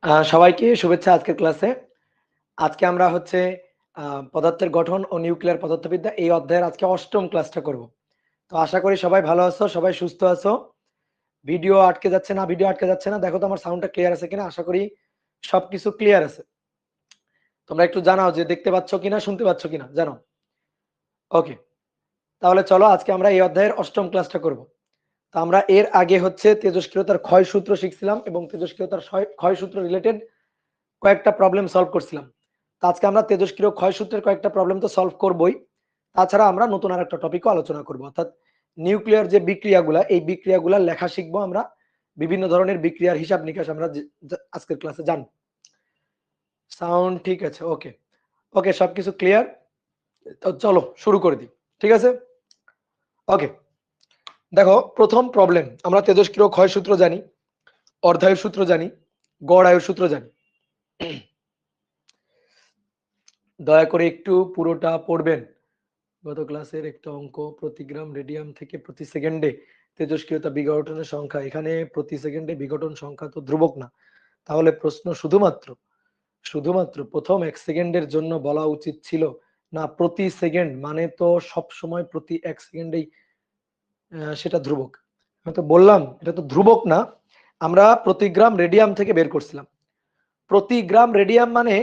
সবাইকে শুভেচ্ছা আজকের ক্লাসে। আজকে আমরা হচ্ছে পদার্থের গঠন ও নিউক্লিয়ার পদার্থবিদ্যা এই অধ্যায়ের আজকে অষ্টম ক্লাসটা করব। তো আশা করি সবাই ভালো আছো, সবাই সুস্থ আছো। ভিডিও আটকে যাচ্ছে না, ভিডিও আটকে যাচ্ছে না। দেখো তো আমার সাউন্ডটা ক্লিয়ার আছে কিনা। আশা করি সবকিছু ক্লিয়ার আছে। তোমরা একটু জানাও যে দেখতে পাচ্ছ কিনা, শুনতে পাচ্ছ কিনা, জানো। ওকে, তাহলে চলো আজকে আমরা এই অধ্যায়ের অষ্টম ক্লাসটা করব। তো আমরা এর আগে হচ্ছে তেজস্ক্রিয়তার ক্ষয় সূত্র শিখছিলাম এবং তেজস্ক্রিয়তার ক্ষয় সূত্র রিলেটেড কয়েকটা প্রবলেম সলভ করছিলাম। তো আজকে আমরা তেজস্ক্রিয় ক্ষয় সূত্রের কয়েকটা প্রবলেম তো সলভ করবই, তাছাড়া আমরা নতুন আরেকটা টপিকও আলোচনা করব, অর্থাৎ নিউক্লিয়ার যে বিক্রিয়াগুলা, এই বিক্রিয়াগুলা লেখা শিখবো আমরা। বিভিন্ন ধরনের বিক্রিয়ার হিসাব নিকাশ আমরা আজকের ক্লাসে জানবো। সাউন্ড ঠিক আছে? ওকে ওকে, সবকিছু ক্লিয়ার। তো চলো শুরু করে দিই, ঠিক আছে? ওকে, দেখো প্রথম প্রবলেম। আমরা তেজস্ক্রিয় ক্ষয় সূত্র জানি, অর্ধায়ু সূত্র জানি, গড় আয়ুর সূত্র জানি। দয়া করে একটু পুরোটা পড়বেন। গত ক্লাসের একটা অঙ্ক, প্রতি গ্রাম রেডিয়াম থেকে প্রতি সেকেন্ডে তেজস্ক্রিয়তা বিঘটনের সংখ্যা। এখানে প্রতি সেকেন্ডে বিঘটন সংখ্যা তো ধ্রুবক না, তাহলে প্রশ্ন শুধুমাত্র প্রথম 1 সেকেন্ডের জন্য বলা উচিত ছিল না প্রতি সেকেন্ড, মানে তো সব সময় প্রতি 1 সেকেন্ডেই সেটা ধ্রুবক। আমি তো বললাম এটা তো ধ্রুবক না, আমরা প্রতি গ্রাম রেডিয়াম থেকে বের করছিলাম। প্রতি গ্রাম রেডিয়াম মানে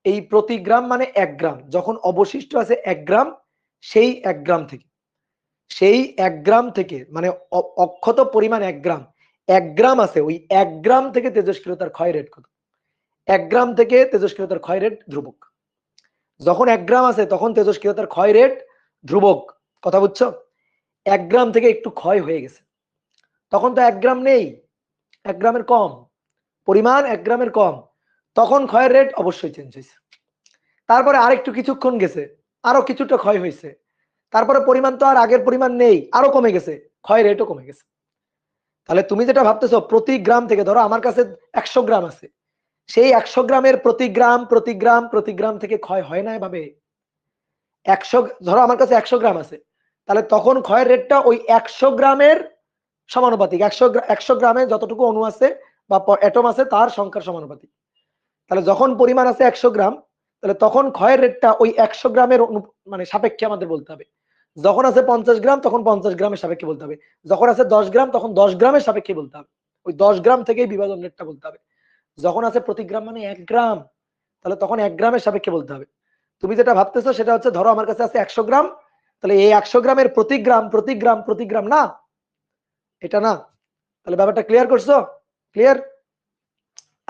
এই প্রতি গ্রাম মানে 1 গ্রাম, যখন অবশিষ্ট আছে 1 গ্রাম, সেই 1 গ্রাম থেকে, সেই 1 গ্রাম থেকে মানে অক্ষত পরিমাণ 1 গ্রাম, 1 গ্রাম আছে, ওই 1 গ্রাম থেকে তেজস্ক্রিয়তার ক্ষয় রেট কত? 1 গ্রাম থেকে তেজস্ক্রিয়তার ক্ষয় রেট ধ্রুবক। যখন 1 গ্রাম আছে তখন তেজস্ক্রিয়তার ক্ষয় রেট ধ্রুবক। কথা বুঝছো? 1 গ্রাম থেকে একটু ক্ষয় হয়ে গেছে, তখন তো 1 গ্রাম নেই, 1 গ্রামের কম পরিমাণ, 1 গ্রামের কম, তখন ক্ষয়ের রেট অবশ্যই চেঞ্জ হয়েছে। তারপরে আরেকটু কিছুক্ষণ গেছে, আরো কিছুটা ক্ষয় হয়েছে, তারপরে পরিমাণ তো আর আগের পরিমাণ নেই, আরো কমে গেছে, ক্ষয় রেটও কমে গেছে। তাহলে তুমি যেটা ভাবতেছো প্রতি গ্রাম থেকে, ধরো আমার কাছে 100 গ্রাম আছে, সেই 100 গ্রামের প্রতি গ্রাম থেকে ক্ষয় হয় না এভাবে। 100, ধরো আমার কাছে 100 গ্রাম আছে, তাহলে তখন ক্ষয়ের রেটটা ওই 100 গ্রামের সমানুপাতিক। 100 গ্রামে যতটুকু অণু আছে বা অ্যাটম আছে তার সংখ্যার সমানুপাতিক। তাহলে যখন পরিমাণ আছে 100 গ্রাম, তাহলে তখন ক্ষয়ের রেটটা ওই 100 গ্রামের মানে সাপেক্ষে আমাদের বলতে হবে। যখন আছে 50 গ্রাম তখন 50 গ্রামের সাপেক্ষে বলতে হবে, যখন আছে 10 গ্রাম তখন 10 গ্রামের সাপেক্ষে বলতে হবে, ওই 10 গ্রাম থেকেই বিভাজন রেটটা বলতে হবে। যখন আছে প্রতি গ্রাম মানে 1 গ্রাম, তাহলে তখন 1 গ্রামের সাপেক্ষে বলতে হবে। তুমি যেটা ভাবতেছো সেটা হচ্ছে, ধরো আমার কাছে আছে 100 গ্রাম, তাহলে এই 100 গ্রামের প্রতি গ্রাম না, এটা না। তাহলে ব্যাপারটা ক্লিয়ার করছো? ক্লিয়ার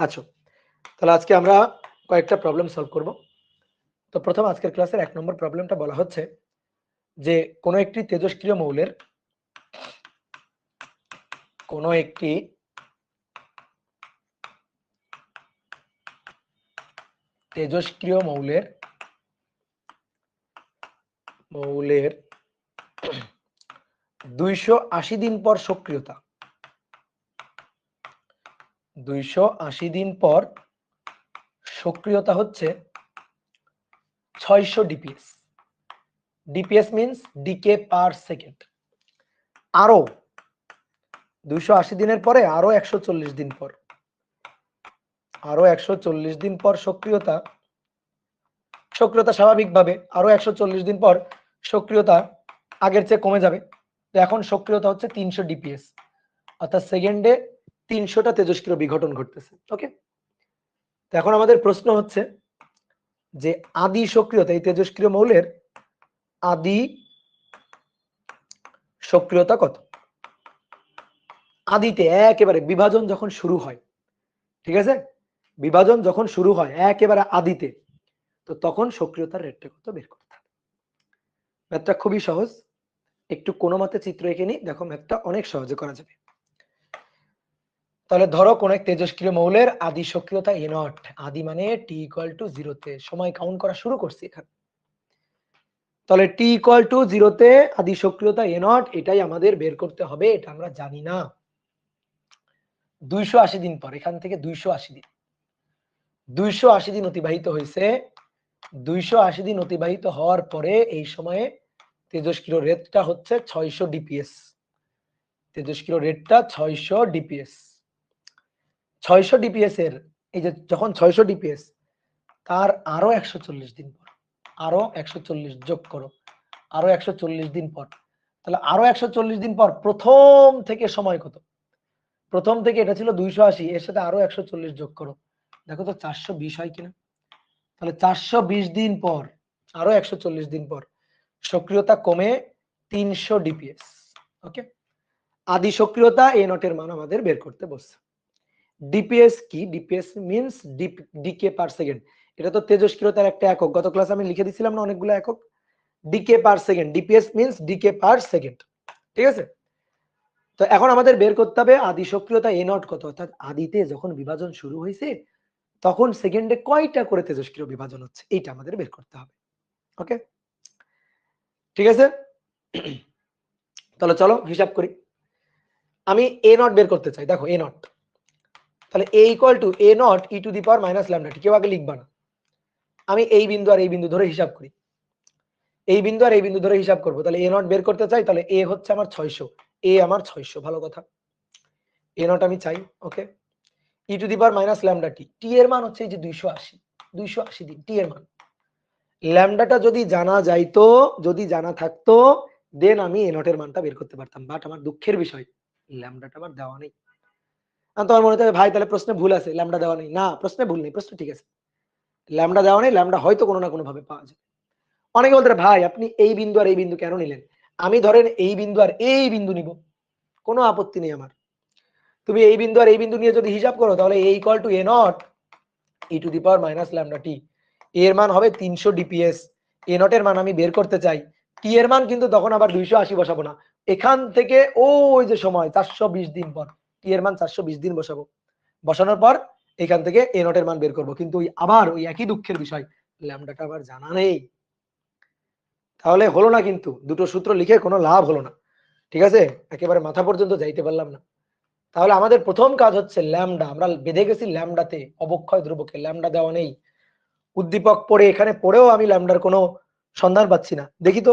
আছো? তাহলে আজকে আমরা কয়েকটা প্রবলেম সলভ করব। তো প্রথম আজকের ক্লাসের 1 নম্বর প্রবলেমটা বলা হচ্ছে যে কোন একটি তেজস্ক্রিয় মৌলের মৌলের 280 দিন পর সক্রিয়তা, 280 দিন পর সক্রিয়তা হচ্ছে 600 DPS. DPS means decay per second. আরো 280 দিনের পরে আরো 140 দিন পর, আরো 140 দিন পর সক্রিয়তা স্বাভাবিকভাবে আরো 140 দিন পর সক্রিয়তা আগের চেয়ে কমে যাবে। তো এখন সক্রিয়তা হচ্ছে 300 ডিপিএস, অর্থাৎ সেকেন্ডে 300টা তেজস্ক্রিয় বিঘটন ঘটতেছে। ওকে, তো এখন আমাদের প্রশ্ন হচ্ছে যে আদি সক্রিয়তা, এই তেজস্ক্রিয় মৌলের আদি সক্রিয়তা কত? আদিতে একেবারে বিভাজন যখন শুরু হয়, ঠিক আছে, বিভাজন যখন শুরু হয় একেবারে আদিতে, তো তখন সক্রিয়তার রেটটা কত বের করতে হবে। ম্যাথটা খুবই সহজ, একটু কোনো মতে চিত্র এঁকে নিই, দেখো ম্যাথটা অনেক সহজে করা যাবে। তাহলে ধরো কোন এক তেজস্ক্রিয় মৌলের আদি সক্রিয়তা এ নট, আদি মানে টি ইকুয়াল টু 0 তে, সময় কাউন্ট করা শুরু করছি এখানে। তাহলে টি ইকুয়াল টু 0 তে আদি সক্রিয়তা এ নট, এটাই আমাদের বের করতে হবে, এটা আমরা জানি না। 280 দিন পর, এখান থেকে 280 দিন অতিবাহিত হয়েছে। 280 দিন অতিবাহিত হওয়ার পরে এই সময়ে তেজস্ক্রিয় রেটটা হচ্ছে 600 ডিপিএস। তেজস্ক্রিয় রেটটা 600 ডিপিএস। 600 ডিপিএস এর এই যে যখন 600 ডিপিএস তার আরো 140 দিন পর, আরো 140 যোগ করো, আরো 140 দিন পর, তাহলে আরো 140 দিন পর প্রথম থেকে সময় কত? প্রথম থেকে এটা ছিল 280, এর সাথে আরো 140 যোগ করো, দেখো তো 420 হয় কিনা। তাহলে 420 দিন পর, আরো 140 দিন পর সক্রিয়তা কমে 300 ডিপিএস। ওকে, আদি সক্রিয়তা এ নটের মান আমাদের বের করতে বলছে। ডিপিএস কি? DPS means decay per second. এটা তো তেজস্ক্রিয়তার একটা একক, গত ক্লাসে আমি লিখে দিছিলাম না অনেকগুলো একক। Decay per second, DPS means decay per second, ঠিক আছে। তো এখন আমাদের বের করতে হবে আদি সক্রিয়তা এ নট কত, অর্থাৎ আদিতে যখন বিভাজন শুরু হয়েছে তখন সেকেন্ডে কয়টা করে তেজস্ক্রিয় বিভাজন হচ্ছে, এইটা আমাদের বের করতে হবে। ওকে, ঠিক আছে। তাহলে চলো হিসাব করি। আমি এ নট বের করতে চাই, দেখো এ নট, তাহলে A equal to A naught e to the power minus lambda t. কেউ আগে লিখবা না, আমি এই বিন্দু আর এই বিন্দু ধরে হিসাব করি, এই বিন্দু আর এই বিন্দু ধরে হিসাব করবো। তাহলে এ নট বের করতে চাই, তাহলে এ হচ্ছে আমার 600, এ আমার 600, ভালো কথা, এ নট আমি চাই। Okay, e to the power minus lambda t, t এর মান হচ্ছে এই যে 280, 280 দিন টি এর মান। ল্যামডাটা যদি জানা যাইতো, যদি জানা থাকতো, দেন আমি এ নটের মানটা বের করতে পারতাম, বাট আমার দুঃখের বিষয় ল্যামডাটা আমার দেওয়া নেই। তোমার মনে হচ্ছে ভাই তাহলে প্রশ্নে ভুল আছে, ল্যামডা দেওয়া নেই। না, প্রশ্নে ভুল নেই, প্রশ্ন ঠিক আছে, ল্যামডা দেওয়া নেই, ল্যামডা হয়তো কোনো না কোনো ভাবে পাওয়া যায়। অনেকে বলতে ভাই আপনি এই বিন্দু আর এই বিন্দু কেন নিলেন? আমি ধরেন এই বিন্দু আর এই বিন্দু নিব, কোনো আপত্তি নেই আমার। তুমি এই বিন্দু আর এই বিন্দু নিয়ে যদি হিসাব করো, তাহলে A equal to A naught e to the power minus lambda t, এর মান হবে 300 ডিপিএস। এ নটের মান আমি বের করতে চাই, টি এর মান কিন্তু তখন আবার 280 বসাবো না, এখান থেকে ওই যে সময় 420 দিন পর টি এর মান 420 দিন বসাবো, বসানোর পর এখান থেকে এ নটের মান বের করবো। কিন্তু আবার ওই একই দুঃখের বিষয়, ল্যামডাটা আবার জানা নেই। তাহলে হলো না, কিন্তু দুটো সূত্র লিখে কোনো লাভ হলো না, ঠিক আছে, একেবারে মাথা পর্যন্ত যাইতে পারলাম না। তাহলে আমাদের প্রথম কাজ হচ্ছে ল্যামডা, আমরা বেঁধে গেছি ল্যামডাতে, অবক্ষয় ধ্রুবকে ল্যামডা দেওয়া নেই। উদ্দীপক পড়ে এখানে পড়েও আমি ল্যামডার কোনো সন্ধান পাচ্ছি না। দেখি তো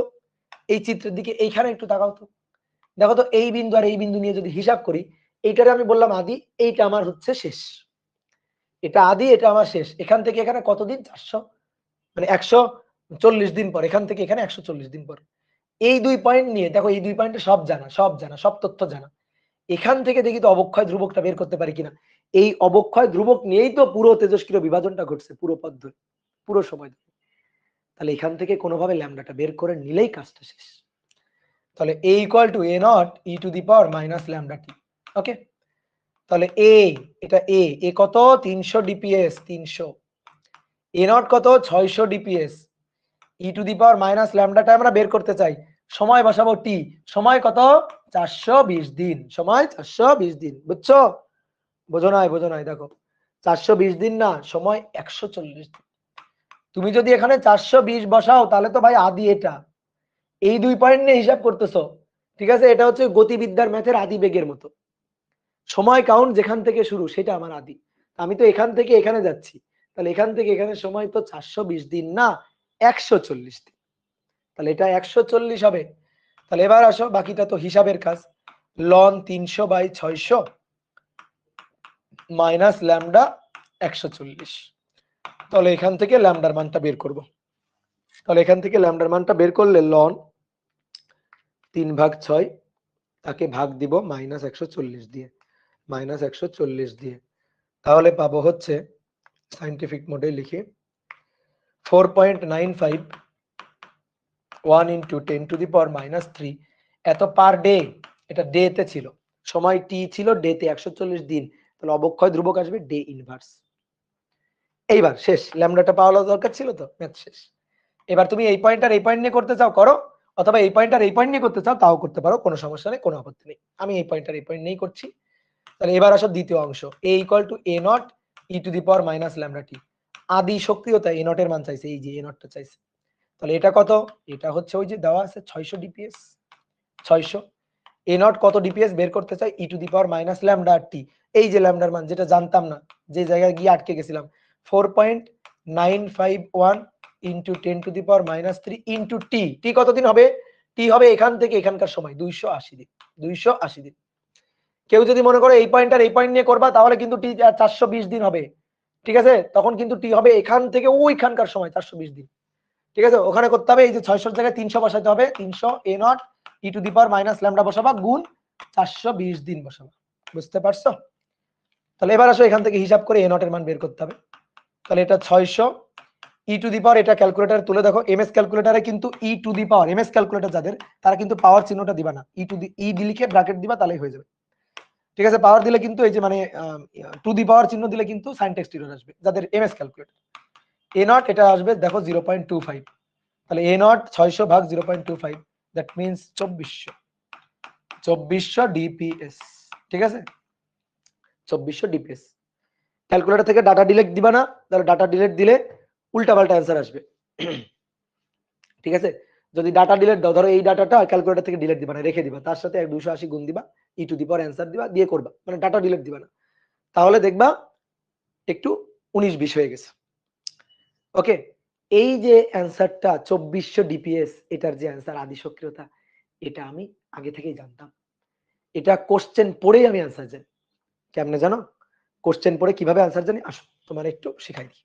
এই চিত্রের দিকে, এইখানে একটু তাকাও তো, দেখো তো এই বিন্দু আর এই বিন্দু নিয়ে যদি হিসাব করি, এইটারে আমি বললাম আদি, এইটা আমার হচ্ছে শেষ, এটা আদি, এটা আমার শেষ। এখান থেকে এখানে কতদিন? 400, মানে 140 দিন পর, এখান থেকে এখানে 140 দিন পর। এই দুই পয়েন্ট নিয়ে দেখো, এই দুই পয়েন্টে সব জানা, সব জানা, সব তথ্য জানা। এখান থেকে দেখি তো অবক্ষয় ধ্রুবকটা বের করতে পারি কিনা। এই অবক্ষয় ধ্রুবক নিয়েই তো পুরো তেজস্ক্রিয় বিভাজনটা ঘটছে, পুরো পথ ধরে, পুরো সময় ধরে। তাহলে এখান থেকে কোনোভাবে ল্যামডাটা বের করে নিলেই কাজটা শেষ। তাহলে A equal to A naught e to the power minus lambda t. Okay, তাহলে এ, এটা এ, এ কত? 300 ডিপিএস, 300। এ নট কত? 600 DPS. E to the power minus ল্যামডাটা আমরা বের করতে চাই, সময় বসাবো টি, সময় কত? 420 দিন, সময় 420 দিন, বুঝছো? বোঝো নাই? বোঝো নাই? দেখো 420 দিন না, সময় 140 দিন। তুমি যদি এখানে 420 বসাও, তাহলে তো ভাই আদি এটা, এই দুই পয়েন্ট নিয়ে হিসাব করতেছো, ঠিক আছে, এটা হচ্ছে গতিবিদ্যার ম্যাথের আদি বেগের মতো, সময় কাউন্ট যেখান থেকে শুরু সেটা আমার আদি। আমি তো এখান থেকে এখানে যাচ্ছি, তাহলে এখান থেকে এখানে সময় তো 420 দিন না, 140 দিন। তাহলে এটা 140 হবে। তাহলে এবার আসো, বাকিটা তো হিসাবের কাজ। Ln 300/600 minus lambda 140। তাহলে এখান থেকে ল্যামডার মানটা বের করব। তাহলে এখান থেকে ল্যামডার মানটা বের করলে লন 3/6, তাকে ভাগ দিব মাইনাস 140 দিয়ে, মাইনাস 140 দিয়ে, তাহলে পাবো হচ্ছে, সাইন্টিফিক মোডে লিখি, 4.95 1 into 10 to the power minus 3 এত পার ডে। এটা ডে তে ছিল, সময় টি ছিল ডে তে 140 দিন, তাহলে অবক্ষয় ধ্রুবক আসবে ডে ইনভার্স। এইবার শেষ, ল্যামডাটা পাওয়া দরকার ছিল তো, ম্যাথ শেষ। এবার তুমি এই পয়েন্ট আর এই পয়েন্ট নিয়ে করতে চাও করো, অথবা এই পয়েন্ট আর এই পয়েন্ট নিয়ে করতে চাও তাও করতে পারো, কোনো সমস্যা নেই, কোনো আপত্তি নেই। আমি এই পয়েন্ট আর এই পয়েন্ট নিয়েই করছি। তাহলে এবার আসো দ্বিতীয় অংশ, A equal to A naught e to the power minus lambda t. আদি সক্রিয়তা এ নটের মান চাইছে, এই যে এ নটটা চাইছে। তাহলে এটা কত? এটা হচ্ছে ওই যে দেওয়া আছে 600 ডিপিএস, 600। এ নট কত ডিপিএস বের করতে চাই? E to the power minus lambda আর টি, এই যে ল্যামডার মান যেটা জানতাম না, যে জায়গায় গিয়ে আটকে গেছিলাম, 4.951 into 10 to the power minus 3 into t. T কতদিন হবে? টি হবে এখান থেকে এখানকার সময় 280 দিন, 280 দিন। কেউ যদি মনে করো এই পয়েন্ট আর এই পয়েন্ট নিয়ে করবা, তাহলে কিন্তু টি 420 দিন হবে, ঠিক আছে, তখন কিন্তু টি হবে এখান থেকে ওইখানকার সময় 420 দিন। ঠিক আছে, ওখানে করতে হবে এই যে 600 জায়গায় 300 বসাতে হবে, 300 a naught e to the power minus lambda বসাবা গুণ 420 দিন বসাবা। বুঝতে পারছো? তাহলে এবার আসো এখান থেকে হিসাব করে এ নট এর মান বের করতে হবে। তাহলে এটা 600 ই টু দি পাওয়ার, এটা ক্যালকুলেটর তুলে দেখো, এমএস ক্যালকুলেটরে কিন্তু e to the power, MS calculator যাদের তারা কিন্তু পাওয়ার চিহ্নটা দিবা না, ই টু দি ই লিখে ব্র্যাকেট দিবা তাহলেই হয়ে যাবে। ঠিক আছে, পাওয়ার দিলে কিন্তু এই যে মানে টু দি পাওয়ার চিহ্ন দিলে কিন্তু সাইন টেক্সট এরর আসবে যাদের এমএস ক্যালকুলেটর। এ নট এটা আসবে দেখো 0.25, তাহলে এ নট 600 ভাগ 0.25, দ্যাট মিন্স 2400 ডিপিএস। ঠিক আছে, 2400 ডিপিএস। ক্যালকুলেটর থেকে ডাটা ডিলিট দিবা না, তাহলে ডাটা ডিলিট দিলে উল্টাপাল্টা অ্যান্সার আসবে। ঠিক আছে, যদি ডাটা ডিলিট দাও, ধরো এই ডাটাটা ক্যালকুলেটর থেকে ডিলিট দিবা না, রেখে দিবা, তার সাথে 280 গুণ দিবা, ই টু দি পাওয়ার অ্যান্সার দিবা, দিয়ে করবা, মানে ডাটা ডিলিট দিবা না, তাহলে দেখবা একটু 19-20 হয়ে গেছে। ওকে, এই যে অ্যান্সারটা 2400 ডিপিএস, এটার যে অ্যান্সার আদি সক্রিয়তা, এটা আমি আগে থেকেই জানতাম। এটা কোশ্চেন পড়েই আমি অ্যান্সার জানি। কেমনে জানো? কোশ্চেন পড়ে কিভাবে অ্যান্সার জানি, আসো তোমার একটু শিখাই দিই।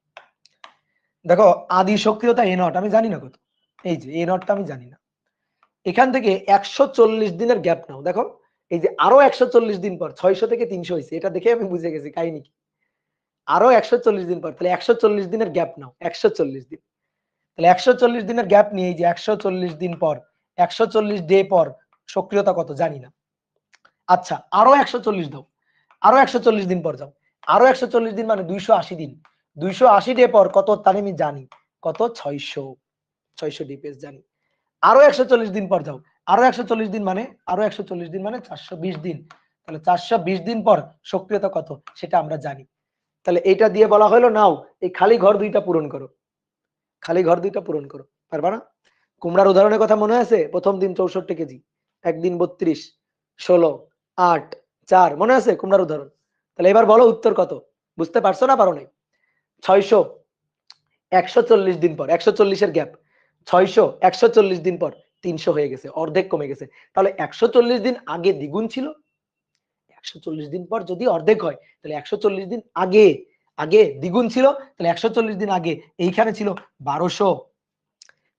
দেখো আদি সক্রিয়তা এ নট আমি জানি না কত, এই যে এ নটটা আমি জানি না। এখান থেকে 140 দিনের গ্যাপ নাও, দেখো এই যে আরো 140 দিন পর 600 থেকে 300 হয়েছে, এটা দেখে আমি বুঝে গেছি কাহিনী কি। আরো 140 দিন পর, তাহলে 140 দিনের গ্যাপ নাও, 140 দিন, তাহলে 140 দিনের গ্যাপ নিয়ে এই যে 140 দিন পর 140 ডে পর সক্রিয়তা কত জানি না। আচ্ছা আরো 140 দাও, আরো 140 দিন পর যাও, আরো 140 দিন মানে 280 দিন, 280 ডে পর কত তার আমি জানি, কত 600 ডিপিএস জানি। আরো 140 দিন পর যাও, আরো 140 দিন মানে, আরো 140 দিন মানে 420 দিন, তাহলে 420 দিন পর সক্রিয়তা কত সেটা আমরা জানি। তাহলে এটা দিয়ে বলা হলো নাও এই খালি ঘর দুইটা পূরণ করো, খালি ঘর দুইটা পূরণ করো, পারবা না? কুমড়ার উদাহরণের কথা মনে আছে? প্রথম দিন 64 কেজি, একদিন 32, 16, 8, 4, মনে আছে কুমড়ার উদাহরণ? তাহলে এবার বলো উত্তর কত, বুঝতে পারছো না পারো নাই? 600 140 দিন পর, 140 এর গ্যাপ, 600 140 দিন পর 300 হয়ে গেছে, অর্ধেক কমে গেছে। তাহলে 140 দিন আগে দ্বিগুণ ছিল, 140 দিন পর যদি অর্ধেক হয় তাহলে 140 দিন আগে আগে দ্বিগুণ ছিল, তাহলে 140 দিন আগে এইখানে ছিল 1200,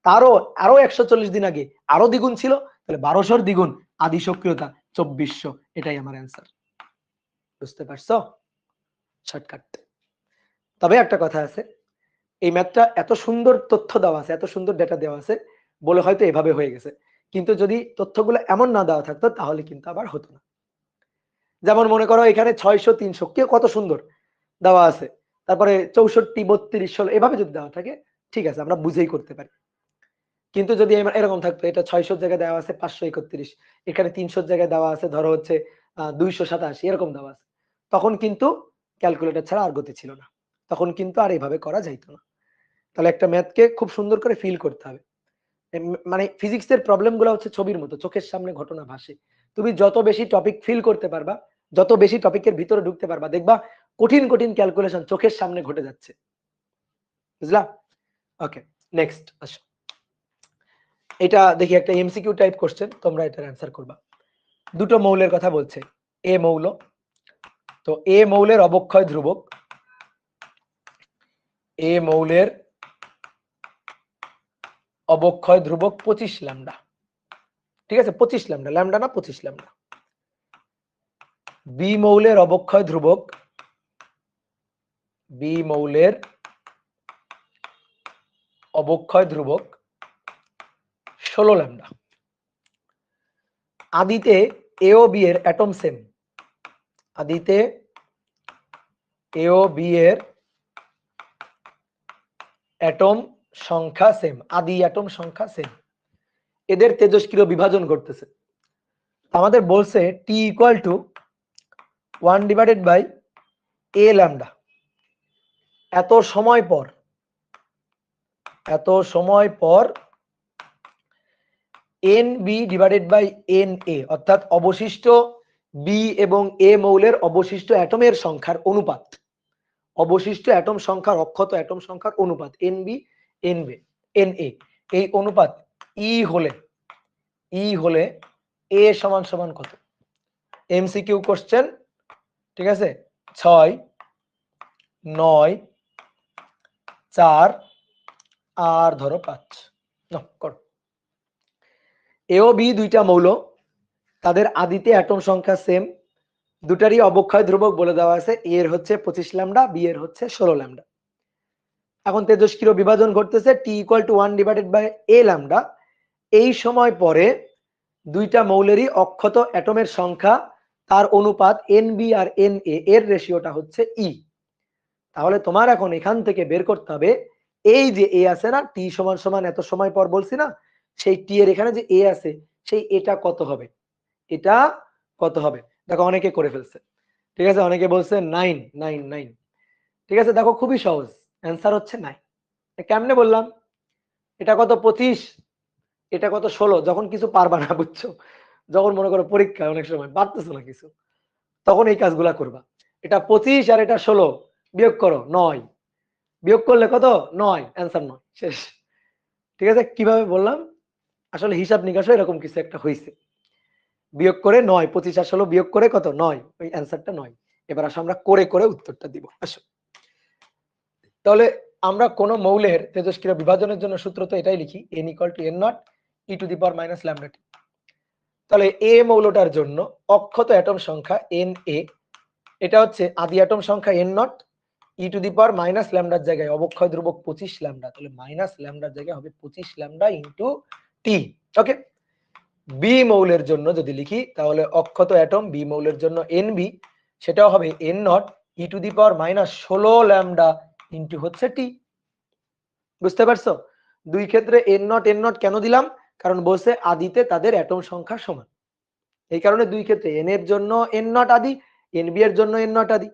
তারও আরো 140 দিন আগে আরো দ্বিগুণ ছিল, তাহলে 1200 দ্বিগুণ আদি সক্রিয়তা 2400, এটাই আমার অ্যান্সার। বুঝতে পারছো? শর্টকাট। তবে একটা কথা আছে, এই ম্যাথটা এত সুন্দর তথ্য দেওয়া আছে, এত সুন্দর ডেটা দেওয়া আছে বলে হয়তো এভাবে হয়ে গেছে, কিন্তু যদি তথ্যগুলো এমন না দেওয়া থাকতো তাহলে কিন্তু আবার হতো না। যেমন মনে করো এখানে 600 300 কেউ কত সুন্দর দেওয়া আছে, তারপরে 64 32 16 এভাবে যদি দেওয়া থাকে ঠিক আছে আমরা বুঝেই করতে পারি। কিন্তু যদি এরকম থাকতো এটা 600 জায়গায় দেওয়া আছে 531, এখানে 300 জায়গায় দেওয়া আছে ধরো হচ্ছে 287, এরকম দেওয়া আছে, তখন কিন্তু ক্যালকুলেটর ছাড়া আর গতি ছিল না, তখন কিন্তু আর এইভাবে করা যাইতো না। তাহলে একটা ম্যাথকে খুব সুন্দর করে ফিল করতে হবে। মানে ফিজিক্সের প্রবলেম গুলো হচ্ছে ছবির মতো, চোখের সামনে ঘটনা ভাসে, তুমি যত বেশি টপিক ফিল করতে পারবা, যত বেশি টপিকের ভিতরে ঢুকতে পারবা, দেখবা কঠিন কঠিন ক্যালকুলেশন চোখের সামনে ঘটে যাচ্ছে। বুঝলা? ওকে, নেক্সট আসো, এটা দেখি একটা এমসিকিউ টাইপ কোশ্চেন, তোমরা এটার অ্যান্সার করবা। দুটো মৌলের কথা বলছে, এ মৌল, তো এ মৌলের অবক্ষয় ধ্রুবক, এ মৌলের অবক্ষয় ধ্রুবক 25 ল্যামডা। ঠিক আছে, 25 ল্যামডা, ল্যামডা না 25 ল্যামডা। বি মৌলের অবক্ষয় ধ্রুবক, বি মৌলের অবক্ষয় ধ্রুবক 16 ল্যামডা। আদিতে এ ও বি এর অ্যাটম সেম, আদিতে এ ও বি এর অ্যাটম সংখ্যা সেম, আদি অ্যাটম সংখ্যা সেম, এদের তেজস্ক্রিয় বিভাজন ঘটতেছে। আমাদের বলছে t equal to 1 divided by A lambda, এত সময় পর, এত সময় পর N B divided by N A, অর্থাৎ অবশিষ্ট বি এবং এ মৌলের অবশিষ্ট অ্যাটমের সংখ্যার অনুপাত, অবশিষ্ট অ্যাটম সংখ্যার অক্ষত অ্যাটম সংখ্যার অনুপাত N B N B N A, এই অনুপাত ই হলে এ সমান সমান কত? এমসিকিউ কোশ্চেন, ঠিক আছে, 6 9 4 আর ধরো 5 করো। এ ও বি দুইটা মৌল, তাদের আদিতে অ্যাটম সংখ্যা সেম, দুটারই অবক্ষয় ধ্রুবক বলে দেওয়া আছে, এ এর হচ্ছে 25 ল্যামডা, বি এর হচ্ছে 16 ল্যামডা। এখন তেজস্ক্রিয় বিভাজন ঘটতেছে t equal to 1 divided by A lambda. এই সময় পরে দুইটা মৌলেরই অক্ষত অ্যাটমের সংখ্যা, তার অনুপাত এনবি আর এনএ এর রেশিওটা হচ্ছে ই। তাহলে তোমার এখন এখান থেকে বের করতে হবে এই যে এ আছে না, টি সমান সমান এত সময় পর বলছি না, সেই টি এর এখানে যে এ আছে সেই এটা কত হবে, এটা কত হবে। দেখো অনেকে করে ফেলছে, ঠিক আছে, অনেকে বলছে 9 9 9। ঠিক আছে, দেখো খুবই সহজ, অ্যান্সার হচ্ছে 9। কেমনে বললাম, এটা কত 25, এটা কত 16। যখন কিছু পারবা না, বুঝছো, যখন মনে করো পরীক্ষায় অনেক সময় পারতেছো না কিছু, তখন এই কাজগুলা করবা। এটা 25 আর এটা 16, বিয়োগ করো 9, বিয়োগ করলে কত 9, অ্যান্সার 9, শেষ। ঠিক আছে, কিভাবে বললাম, আসলে হিসাব নিকাশও এরকম কিছু একটা হয়েছে, বিয়োগ করে 9, 25 আর 16 বিয়োগ করে কত 9, ওই অ্যান্সারটা 9। এবার আসো আমরা করে করে উত্তরটা দিব, আসো। তাহলে আমরা কোন মৌলের তেজস্ক্রিয় বিভাজনের জন্য সূত্র তো এটাই লিখি, n = n0 e to the power minus lambda t. তাহলে এ মৌলটার জন্য অক্ষত অ্যাটম সংখ্যা Na, এটা হচ্ছে আদি অ্যাটম সংখ্যা n0, E to the power minus ল্যামডার জায়গায় অবক্ষয় ধ্রুবক 25 ল্যামডা, তাহলে মাইনাস ল্যামডার জায়গায় হবে 25 ল্যামডা ইনটু টি। ওকে, বি মৌলের জন্য যদি লিখি তাহলে অক্ষত অ্যাটম বি মৌলের জন্য nb, সেটাও হবে n0 E to the power minus 16 lambda into হচ্ছে টি। বুঝতে পারছো, দুই ক্ষেত্রে n0 n0 কেন দিলাম, কারণ বলছে আদিতে তাদের অ্যাটম সংখ্যা সমান, এই কারণে দুই ক্ষেত্রে n এর জন্য n0 আদি, nb এর জন্য n0 আদি।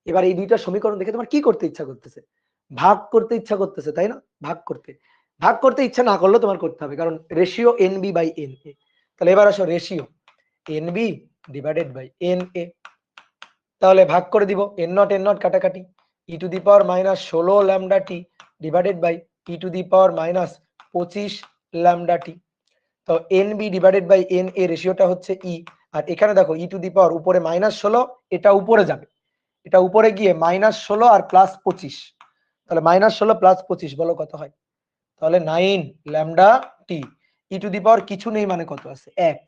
এবার এই দুইটা সমীকরণ দেখে তোমার কি করতে ইচ্ছা করতেছে, ভাগ করতে ইচ্ছা করতেছে, তাই না, ভাগ করতে ইচ্ছা না করলেও তোমার করতে হবে, কারণ রেশিও nb বাই na। তাহলে এবার আসো ratio nb divided by na, তাহলে ভাগ করে দিব, n0 n0 কাটাকাটি, e to the power minus 16 lambda t divided by e to the power minus 25 lambda t. তো nb ডিভাইডেড বাই na রেশিওটা হচ্ছে ই, আর এখানে দেখো ই টু দি পাওয়ার উপরে মাইনাস 16, এটা উপরে যাবে, এটা উপরে গিয়ে মাইনাস 16 আর প্লাস 25, তাহলে মাইনাস 16 প্লাস 25 বলো কত হয়, তাহলে 9 lambda T. E to the পাওয়ার কিছু নেই মানে কত আছে 1,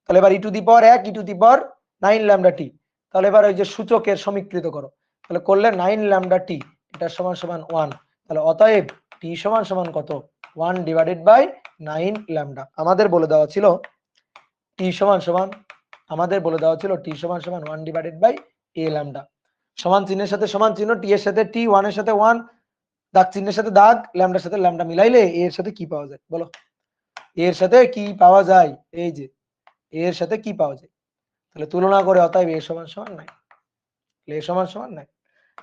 তাহলে এবার e to the power 1 e to the power 9 lambda t. তাহলে এবার ওই যে সূচকের সমীকৃত করো, তাহলে করলে 9 ল্যামডা টি এটা সমান সমান 1, তাহলে অতএব টি সমান সমান কত 1 ডিভাইডেড বাই 9 ল্যামডা। আমাদের বলে দেওয়া ছিল টি সমান সমান, আমাদের বলে দেওয়া ছিল টি সমান সমান 1 ডিভাইডেড বাই এ ল্যামডা। সমান চিহ্নের সাথে সমান চিহ্ন, টি এর সাথে টি, 1 এর সাথে 1, দাগ চিহ্নের সাথে দাগ, ল্যামডার সাথে ল্যামডা মিলাইলে এ এর সাথে কি পাওয়া যায় বলো, এর সাথে কি পাওয়া যায়, এই যে এর সাথে কি পাওয়া যায়, তাহলে তুলনা করে অতএব এ সমান সমান 9, এ সমান সমান 9,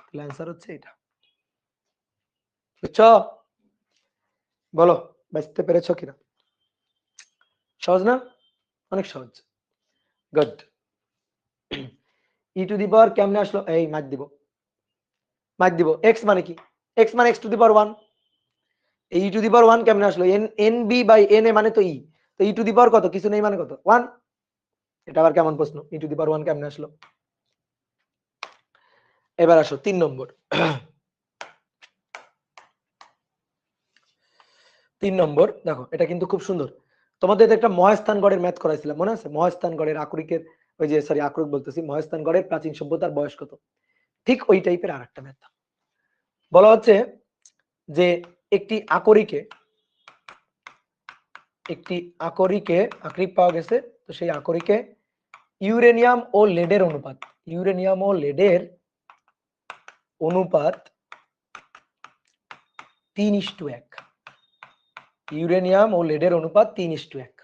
তাহলে অ্যানসার হচ্ছে এটা। বুঝছো, বলো বুঝতে পেরেছো কিনা, সহজ না, অনেক সহজ, গুড। ই টু দি পাওয়ার কেমনে আসলো, এই মার্ক দিব, x মানে কি, x মানে x টু দি পাওয়ার 1, এই ই টু দি পাওয়ার 1 কেমনে আসলো, nb বাই na মানে তো ই, তো ই টু দি পাওয়ার কত, কিছু নেই মানে কত 1, এটা আবার কেমন প্রশ্ন, ই টু দি পাওয়ার 1 কেমনে আসলো। এবার আসো 3 নম্বর। 3 নম্বর দেখো, এটা কিন্তু খুব সুন্দর, তোমাদের একটা মহাস্থানগড়ের ম্যাথ করাইছিলাম মনে আছে, মহাস্থানগড়ের আকরিকের, ওই যে সরি আকরিক বলতেছি, মহাস্থানগড়ের প্রাচীন সভ্যতার বয়স কত, ঠিক ওই টাইপের আরেকটা ম্যাথ। বলা হচ্ছে যে একটি আকরিকে আকরিক পাওয়া গেছে, তো সেই আকরিকে ইউরেনিয়াম ও লেডের অনুপাত, ইউরেনিয়াম ও লেডের অনুপাত 3:1, ইউরেনিয়াম ও লেডের অনুপাত 3:1।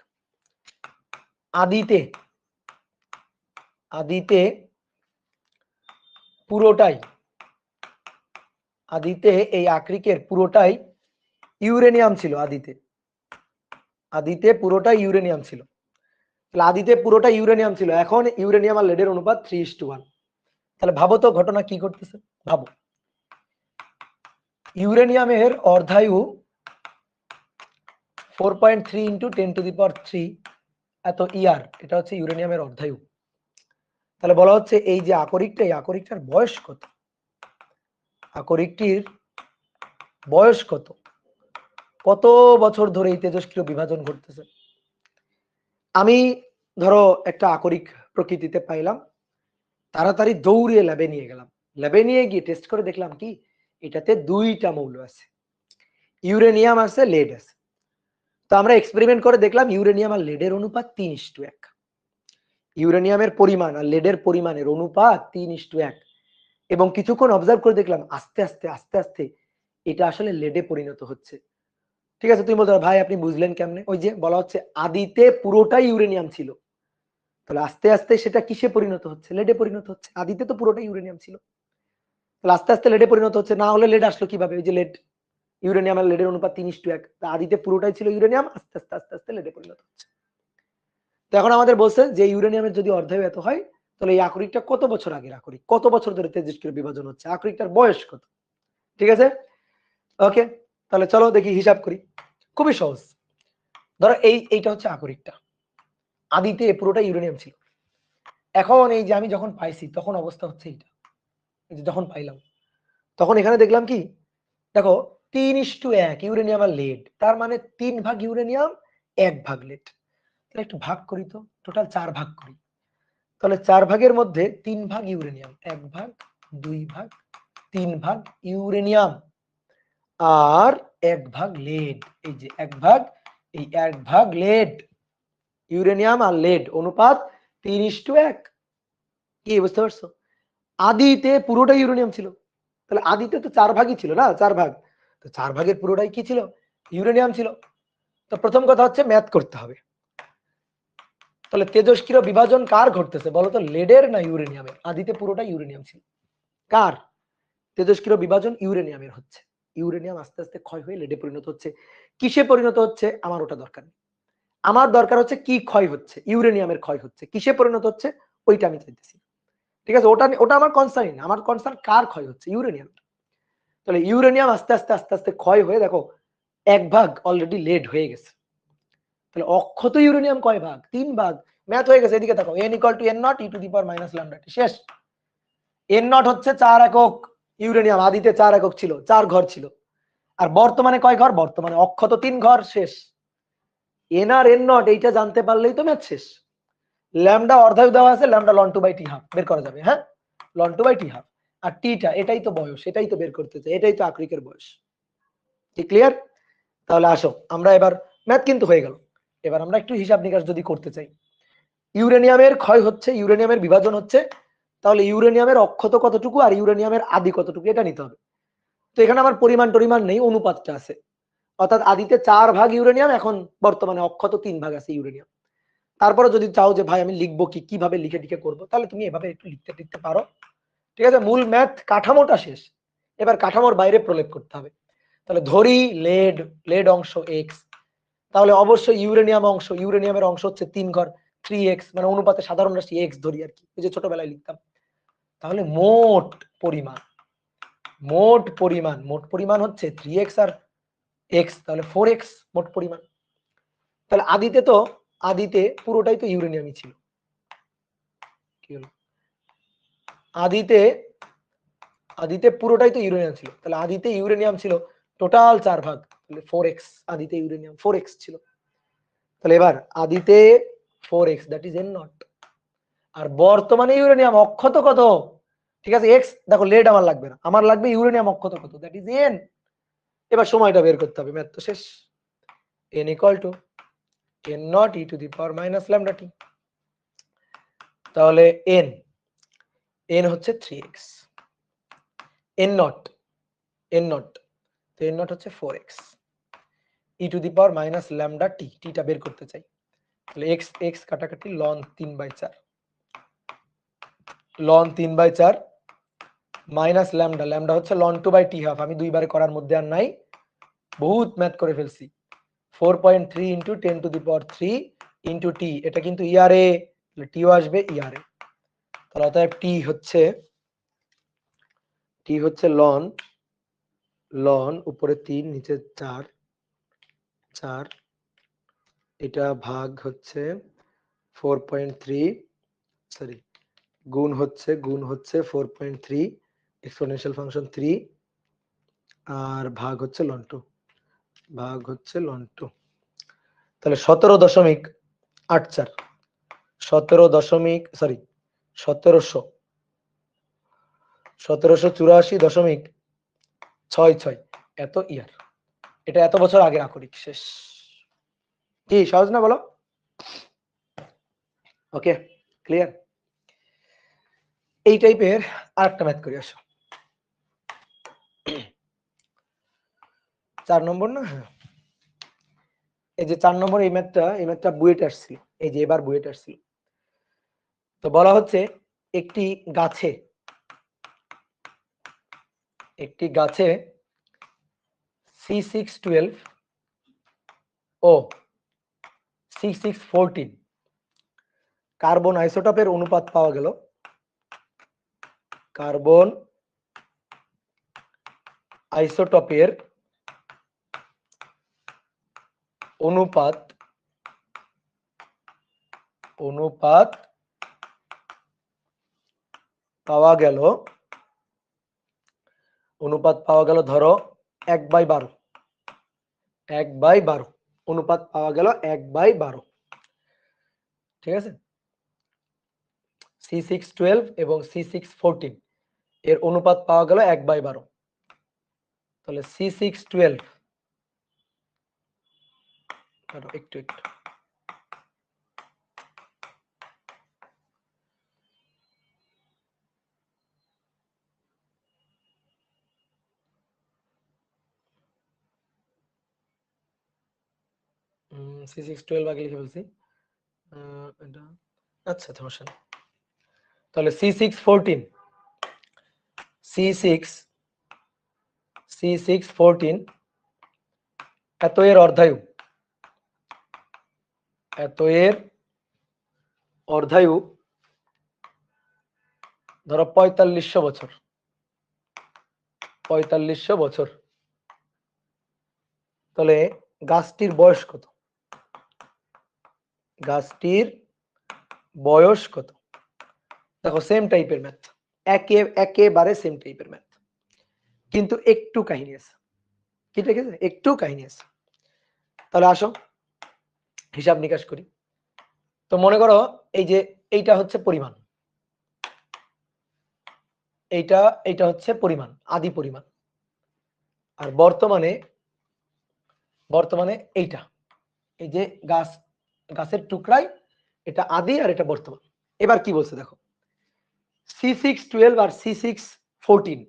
আদিতে পুরোটাই, আদিতে এই আকরিকের পুরোটাই ইউরেনিয়াম ছিল, আদিতে পুরোটাই ইউরেনিয়াম ছিল, তাহলে আদিতে পুরোটা ইউরেনিয়াম ছিল, এখন ইউরেনিয়াম আর লেডের অনুপাত 3:1। তাহলে ভাবো তো ঘটনা কি করতেছে, ভাবো ইউরেনিয়ামের অর্ধায়ু 4.3 ইন্টু 10 টু দি পাওয়ার 3 এত ইয়ার, এটা হচ্ছে ইউরেনিয়ামের অর্ধায়ু। তাহলে বলা হচ্ছে এই যে আকরিকটা, এই আকরিকটার বয়স কত, আকরিকটির বয়স কত, কত বছর ধরে এই তেজস্ক্রিয় বিভাজন ঘটতেছে। আমি ধরো একটা আকরিক প্রকৃতিতে পাইলাম, তাড়াতাড়ি দৌড়িয়ে ল্যাবে নিয়ে গেলাম, ল্যাবে নিয়ে গিয়ে টেস্ট করে দেখলাম কি এটাতে দুইটা মৌল আছে, ইউরেনিয়াম আছে, লেড আছে। তো আমরা এক্সপেরিমেন্ট করে দেখলাম ইউরেনিয়াম আর লেডের অনুপাত 3:1, ইউরেনিয়ামের পরিমাণ আর লেডের পরিমাণের অনুপাত 3:1। এবং কিছুক্ষণ অবজার্ভ করে দেখলাম আস্তে আস্তে আস্তে আস্তে এটা আসলে লেডে পরিণত হচ্ছে। ঠিক আছে, তুমি বলতে পারো ভাই আপনি বুঝলেন কেমনে? ওই যে বলা হচ্ছে আদিতে পুরোটাই ইউরেনিয়াম ছিল, তাহলে আস্তে আস্তে সেটা কিসে পরিণত হচ্ছে? লেডে পরিণত হচ্ছে। আদিতে তো পুরোটাই ইউরেনিয়াম ছিল, তাহলে আস্তে আস্তে লেডে পরিণত হচ্ছে। না হলে লেড আসলো কিভাবে? ওই যে লেড, ইউরেনিয়াম আর লেডের অনুপাত 3:1, আদিতে পুরোটাই ছিল ইউরেনিয়াম, আস্তে আস্তে আস্তে আস্তে লেডে পরিণত হচ্ছে। তো এখন আমাদের বলছে যে ইউরেনিয়ামের যদি অর্ধায়ু এত হয়, তাহলে এই আকরিকটা কত বছর আগের আকরিক, কত বছর ধরে তেজস্ক্রিয় বিভাজন হচ্ছে, আকরিকটার বয়স কত। ঠিক আছে, ওকে, তাহলে চলো দেখি হিসাব করি, খুবই সহজ। ধরো এইটা হচ্ছে আকরিকটা, আদিতে পুরোটা ইউরেনিয়াম ছিল। এখন এই যে আমি যখন পাইছি তখন অবস্থা হচ্ছে এইটা, এই যে যখন পাইলাম তখন এখানে দেখলাম কি, দেখো 3:1 ইউরেনিয়াম আর লেড, তার মানে 3 ভাগ ইউরেনিয়াম 1 ভাগ লেড। তাহলে একটু ভাগ করি তো, টোটাল 4 ভাগ করি। তাহলে 4 ভাগের মধ্যে 3 ভাগ ইউরেনিয়াম, 1 ভাগ 2 ভাগ 3 ভাগ ইউরেনিয়াম আর 1 ভাগ লেড। এই যে 1 ভাগ, এই 1 ভাগ লেড, ইউরেনিয়াম আর লেড অনুপাত 3:1। কি বুঝতে পারছো? আদিতে পুরোটাই ইউরেনিয়াম ছিল, তাহলে আদিতে তো 4 ভাগই ছিল না, 4 ভাগ, তো 4 ভাগের পুরোটাই কি ছিল? ইউরেনিয়াম ছিল। তো প্রথম কথা হচ্ছে ম্যাথ করতে হবে। তাহলে তেজস্ক্রিয় বিভাজন কার ঘটতেছে বলতো, লেডের না ইউরেনিয়ামের? আদিতে পুরোটা ইউরেনিয়াম ছিল, কার? তেজস্ক্রিয় বিভাজন ইউরেনিয়ামের হচ্ছে, ইউরেনিয়াম আস্তে আস্তে ক্ষয় হয়ে লেডে পরিণত হচ্ছে। কিসে পরিণত হচ্ছে আমার ওটা দরকার নেই, আমার দরকার হচ্ছে কি ক্ষয় হচ্ছে, ইউরেনিয়ামের ক্ষয় হচ্ছে, কিসে পরিণত হচ্ছে ওইটা আমি চাইতেছি। ঠিক আছে, ওটা ওটা আমার কনসার্ন না, আমার কনসার্ন কার ক্ষয় হচ্ছে, ইউরেনিয়াম। তাহলে ইউরেনিয়াম আস্তে আস্তে আস্তে আস্তে ক্ষয় হয়ে দেখো 1 ভাগ অলরেডি লেড হয়ে গেছে। তাহলে অক্ষত ইউরেনিয়াম কয় ভাগ? 3 ভাগ। ম্যাথ হয়ে গেছে, এদিকে দেখো n = n0 e to the power minus lambda t, শেষ। n0 হচ্ছে 4 একক ইউরেনিয়াম, আদিতে 4 একক ছিল, 4 ঘর ছিল। আর বর্তমানে কয় ঘর? বর্তমানে অক্ষত 3 ঘর, শেষ। n আর n0 এইটা জানতে পারলেই তো ম্যাথ শেষ। ল্যামডা অর্ধায়ু দেওয়া আছে, ল্যামডা ln 2/t হাফ বের করা যাবে, হ্যাঁ, ln 2/t হাফ। আর টিটা এটাই তো বয়স, এটাই তো বের করতে চাই, এটাই তো আকরিকের বয়স। কি ক্লিয়ার? তাহলে আসো আমরা এবার, ম্যাথ কিন্তু হয়ে গেল, এবার আমরা একটু হিসাব নিকাশ যদি করতে চাই। ইউরেনিয়ামের ক্ষয় হচ্ছে, ইউরেনিয়ামের বিভাজন হচ্ছে, তাহলে ইউরেনিয়ামের অক্ষত কতটুকু আর ইউরেনিয়ামের আদি কতটুকু এটা নিতে হবে। তো এখানে আমার পরিমাণ টরিমাণ নেই, অনুপাতটা আছে, অর্থাৎ আদিতে 4 ভাগ ইউরেনিয়াম, এখন বর্তমানে অক্ষত 3 ভাগ আছে ইউরেনিয়াম। তারপরে যদি চাও যে ভাই আমি লিখবো কি, কিভাবে লিখে টিকে করবো, তাহলে তুমি এভাবে একটু লিখতে লিখতে পারো। ঠিক আছে, মূল ম্যাথ কাঠামোটা শেষ, এবার কাঠামোর বাইরে প্রলেপ করতে হবে। তাহলে ধরি লেড, লেড অংশ x, তাহলে অবশ্যই ইউরেনিয়াম অংশ, ইউরেনিয়ামের অংশ হচ্ছে 3 ঘর 3x, মানে অনুপাতে সাধারণ রাশি x ধরি আর কি, এই যে ছোটবেলায় লিখতাম। তাহলে মোট পরিমাণ, মোট পরিমাণ, মোট পরিমাণ হচ্ছে 3x আর x, তাহলে 4x মোট পরিমাণ। তাহলে আদিতে তো, আদিতে পুরোটাই তো ইউরেনিয়ামই ছিল। কি হলো? আদিতে, আদিতে পুরোটাই তো ইউরেনিয়াম ছিল, তাহলে আদিতে ইউরেনিয়াম ছিল টোটাল 4 ভাগ, তাহলে 4x, আদিতে ইউরেনিয়াম 4x ছিল। তাহলে এবার আদিতে 4x, দ্যাট ইজ n0। আর বর্তমানে ইউরেনিয়াম অক্ষত কত? ঠিক আছে, x দেখো, লেড আমার লাগবে না, আমার লাগবে ইউরেনিয়াম অক্ষত কত, দ্যাট ইজ n। এবার সময়টা বের করতে হবে, ম্যাথ তো শেষ। n = n0 e to the power minus lambda t। তাহলে n হচ্ছে 3x, n0, n0, তো n0 হচ্ছে 4x, e to the power minus lambda t, টা বের করতে চাই। তাহলে x x কাটাকাটি ln 3/4, ln 3/4 minus lambda, lambda হচ্ছে ln 2/t হাফ, আমি দুইবারে করার মধ্যে আর নাই, বহুত ম্যাথ করে ফেলছি। 4.3 × 10⁻³ × t, এটা কিন্তু ইয়ারে, টিও আসবে ইয়ারে। তাহলে অতএব t হচ্ছে ln উপরে 3 নিচে 4, এটা ভাগ হচ্ছে 4.3, সরি গুণ হচ্ছে 4.3 এক্সপোনেনশিয়াল ফাংশন 3 আর ভাগ হচ্ছে লন 2, ভাগ হচ্ছে লন 2। তাহলে 17.84, 1784.66 এত ইয়ার। এটা এত বছর আগের আকরিক শেষ। কি সহজ না বলো? ওকে, ক্লিয়ার? এই টাইপের আরেকটা ম্যাথ করি, আসো। 4 নম্বর না? হ্যাঁ, এই যে 4 নম্বর এই ম্যাথটা বুয়েট আসছিল, এই যে এবার বুয়েট আসছিল। তো বলা হচ্ছে একটি গাছে C612 ও C614 কার্বন আইসোটোপের অনুপাত পাওয়া গেল। কার্বন আইসোটোপের অনুপাত পাওয়া গেল, ধরো 1/12, 1/12 অনুপাত পাওয়া গেল 1/12। ঠিক আছে, C612 এবং C614 এর অনুপাত পাওয়া গেল 1/12। তাহলে C612 একটু C612 আগে লিখে ফেলছি, এটা আচ্ছা সমস্যা নেই। তাহলে C614 এত এর অর্ধায়ু, ধরো 4500 বছর, 4500 বছর। তাহলে গাছটির বয়স কত? দেখো সেম টাইপের ম্যাথ, একেবারে সেম টাইপের ম্যাথ, কিন্তু একটু কাহিনী আছে। কি ঠিক আছে, একটু কাহিনী আছে। তাহলে আসো হিসাব নিকাশ করি। তো মনে করো এই যে এইটা হচ্ছে পরিমাণ, এইটা হচ্ছে পরিমাণ, আদি পরিমাণ। আর বর্তমানে এইটা, এই যে গাছের টুকরাই, এটা আদি আর এটা বর্তমান। এবার কি বলছে দেখো, C612 আর C614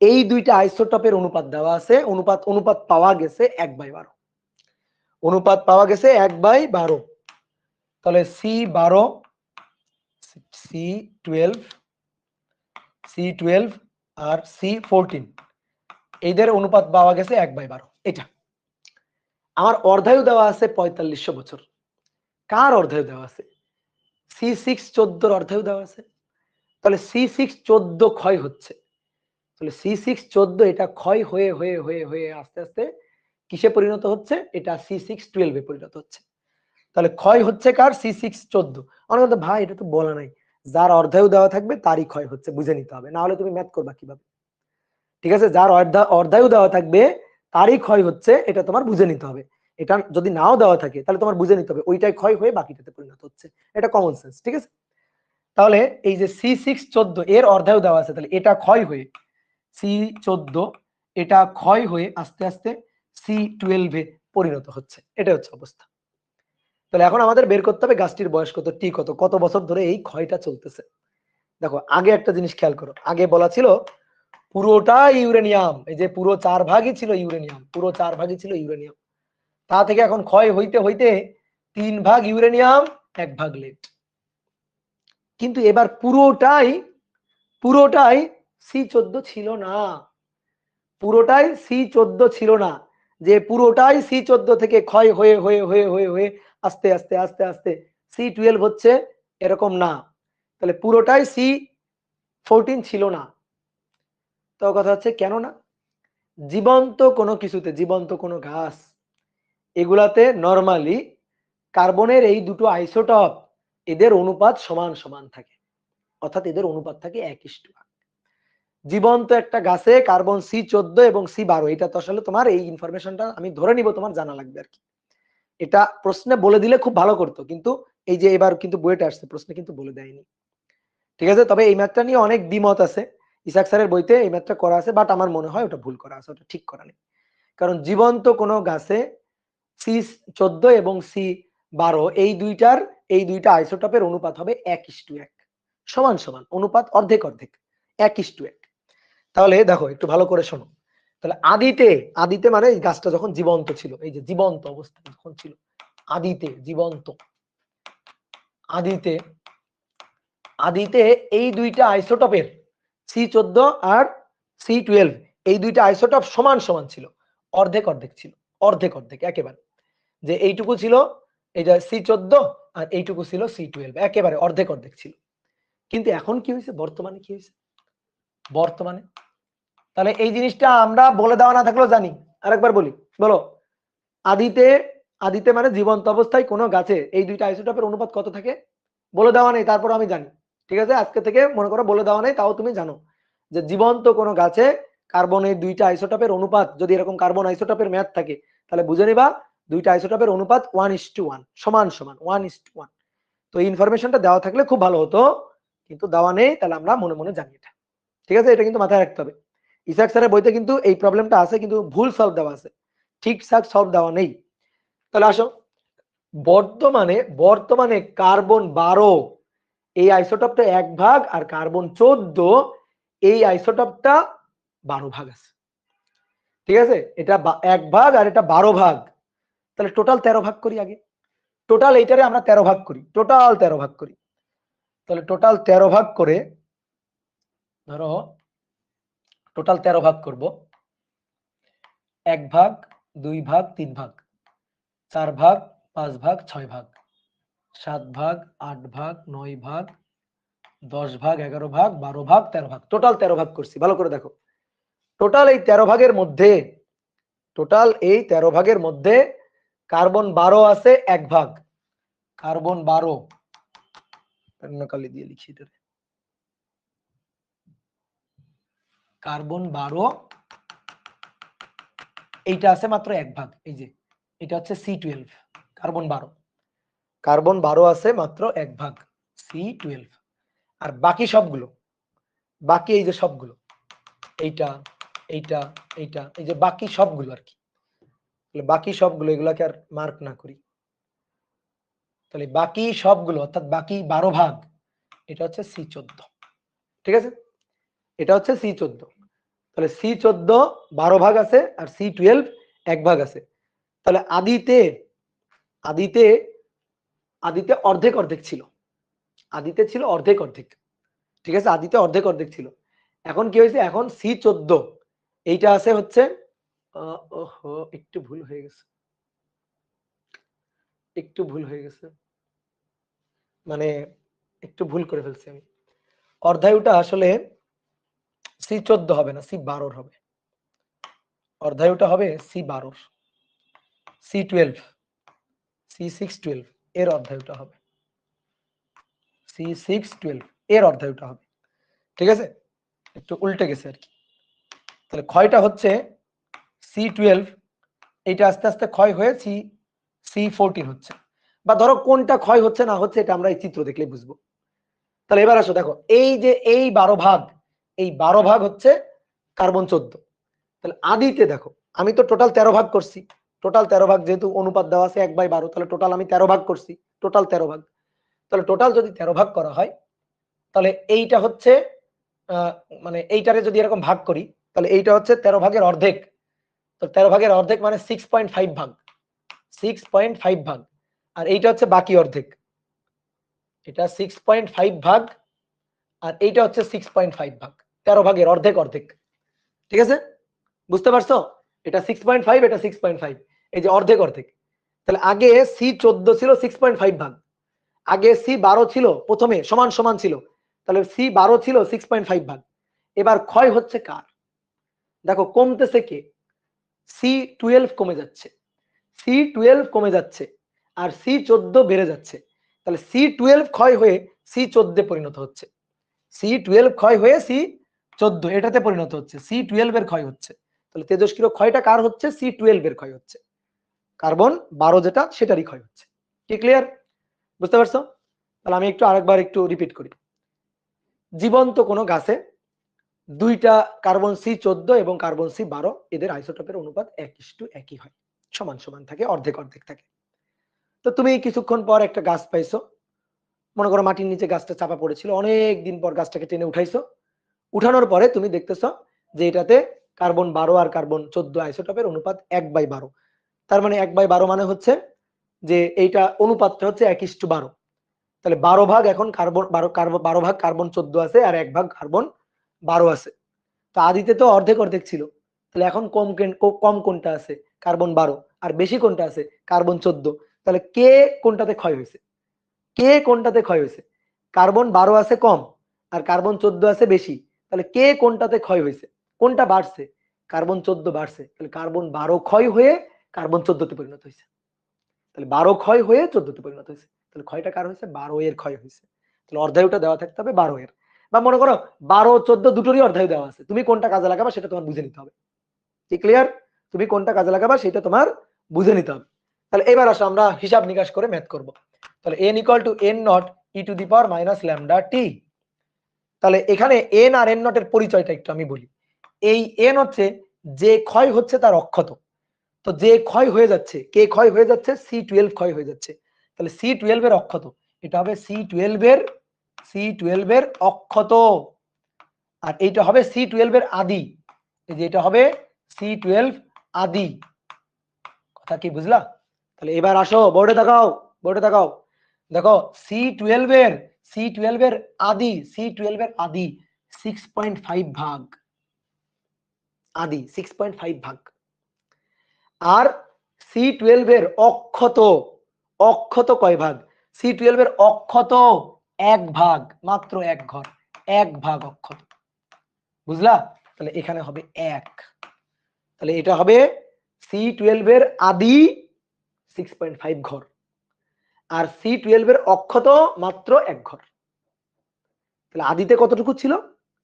এই দুইটা আইসোটোপের অনুপাত দেওয়া আছে, অনুপাত পাওয়া গেছে 1/12, অনুপাত পাওয়া গেছে 1/12। তাহলে C12 আর C14 এদের অনুপাত পাওয়া গেছে 1/12। এটা আমার অর্ধায়ু দেওয়া আছে 4500 বছর। কার অর্ধায়ু দেওয়া আছে? C614 অর্ধায়ু দেওয়া আছে। তাহলে C614 ক্ষয় হচ্ছে, তাহলে C614 এটা ক্ষয় হয়ে হয়ে হয়ে হয়ে আস্তে আস্তে কিসে পরিণত হচ্ছে? এটা C612 এ পরিণত হচ্ছে। তাহলে ক্ষয় হচ্ছে কার? C614। অনেক কথা ভাই এটা তো বলা নাই, যার অর্ধায়ু দেওয়া থাকবে তারই ক্ষয় হচ্ছে, বুঝে নিতে হবে, না হলে তুমি ম্যাথ করবা কিভাবে? ঠিক আছে, যার অর্ধায়ু দেওয়া থাকবে তারই ক্ষয় হচ্ছে, এটা তোমার বুঝে নিতে হবে। এটা যদি নাও দেওয়া থাকে তাহলে তোমার বুঝে নিতে হবে ওইটাই ক্ষয় হয়ে বাকিটাতে পরিণত হচ্ছে, এটা কমন সেন্স। ঠিক আছে, তাহলে এই যে C614 এর অর্ধায়ু দেওয়া আছে, তাহলে এটা ক্ষয় হয়ে C14, এটা ক্ষয় হয়ে আস্তে আস্তে C12 এ পরিণত হচ্ছে, এটা হচ্ছে অবস্থা। তাহলে এখন আমাদের বের করতে হবে গাছটির বয়স কত, টি কত, কত বছর ধরে এই ক্ষয়টা চলতেছে। দেখো আগে একটা জিনিস খেয়াল করো, আগে বলা ছিল পুরোটাই ইউরেনিয়াম, এই যে পুরো 4 ভাগই ছিল ইউরেনিয়াম, পুরো 4 ভাগই ছিল ইউরেনিয়াম। তা থেকে এখন ক্ষয় হইতে হইতে 3 ভাগ ইউরেনিয়াম 1 ভাগ লেড। কিন্তু এবার পুরোটাই C14 ছিল না, পুরোটাই C14 ছিল না, যে পুরোটাই C14 থেকে ক্ষয় হয়ে হয়ে হয়ে হয়ে হয়ে আস্তে আস্তে আস্তে আস্তে C12 হচ্ছে, এরকম না। তাহলে পুরোটাই C14 ছিল না। তো কথা হচ্ছে কেন না? জীবন্ত কোনো কিছুতে, জীবন্ত কোনো গাছ, এগুলাতে নরমালি কার্বনের এই দুটো আইসোটপ এদের অনুপাত সমান সমান থাকে, অর্থাৎ এদের অনুপাত থাকে 1:1। জীবন্ত একটা গাছে কার্বন C14 এবং C12, এটা তো আসলে তোমার এই ইনফরমেশনটা আমি ধরে নিব তোমার জানা লাগবে আর কি। এটা প্রশ্নে বলে দিলে খুব ভালো করতো, কিন্তু এই যে এবার কিন্তু বইটা আসছে, প্রশ্নে কিন্তু বলে দেয়নি। ঠিক আছে, তবে এই ম্যাথটা নিয়ে অনেক দ্বিমত আছে। ইসাক স্যারের বইতে এই ম্যাথটা করা আছে, বাট আমার মনে হয় ওটা ভুল করা আছে, ওটা ঠিক করা নেই। কারণ জীবন্ত কোনো গাছে C14 এবং C12 এই দুইটা আইসোটপের অনুপাত হবে 1:1, সমান সমান অনুপাত, অর্ধেক অর্ধেক, 1:1। তাহলে দেখো একটু ভালো করে শোনো। তাহলে আদিতে মানে এই গাছটা যখন জীবন্ত ছিল, এই যে জীবন্ত অবস্থা যখন ছিল, আদিতে এই দুইটা আইসোটপের C14 আর C12 এই দুইটা আইসোটপ সমান সমান ছিল, অর্ধেক অর্ধেক ছিল, অর্ধেক অর্ধেক একেবারে। যে এইটুকু ছিল এইটা C14 আর এইটুকু ছিল C12, একেবারে অর্ধেক অর্ধেক ছিল। কিন্তু এখন কি হয়েছে, বর্তমানে কি হয়েছে, বর্তমানে তাহলে এই জিনিসটা আমরা বলে দেওয়া না থাকলেও জানি। আরেকবার বলি, বলো। আদিতে মানে জীবন্ত অবস্থায় কোনো গাছে এই দুইটা আইসোটপের অনুপাত কত থাকে, বলে দেওয়া নেই, তারপর আমি জানি। ঠিক আছে, আজকে থেকে মনে করো বলে দেওয়া নেই, তাও তুমি জানো যে জীবন্ত কোনো গাছে কার্বনের দুইটা আইসোটপের অনুপাত, যদি এরকম কার্বন আইসোটপের ম্যাথ থাকে তাহলে বুঝে নিবা দুইটা আইসোটপের অনুপাত 1:1, সমান সমান 1:1। তো এই ইনফরমেশনটা দেওয়া থাকলে খুব ভালো হতো, কিন্তু দেওয়া নেই, তাহলে আমরা মনে মনে জানি এটা। ঠিক আছে, এটা কিন্তু মাথায় রাখতে হবে। ইসাক স্যারের বইতে কিন্তু এই প্রবলেমটা আছে, কিন্তু ভুল সলভ দেওয়া আছে, ঠিকঠাক সলভ দেওয়া নেই। তাহলে আসো, বর্তমানে কার্বন 12 এই আইসোটপটা 1 ভাগ, আর কার্বন 14 এই আইসোটপটা 12 ভাগ আছে। ঠিক আছে, এটা 1 ভাগ আর এটা 12 ভাগ, তাহলে টোটাল 13 ভাগ করি আগে। টোটাল এইটারে আমরা 13 ভাগ করি, টোটাল 13 ভাগ করি। তাহলে টোটাল 13 ভাগ করে, ধরো টোটাল 13 ভাগ করব, 1 ভাগ, 2 ভাগ, 3 ভাগ, 4 ভাগ, 5 ভাগ, 6 ভাগ, 7 ভাগ, 8 ভাগ, 9 ভাগ, 10 ভাগ, 11 ভাগ, 12 ভাগ, 13 ভাগ, টোটাল 13 ভাগ করছি। ভালো করে দেখো, টোটাল এই 13 ভাগের মধ্যে কার্বন 12 আছে 1 ভাগ, কার্বন 12 কালি দিয়ে লিখি এটা, কার্বন 12 এইটা আছে মাত্র 1 ভাগ। এই যে এটা হচ্ছে C12, কার্বন 12 আছে মাত্র 1 ভাগ, C12। আর বাকি সবগুলো, বাকি এই যে সবগুলো, এইটা এইটা এইটা, এই যে বাকি সবগুলো আর কি, বাকি সবগুলো এগুলাকে আর মার্ক না করি, তাহলে বাকি সবগুলো অর্থাৎ বাকি 12 ভাগ, এটা হচ্ছে C14। ঠিক আছে, এটা হচ্ছে C14। তাহলে C14 12 ভাগ আছে আর C12 1 ভাগ আছে। তাহলে আদিতে অর্ধেক অর্ধেক ছিল, আদিতে ছিল অর্ধেক অর্ধেক। ঠিক আছে, আদিতে অর্ধেক অর্ধেক ছিল। এখন কি হয়েছে, এখন C14 এইটা আছে হচ্ছে, ওহো একটু ভুল হয়ে গেছে, মানে একটু ভুল করে ফেলছি আমি। অর্ধায়ুটা আসলে C14 হবে না, C12 হবে। অর্ধায়ুটা হবে C12, C12, C612 এর অর্ধায়ুটা হবে, C612 এর অর্ধায়ুটা হবে। ঠিক আছে, একটু উল্টে গেছে আর কি। তাহলে ক্ষয়টা হচ্ছে C12, এইটা আস্তে আস্তে ক্ষয় হয়ে C14 হচ্ছে, বা ধরো কোনটা ক্ষয় হচ্ছে না হচ্ছে এটা আমরা এই চিত্র দেখলেই বুঝবো। তাহলে এবার আসো দেখো, এই যে এই 12 ভাগ, এই 12 ভাগ হচ্ছে কার্বন 14। তাহলে আদিতে দেখো, আমি তো টোটাল 13 ভাগ করছি, টোটাল 13 ভাগ যেহেতু অনুপাত দেওয়া আছে 1/12, তাহলে টোটাল আমি 13 ভাগ করছি, টোটাল 13 ভাগ। তাহলে টোটাল যদি 13 ভাগ করা হয়, তাহলে এইটা হচ্ছে মানে এইটারে যদি এরকম ভাগ করি, তাহলে এইটা হচ্ছে 13 ভাগের অর্ধেক। তো 13 ভাগের অর্ধেক মানে 6.5 ভাগ, 6.5 ভাগ। আর এইটা হচ্ছে বাকি অর্ধেক, এটা 6.5 ভাগ, আর এইটা হচ্ছে 6.5 ভাগ, 13 ভাগের অর্ধেক অর্ধেক। ঠিক আছে, বুঝতে পারছো, এটা 6.5, এটা 6.5, এই যে অর্ধেক অর্ধেক। তাহলে আগে C14 ছিল 6.5 ভাগ, আগে C12 ছিল, প্রথমে সমান সমান ছিল, তাহলে C12 ছিল 6.5 ভাগ। এবার ক্ষয় হচ্ছে কার, দেখো কমতেছে কে, C12 কমে যাচ্ছে, C12 কমে যাচ্ছে, আর C14 বেড়ে যাচ্ছে। তাহলে C12 ক্ষয় হয়ে C14 পরিণত হচ্ছে, C12 ক্ষয় হয়ে 14 এটাতে পরিণত হচ্ছে, C12 এর ক্ষয় হচ্ছে। তাহলে তেজস্ক্রিয় ক্ষয়টা কার হচ্ছে? C12 এর ক্ষয় হচ্ছে, কার্বন 12 যেটা সেটারই ক্ষয় হচ্ছে। কি ক্লিয়ার? বুঝতে পারছো? তাহলে আমি একটু আরেকবার একটু রিপিট করি। জীবন্ত কোনো গাছে দুইটা কার্বন C14 এবং কার্বন C12 এদের আইসোটোপের অনুপাত 1:1 হয়, সমান সমান থাকে, অর্ধেক অর্ধেক থাকে। তো তুমি কিছুক্ষণ পর একটা গাছ পাইছো, মনে করো মাটির নিচে গাছটা চাপা পড়েছিল, অনেক দিন পর গাছটাকে টেনে উঠাইছো, উঠানোর পরে তুমি দেখতেছো যে এটাতে কার্বন 12 আর কার্বন 14 আইসোটোপের অনুপাত 1/12। তার মানে 1/12 মানে হচ্ছে যে এইটা অনুপাতটা হচ্ছে 1:12। তাহলে 12 ভাগ এখন কার্বন 12 ভাগ কার্বন 14 আছে আর 1 ভাগ কার্বন 12 আছে। তো আদিতে তো অর্ধেক অর্ধেক ছিল, তাহলে এখন কম কোনটা আছে? কার্বন 12। আর বেশি কোনটা আছে? কার্বন 14। তাহলে কে কোনটাতে ক্ষয় হয়েছে? কে কোনটাতে ক্ষয় হয়েছে? কার্বন 12 আছে কম আর কার্বন 14 আছে বেশি, তাহলে কে কোনটাতে ক্ষয় হয়েছে? কোনটা বাড়ছে? কার্বন 14 বাড়ছে। তাহলে কার্বন 12 ক্ষয় হয়ে কার্বন 14 তে পরিণত হয়েছে। তাহলে 12 ক্ষয় হয়ে 14 তে পরিণত হয়েছে। তাহলে ক্ষয়টা কার হয়েছে? 12 এর ক্ষয় হয়েছে। তাহলে অর্ধায়ুটা দেওয়া থাকতে হবে 12 এর। বা মনে করো 12 14 দুটোরই অর্ধায়ু দেওয়া আছে, তুমি কোনটা কাজে লাগাবা সেটা তোমার বুঝে নিতে হবে। কি ক্লিয়ার? তুমি কোনটা কাজে লাগাবা সেটা তোমার বুঝে নিতে হবে। তাহলে এবার আসো আমরা হিসাব নিকাশ করে ম্যাথ করব। তাহলে n = n naught e to the power minus lambda t. তাহলে এখানে n আর n নট এর পরিচয়টা একটু আমি বলি। এই n হচ্ছে যে ক্ষয় হচ্ছে তার অক্ষত। তো যে ক্ষয় হয়ে যাচ্ছে, কে ক্ষয় হয়ে যাচ্ছে? C12 ক্ষয় হয়ে যাচ্ছে। তাহলে C12 এর অক্ষত, এটা হবে C12 এর অক্ষত, আর এইটা হবে C12 এর আদি। এই যে এটা হবে C12 আদি। কথা কি বুঝলা? তাহলে এবার আসো বোর্ডে তাকাও, বোর্ডে তাকাও। দেখো C12 এর আদি 6.5 ভাগ, আদি 6.5 ভাগ। আর C12 এর অক্ষত, অক্ষত কয় ভাগ? C12 এর অক্ষত 1 ভাগ, মাত্র 1 ঘর, 1 ভাগ অক্ষত। বুঝলা? তাহলে এখানে হবে 1। তাহলে এটা হবে C12 এর আদি 6.5 ঘর আর C12 এর অক্ষত মাত্র 1 ঘর। তাহলে আদিতে কতটুকু ছিল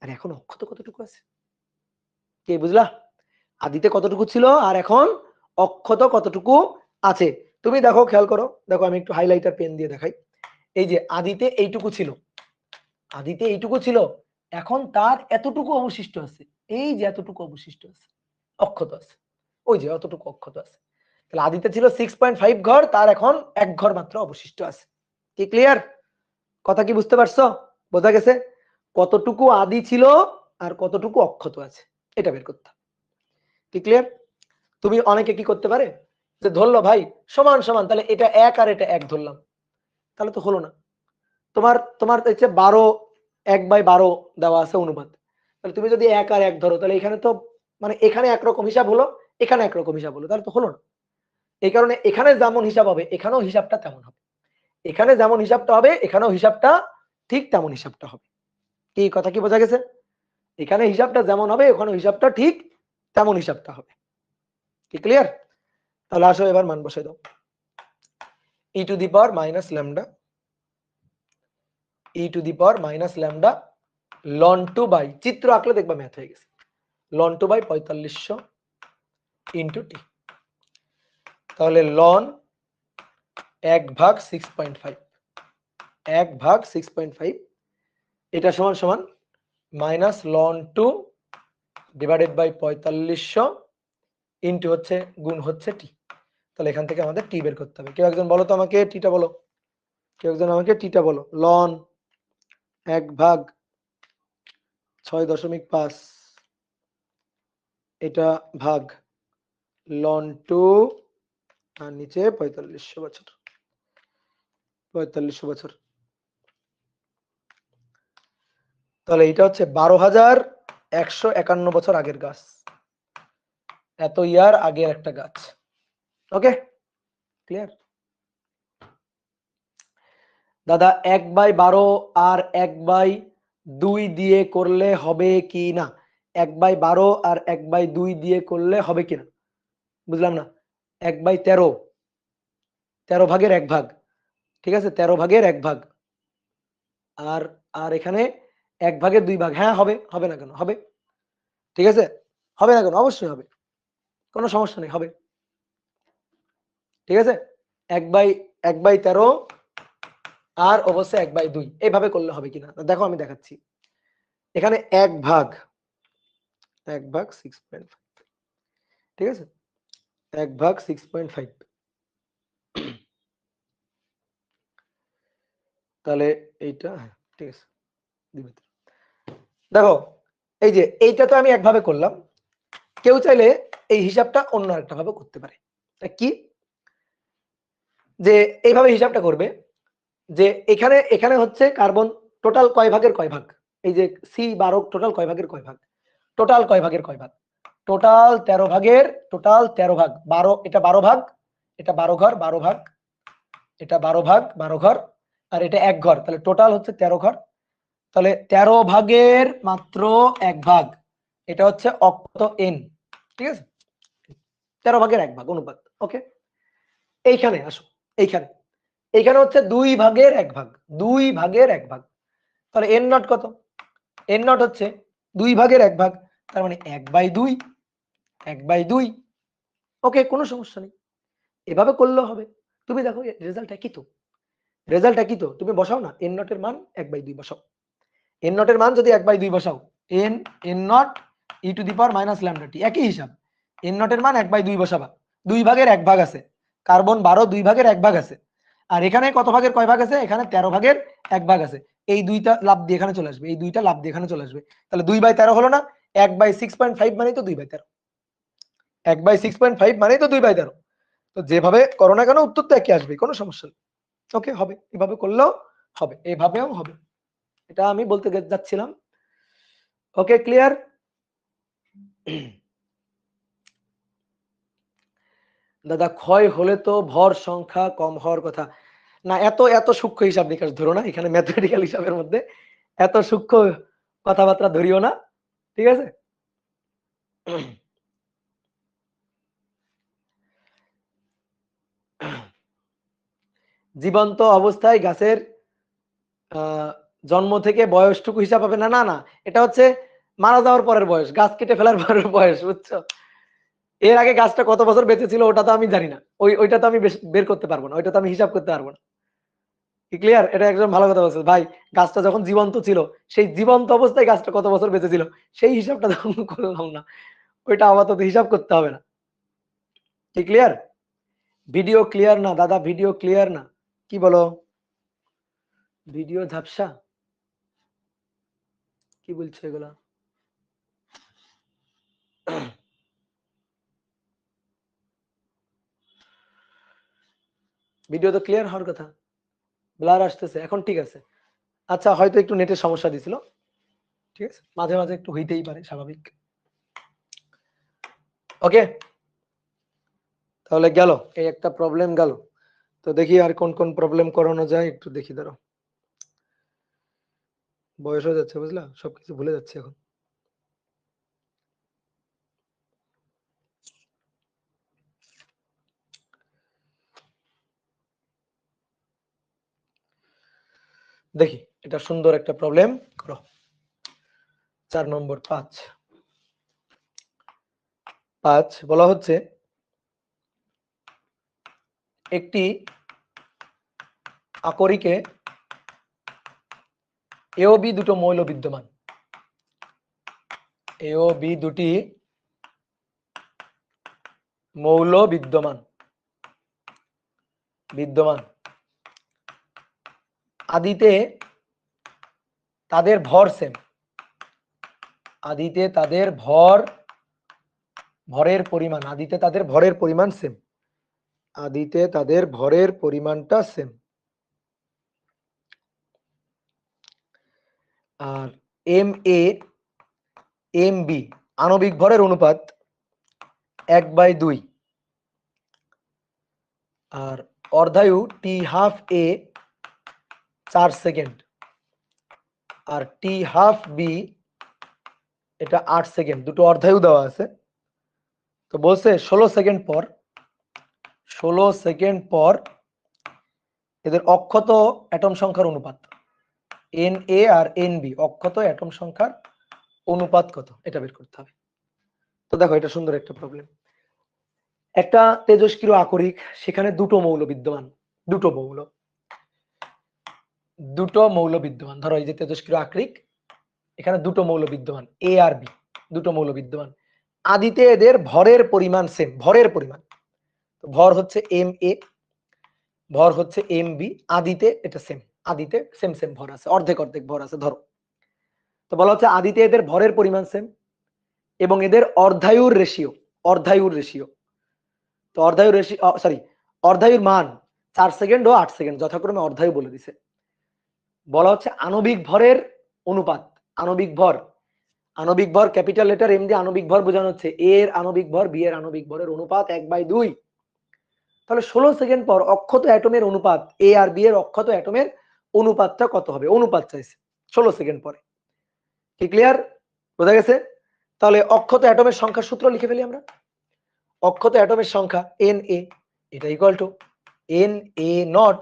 আর এখন অক্ষত কতটুকু আছে? কে বুঝলা? আদিতে কতটুকু ছিল আর এখন অক্ষত কতটুকু আছে? তুমি দেখো, খেয়াল করো, দেখো আমি একটু হাইলাইটার পেন দিয়ে দেখাই। এই যে আদিতে এইটুকু ছিল, আদিতে এইটুকু ছিল, এখন তার এতটুকু অবশিষ্ট আছে, এই যে এতটুকু অবশিষ্ট আছে, অক্ষত আছে, ওই যে অতটুকু অক্ষত আছে। তাহলে আদিতে ছিল 6.5 ঘর, তার এখন 1 ঘর মাত্র অবশিষ্ট আছে। কি ক্লিয়ার? কথা কি বুঝতে পারছো? বোঝা গেছে? কতটুকু আদি ছিল আর কতটুকু অক্ষত আছে এটা বের করতে হবে। কি ক্লিয়ার? তুমি অনেকে কি করতে পারে যে ধরলো ভাই সমান সমান, তাহলে এটা 1 আর এটা 1 ধরলাম, তাহলে তো হলো না। তোমার তোমার হচ্ছে 12 1/12 দেওয়া আছে অনুপাত, তাহলে তুমি যদি 1 আর 1 ধরো তাহলে এখানে তো মানে এখানে একরকম হিসাব হলো, এখানে একরকম হিসাব হলো, তাহলে তো হলো না। এই কারণে এখানে যেমন হিসাব হবে এখানেও হিসাবটা তেমন হবে, এখানে যেমন হিসাবটা হবে এখানেও হিসাবটা ঠিক তেমন হিসাবটা হবে। কি কথা কি বোঝা গেছে? এখানে হিসাবটা যেমন হবে ওখানে হিসাবটা ঠিক তেমন হিসাবটা হবে। কি ক্লিয়ার? তাহলে আসো এবার মান বসাই দাও। e to the power minus lambda, e to the power minus lambda ln 2 by, চিত্র আঁকলে দেখবা ম্যাথ হয়ে গেছে, লন 2 বাই 4500 ইন্টু টি। তাহলে লন 1 ভাগ 6.5, 1 ভাগ 6.5, এটা সমান সমান minus ln 2 divided by 4500 into হচ্ছে গুণ হচ্ছে টি। তাহলে এখান থেকে আমাদের টি বের করতে হবে। কেউ একজন বলো তো আমাকে টিটা বলো, কেউ একজন আমাকে টিটা বলো। লন 1 ভাগ 6.5 এটা ভাগ লন 2 আর নিচে 4500 বছর, 4500 বছর। তাহলে এটা হচ্ছে 12,151 বছর আগের গাছ, এত ইয়ার আগের একটা গাছ। Okay clear? দাদা 1/12 আর 1/2 দিয়ে করলে হবে কি না? 1/12 আর 1/2 দিয়ে করলে হবে কিনা বুঝলাম না। 1/13, 13 ভাগের 1 ভাগ, ঠিক আছে, 13 ভাগের 1 ভাগ, আর আর এখানে 1 ভাগের 2 ভাগ, হ্যাঁ হবে, হবে না কেন? হবে। ঠিক আছে, হবে না কেন? অবশ্যই হবে, কোনো সমস্যা নেই, হবে। ঠিক আছে, 1/13 আর অবশ্যই 1/2 এইভাবে করলে হবে কিনা দেখো, আমি দেখাচ্ছি। এখানে 1/6.5, ঠিক আছে, 1/6.5, তাহলে এইটা, হ্যাঁ ঠিক আছে। দেখো এই যে এইটা তো আমি একভাবে করলাম, কেউ চাইলে এই হিসাবটা অন্য একটা ভাবে করতে পারে। কি, যে এইভাবে হিসাবটা করবে যে এখানে এখানে হচ্ছে কার্বন টোটাল কয় ভাগের কয় ভাগ, এই যে C12 টোটাল কয় ভাগের কয় ভাগ, টোটাল কয় ভাগের কয় ভাগ, টোটাল 13 ভাগের, টোটাল 13 ভাগ, 12, এটা 12 ভাগ, এটা 12 ঘর 12 ভাগ, এটা 12 ভাগ 12 ঘর, আর এটা 1 ঘর, তাহলে টোটাল হচ্ছে 13 ঘর। তাহলে 13 ভাগের মাত্র 1 ভাগ, এটা হচ্ছে অক্ত n, ঠিক আছে, 13 ভাগের 1 ভাগ অনুপাত। ওকে, এইখানে আসো, এইখানে এইখানে হচ্ছে 2 ভাগের 1 ভাগ, 2 ভাগের 1 ভাগ, তাহলে n নট কত, n নট হচ্ছে 2 ভাগের 1 ভাগ, তার মানে 1/2, 1/2। ওকে, কোনো সমস্যা নেই, এভাবে করলেও হবে। তুমি দেখো রেজাল্ট একই তো, রেজাল্ট একই তো, তুমি বসাও না n নটের মান 1/2 বসাও, n নটের মান যদি 1/2 বসাও, n naught e to the power minus lambda t, একই হিসাব, n নটের মান 1/2 বসাবা, 2 ভাগের 1 ভাগ আছে, কার্বন 12 2 ভাগের 1 ভাগ আছে, আর এখানে কত ভাগের কয় ভাগ আছে, এখানে 13 ভাগের 1 ভাগ আছে, এই দুইটা লাভ দিয়ে এখানে চলে আসবে, এই দুইটা লাভ দিয়ে এখানে চলে আসবে, তাহলে 2/13 হলো না, 1/6.5 মানেই তো 2/13, 1/6.5 মানেই তো 2/13। তো যেভাবে করো না কেন উত্তর তো একই আসবে, কোনো সমস্যা নেই। ওকে, হবে, এভাবে করলেও হবে, এভাবেও হবে, এটা আমি বলতে যাচ্ছিলাম। ওকে, ক্লিয়ার? দাদা ক্ষয় হলে তো ভর সংখ্যা কম হওয়ার কথা না, এত এত সূক্ষ্ম হিসাব নিকাশ ধরো না, এখানে ম্যাথমেটিক্যাল হিসাবের মধ্যে এত সূক্ষ্ম কথাবার্তা ধরিও না, ঠিক আছে। জীবন্ত অবস্থায় গাছের জন্ম থেকে বয়সটুকু হিসাব হবে না, না না, এটা হচ্ছে মারা যাওয়ার পরের বয়স, গাছ কেটে ফেলার পরের বয়স, বুঝছো? এর আগে গাছটা কত বছর বেঁচে ছিল ওটা তো আমি জানি না, ওইটা তো আমি বের করতে পারবো না, ওইটা তো আমি হিসাব করতে পারবো না। কি ক্লিয়ার? এটা একদম ভালো কথা বলছে ভাই, গাছটা যখন জীবন্ত ছিল, সেই জীবন্ত অবস্থায় গাছটা কত বছর বেঁচে ছিল সেই হিসাবটা তখন করলাম না, ওইটা আপাতত হিসাব করতে হবে না। কি ক্লিয়ার? ভিডিও ক্লিয়ার না দাদা, ভিডিও ক্লিয়ার না, কি বলো? ভিডিও ঝাপসা, কি বলছো এগুলা? ভিডিও তো ক্লিয়ার হওয়ার কথা, ব্লার আসতেছে এখন, ঠিক আছে। আচ্ছা, হয়তো একটু নেটের সমস্যা দিছিল, ঠিক আছে, মাঝে মাঝে একটু হইতেই পারে, স্বাভাবিক। ওকে, তাহলে গেল এই একটা প্রবলেম গেল, তো দেখি আর কোন কোন প্রবলেম করানো যায়, একটু দেখি, দাঁড়ো, বয়স হয়ে যাচ্ছে বুঝলা, সবকিছু ভুলে যাচ্ছে এখন। দেখি, এটা সুন্দর একটা প্রবলেম করো, 4 নম্বর 5 বলা হচ্ছে একটি আকরিকে এ ও বি দুটো মৌল বিদ্যমান, এ ও বি দুটি মৌল বিদ্যমান, আদিতে তাদের ভর সেম, আদিতে তাদের ভরের পরিমাণ, আদিতে তাদের ভরের পরিমাণ সেম, আদিতে তাদের ভরের পরিমাণটা সেম, আর এম এ এম বি আণবিক ভরের অনুপাত 1/2, আর অর্ধায়ু টি হাফ এ 4 সেকেন্ড, আর টি হাফ বি এটা 8 সেকেন্ড, দুটো অর্ধায়ু দেওয়া আছে। তো বলছে 16 সেকেন্ড পর, 16 সেকেন্ড পর এদের অক্ষত অ্যাটম সংখ্যার অনুপাত, এন এ আর এন বি অক্ষত অ্যাটম সংখ্যার অনুপাত কত, এটা বের করতে হবে। তো দেখো এটা সুন্দর একটা প্রবলেম। একটা তেজস্ক্রিয় আকরিক, সেখানে দুটো মৌল বিদ্যমান, দুটো মৌল বিদ্যমান। ধরো এই যে তেজস্ক্রিয় আকরিক, এখানে দুটো মৌল বিদ্যমান, এ আর বি, দুটো মৌল বিদ্যমান। আদিতে এদের ভরের পরিমাণ সেম, ভরের পরিমাণ, ভর হচ্ছে এম এ, ভর হচ্ছে এম বি, আদিতে এটা সেম, আদিতে সেম সেম ভর আছে, অর্ধেক অর্ধেক ভর আছে ধরো। তো বলা হচ্ছে আদিতে এদের ভরের পরিমাণ সেম এবং এদের অর্ধায়ুর রেশিও, অর্ধায়ুর রেশিও, তো অর্ধায়ুর রেশিও, সরি, অর্ধায়ুর মান 4 সেকেন্ড ও 8 সেকেন্ড যথাক্রমে অর্ধায়ু বলে দিছে। বলা হচ্ছে আণবিক ভরের অনুপাত, আণবিক ভর, আণবিক ভর ক্যাপিটাল লেটার এম দিয়ে আণবিক ভর বোঝানো হচ্ছে এ এর আণবিক ভর বি এর আণবিক ভরের অনুপাত 1/2। তাহলে 16 সেকেন্ড পর অক্ষত অ্যাটমের অনুপাত, এ আর বি এর অক্ষত অ্যাটমের অনুপাতটা কত হবে, অনুপাত চাইছে 16 সেকেন্ড পরে। কি ক্লিয়ার, বোঝা গেছে? তাহলে অক্ষত অ্যাটমের সংখ্যার সূত্র লিখে ফেলি আমরা। অক্ষত অ্যাটমের সংখ্যা এন এ, এটা equal to N A naught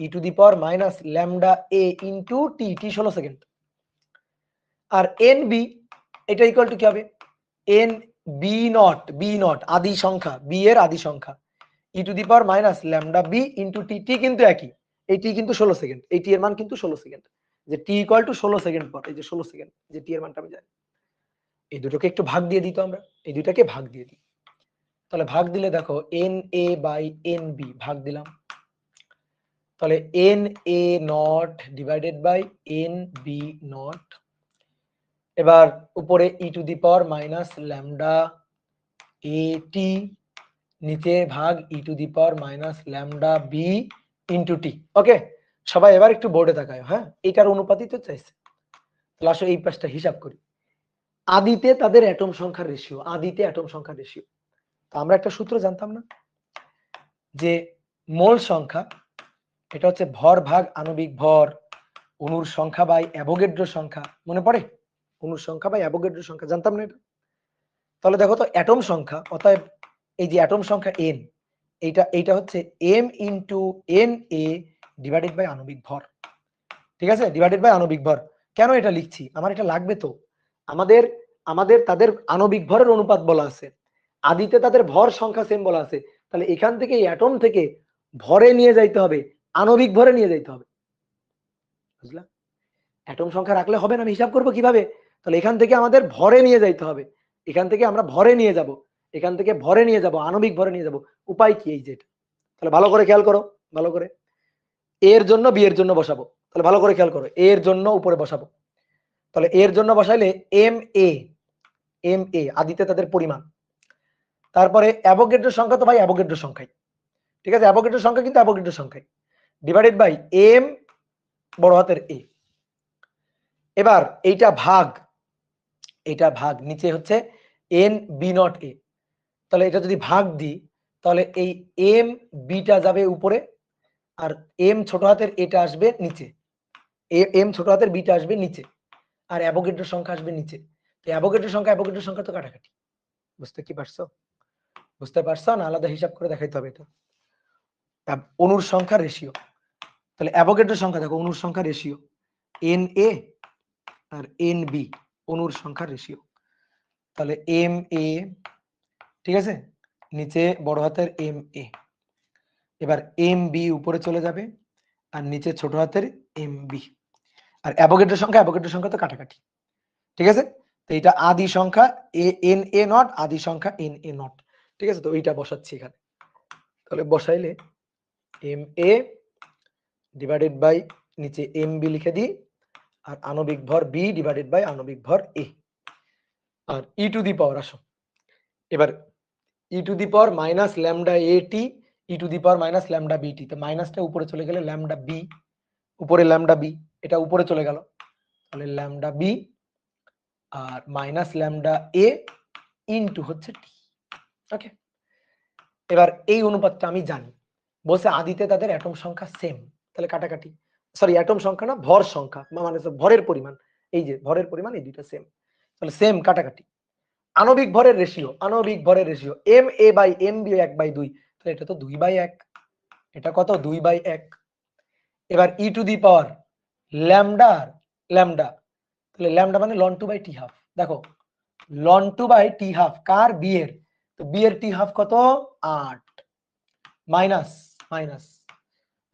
e to the power minus lambda A into t, t 16 second. আর এন বি, এটা ইকুয়াল টু কি হবে, N B naught, B naught আদি সংখ্যা, বি এর আদি সংখ্যা, e to the power minus lambda B into t, t কিন্তু একই, এই টি কিন্তু 16 সেকেন্ড, এই টি এর মান কিন্তু 16 সেকেন্ড, যে টি ইকুয়াল টু 16 সেকেন্ড পর, এই যে 16 সেকেন্ড, যে টি এর মানটা আমি জানি। এই দুটোকে একটু ভাগ দিয়ে দিত আমরা, এই দুটাকে ভাগ দিয়ে দিই। তাহলে ভাগ দিলে দেখো N A by N B, ভাগ দিলাম, তাহলে N A naught divided by N B naught, এবার উপরে e to the power minus lambda A t, নিচে ভাগ e to the power minus lambda B into t. Okay, সবাই এবার একটু বোর্ডে তাকায়, হ্যাঁ, এইটার অনুপাতই তো চাইছে। তাহলে আসলে এই পাশটা হিসাব করি। আদিতে তাদের অ্যাটম সংখ্যার রেশিও, আদিতে অ্যাটম সংখ্যার রেশিও, তো আমরা একটা সূত্র জানতাম না, যে মোল সংখ্যা, এটা হচ্ছে ভর ভাগ আণবিক ভর, অণুর সংখ্যা বাই অ্যাভোগাড্রো সংখ্যা, মনে পড়ে? অণুর সংখ্যা বাই অ্যাভোগাড্রো সংখ্যা, জানতাম না এটা? তাহলে দেখো তো অ্যাটম সংখ্যা, অতএব এই যে অ্যাটম সংখ্যা এন, এইটা হচ্ছে M into N A divided by আণবিক ভর, ঠিক আছে, ডিভাইডেড বাই আণবিক ভর। কেন এটা লিখছি, আমার এটা লাগবে তো, আমাদের আমাদের তাদের আণবিক ভরের অনুপাত বলা আছে, আদিতে তাদের ভর সংখ্যা সেম বলা আছে, তাহলে এখান থেকে অ্যাটম থেকে ভরে নিয়ে যাইতে হবে, আণবিক ভরে নিয়ে যাইতে হবে, বুঝলা? অ্যাটম সংখ্যা রাখলে হবে না, আমি হিসাব করবো কিভাবে? তাহলে এখান থেকে আমাদের ভরে নিয়ে যাইতে হবে, এখান থেকে আমরা ভরে নিয়ে যাব, এখান থেকে ভরে নিয়ে যাব, আণবিক ভরে নিয়ে যাব। উপায় কি, এই যে এটা। তাহলে ভালো করে খেয়াল করো, ভালো করে, এর জন্য বি এর জন্য বসাবো, তাহলে ভালো করে খেয়াল করো, এর জন্য উপরে বসাবো, তাহলে এর জন্য বসাইলে এম এ, এম এ আদিতে তাদের পরিমাণ, তারপরে অ্যাভোগাড্রো সংখ্যা তো ভাই অ্যাভোগাড্রো সংখ্যাই, ঠিক আছে, অ্যাভোগাড্রো সংখ্যা কিন্তু অ্যাভোগাড্রো সংখ্যাই, ডিভাইডেড বাই এম বড় হাতের এ। এবার এইটা ভাগ, এটা ভাগ, নিচে হচ্ছে এন বি নট এ, তাহলে এটা যদি ভাগ দিই, তাহলে এই এম বিটা যাবে উপরে, আর এম ছোট হাতের এটা আসবে নিচে, এম ছোট হাতের বিটা আসবে নিচে, আর অ্যাভোগাড্রো সংখ্যা আসবে নিচে। তো অ্যাভোগাড্রো সংখ্যা তো কাটাকাটি, বুঝতে কি পারছো? বুঝতে পারছো না? আলাদা হিসাব করে দেখাইতে হবে এটা। অণুর সংখ্যা রেশিও, তাহলে অ্যাভোগাড্রো সংখ্যা দেখো, অণুর সংখ্যা রেশিও এন এ আর এন বি, অণুর সংখ্যা রেশিও, তাহলে এম এ, ঠিক আছে, নিচে বড় হাতের এম এ, এবার এম বি উপরে চলে যাবে, আর নিচে ছোট হাতের এম বি, আর অ্যাভোগাড্রো সংখ্যা তো কাটাকাটি, ঠিক আছে। তো এটা আদি সংখ্যা এন এ নট, আদি সংখ্যা এন এ নট, ঠিক আছে। তো এইটা বসাচ্ছি এখানে, তাহলে বসাইলে এম এ ডিভাইডেড বাই নিচে এম বি লিখে দিই, আর আণবিক ভর বি ডিভাইডেড বাই আণবিক ভর এ, আর ই টু দি পাওয়ার, আসো এবার e to the power minus lambda A t e to the power minus lambda B t, তো মাইনাসটা উপরে চলে গেলে ল্যামডা বি, উপরে ল্যামডা বি, এটা উপরে চলে গেল, তাহলে ল্যামডা বি আর মাইনাস ল্যামডা এ ইনটু হচ্ছে টি। ওকে, এবার এই অনুপাতটা আমি জানি, বলছে আদিতে তাদের অ্যাটম সংখ্যা সেম, তাহলে কাটাকাটি, সরি অ্যাটম সংখ্যা না, ভর সংখ্যা, মানে ভরের পরিমাণ, এই যে ভরের পরিমাণ, এই দুইটা সেম, তাহলে সেম, কাটাকাটি। আণবিক ভরের রেশিও, আণবিক ভরের ratio M A by M B 1/2, তাহলে এটা তো 2/1, এটা কত 2/1। এবার e to the power lambda, lambda, তাহলে ল্যামডা মানে ln two by t half, দেখো ln two by t half কার বি এর, তো বি এর টি হাফ কত 8 minus minus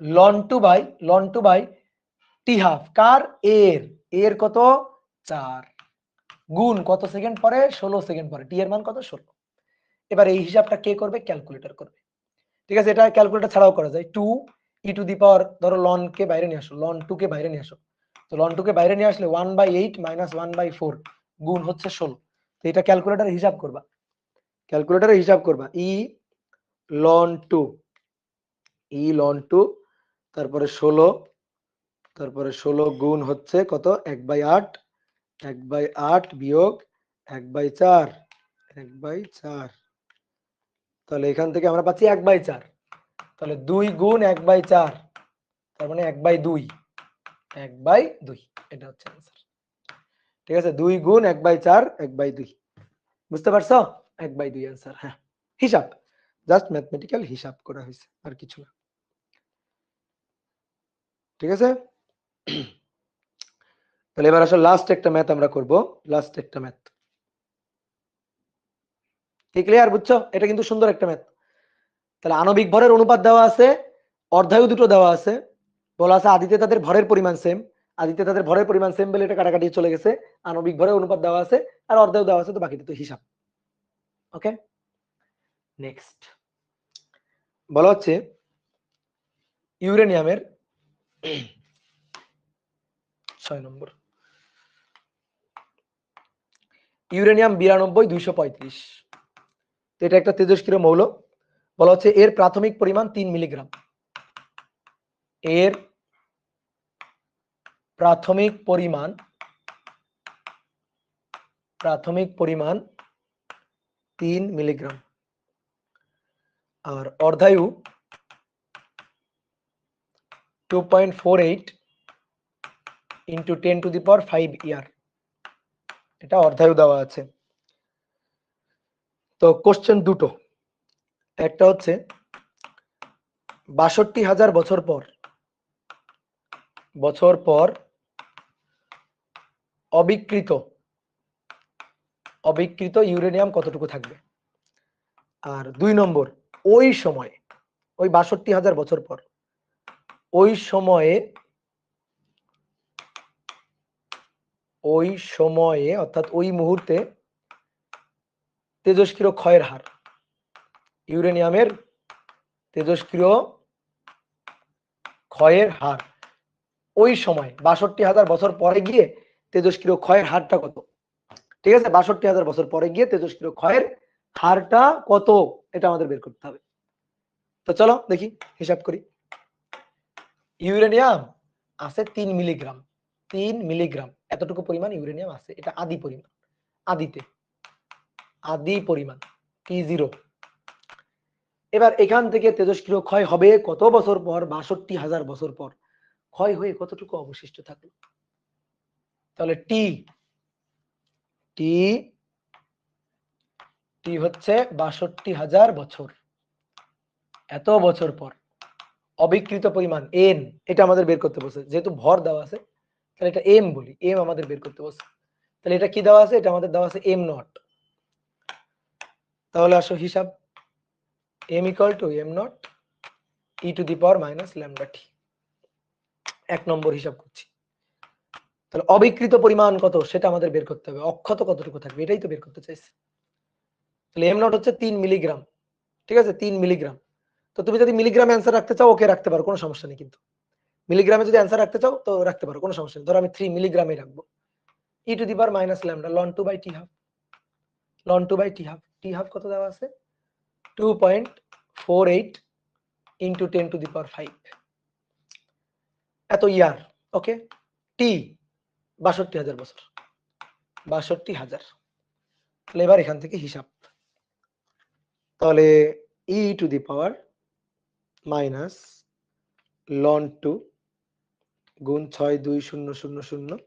ln two by t half কার এর কত 4 গুণ কত সেকেন্ড পরে 16 সেকেন্ড পরে, টি এর মান কত 16। এবার এই হিসাবটা কে করবে, ক্যালকুলেটর করবে। ঠিক আছে, এটা ক্যালকুলেটর ছাড়াও করা যায়। 2 ই টু দি পাওয়ার, ধরো লন কে বাইরে নিয়ে আসো, লন 2 কে বাইরে নিয়ে আসো, তো লন 2 কে বাইরে নিয়ে আসলে 1/8 মাইনাস 1/4 গুণ হচ্ছে 16। তো এটা ক্যালকুলেটরে হিসাব করবা, ক্যালকুলেটরে হিসাব করবা ই লন 2 তারপরে 16, তারপরে 16 গুণ হচ্ছে কত 1/8, 1/8 বিয়োগ 1/4, 1/4, তাহলে এখান থেকে আমরা পাচ্ছি 1/4, তাহলে 2 গুণ 1/4 তার মানে 1/2, 1/2 এটা হচ্ছে आंसर। ঠিক আছে, 2 গুণ 1/4 1/2, বুঝতে পারছো? 1/2 आंसर। হ্যাঁ, হিসাব, জাস্ট ম্যাথমেটিক্যাল হিসাব করা হয়েছে, আর কিছু না। ঠিক আছে, তাহলে এবার আসলে লাস্ট একটা ম্যাথ আমরা করব, লাস্ট একটা ম্যাথ। কি ক্লিয়ার, বুঝছো? এটা কিন্তু সুন্দর একটা ম্যাথ। তাহলে আণবিক ভরের অনুপাত দেওয়া আছে, অর্ধায়ু দুটো দেওয়া আছে, বলা আছে আদিতে তাদের ভরের পরিমাণ সেম, আদিতে তাদের ভরের পরিমাণ সেম বলে এটা কাটাকাটি চলে গেছে, আণবিক ভরের অনুপাত দেওয়া আছে আর অর্ধায়ু দেওয়া আছে, তো বাকিটা তো হিসাব। ওকে, নেক্সট বলা হচ্ছে ইউরেনিয়ামের 6 নম্বর, ইউরেনিয়াম 92 235, তো এটা একটা তেজস্ক্রিয় মৌল। বলা হচ্ছে এর প্রাথমিক পরিমাণ 3 মিলিগ্রাম, এর প্রাথমিক পরিমাণ 3 মিলিগ্রাম, আর অর্ধায়ু 2.48 ইন্টু 10⁵ ইয়ার, এটা অর্ধায়ু দেওয়া আছে। তো কোশ্চেন দুটো, একটা হচ্ছে ৬২,০০০ বছর পর অবিকৃত ইউরেনিয়াম কতটুকু থাকবে, আর 2 নম্বর ওই সময়ে, ওই ৬২,০০০ বছর পর ওই সময়ে অর্থাৎ ওই মুহূর্তে তেজস্ক্রিয় ক্ষয়ের হার, ইউরেনিয়ামের তেজস্ক্রিয় ক্ষয়ের হার ওই সময় ৬২,০০০ বছর পরে গিয়ে তেজস্ক্রিয় ক্ষয়ের হারটা কত। ঠিক আছে, ৬২,০০০ বছর পরে গিয়ে তেজস্ক্রিয় ক্ষয়ের হারটা কত, এটা আমাদের বের করতে হবে। তো চলো দেখি, হিসাব করি। ইউরেনিয়াম আছে 3 মিলিগ্রাম, 3 মিলিগ্রাম এতটুকু পরিমাণ ইউরেনিয়াম আছে, এটা আদি পরিমাণ, আদি পরিমাণ T0। এবার এখান থেকে তেজস্ক্রিয় ক্ষয় হবে কত বছর পর, ৬২,০০০ বছর পর, ক্ষয় হয়ে কতটুকু অবশিষ্ট থাকলো। তাহলে টি হচ্ছে ৬২,০০০ বছর, এত বছর পর অবিকৃত পরিমাণ এন, এটা আমাদের বের করতে বলছে, যেহেতু ভর দেওয়া আছে তাহলে এটা এম বলি, এম আমাদের বের করতে বলছে। তাহলে এটা কি দেওয়া আছে, এটা আমাদের দেওয়া আছে এম নট। তাহলে আসো হিসাব, M equal to M naught e to the power minus lambda t. 1 নম্বর হিসাব করছি। তাহলে অবিকৃত পরিমাণ কত সেটা আমাদের বের করতে হবে, অক্ষত কতটুকু থাকবে এটাই তো বের করতে চাইছি। তাহলে এম নট হচ্ছে 3 মিলিগ্রাম, ঠিক আছে 3 মিলিগ্রাম। তো তুমি যদি মিলিগ্রামে অ্যান্সার রাখতে চাও ওকে রাখতে পারো, কোনো সমস্যা নেই, কিন্তু মিলিগ্রামে যদি অ্যান্সার রাখতে চাও তো রাখতে পারো, কোনো সমস্যা নেই। ধরো আমি 3 মিলিগ্রামে রাখবো, e to the power minus lambda ln 2 by t half, ln 2 by t half, t half কত দেওয়া আছে 2.48 ইন্টু 10⁵ এত ইয়ার। ওকে, টি ৬২,০০০ বছর, ৬২,০০০। তাহলে এবার এখান থেকে হিসাব, তাহলে e to the power minus ln 2 গুণ ৬২,০০০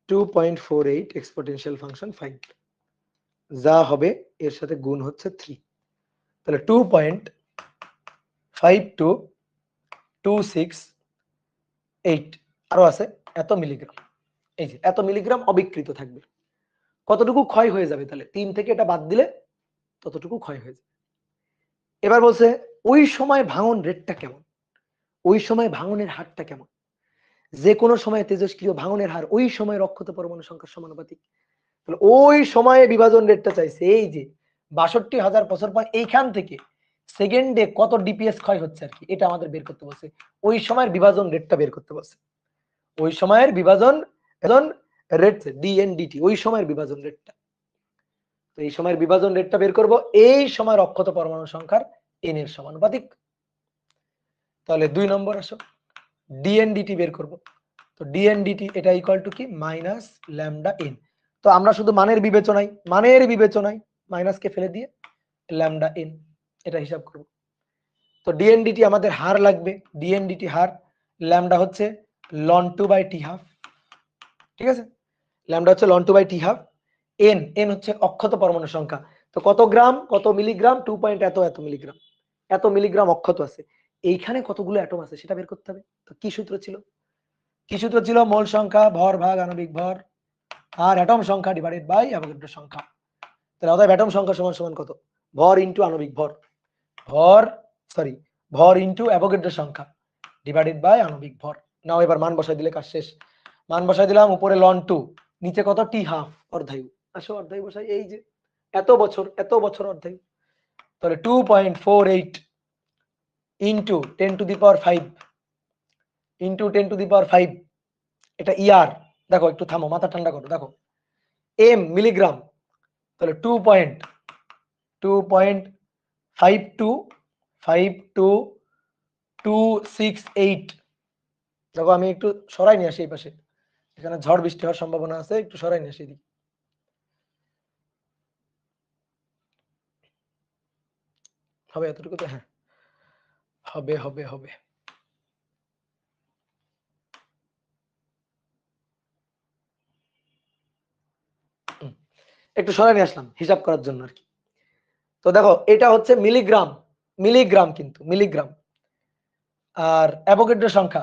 2.48 এক্সপোনেনশিয়াল ফাংশন 5, যা হবে এর সাথে গুণ হচ্ছে 3, তাহলে 2.5226 আরো আছে এত মিলিগ্রাম, এই যে এত মিলিগ্রাম অবিকৃত থাকবে। কতটুকু ক্ষয় হয়ে যাবে, তাহলে 3 থেকে এটা বাদ দিলে ততটুকু ক্ষয় হয়ে যাবে। এবার বলছে ওই সময় ভাঙন রেটটা কেমন, ওই সময় ভাঙনের হারটা কেমন। যে কোনো সময় তেজস্ক্রিয় ভাঙনের হার ওই সময়ের অক্ষত পরমাণু সংখ্যার সমানুপাতিক। তাহলে ওই সময়ে বিভাজন রেটটা চাইছে, এই যে ৬২,০০০ বছর পর এইখান থেকে সেকেন্ডে কত ডিপিএস ক্ষয় হচ্ছে আর কি, এটা আমাদের বের করতে বলছে। ওই সময়ের বিভাজন রেটটা বের করতে বলছে। ওই সময়ের বিভাজন রেট ডিএনডিটি, ওই সময়ের বিভাজন রেটটা। তো এই সময়ের বিভাজন রেটটা বের করব এই সময়ের অক্ষত পরমাণু সংখ্যার এন এর সমানুপাতিক। তাহলে 2 নম্বর আসো, ডিএনডিটি বের করব। তো ডিএনডিটি এটা ইকুয়াল টু কি মাইনাস ল্যামডা এন। তো আমরা শুধু মানের বিবেচনায় মাইনাসকে ফেলে দিয়ে ল্যামডা এন এটা হিসাব করব। তো ডিএনডিটি আমাদের হার লাগবে, ডিএনডিটি হার ল্যামডা হচ্ছে ln 2/t হাফ, ঠিক আছে, ল্যামডা হচ্ছে ln 2/t হাফ, এন হচ্ছে অক্ষত পরমাণু সংখ্যা। তো কত গ্রাম কত মিলিগ্রাম, 2 পয়েন্ট এত মিলিগ্রাম, এত মিলিগ্রাম অক্ষত আছে, এইখানে কতগুলো অ্যাটম আছে সেটা বের করতে হবে। তো কি সূত্র ছিল, মোল সংখ্যা ভর ভাগ আণবিক ভর আর অ্যাটম সংখ্যা ডিভাইডেড বাই অ্যাভোগাড্রো সংখ্যা। তাহলে অতএব অ্যাটম সংখ্যা সমান সমান কত, ভর ইনটু আণবিক ভর, ভর ইনটু অ্যাভোগাড্রো সংখ্যা ডিভাইডেড বাই আণবিক ভর। নাও এবার মান বসাই দিলে কাজ শেষ। মান বসাই দিলাম, উপরে ln 2, নিচে কত টি হাফ অর্ধায়ু। আসো অর্ধায়ু বসাই, এই যে এত বছর অর্ধায়ু। তাহলে 2.48 into 10 to the power 5 into 10 to the power 5, এটা ইয়ার। দেখো একটু থামো, মাথা ঠান্ডা করো, দেখো এম মিলিগ্রাম, তাহলে 2.525268। দেখো আমি একটু সরাই নিয়ে আসি এই পাশে, এখানে ঝড় বৃষ্টি হওয়ার সম্ভাবনা আছে, একটু সরাই নিয়ে আসি এদিকে। হবে এতটুকু তো, হ্যাঁ হবে। একটু সরাই নিয়ে আসলাম হিসাব করার জন্য আর কি। তো দেখো এটা হচ্ছে মিলিগ্রাম কিন্তু মিলিগ্রাম, আর অ্যাভোগাড্রো সংখ্যা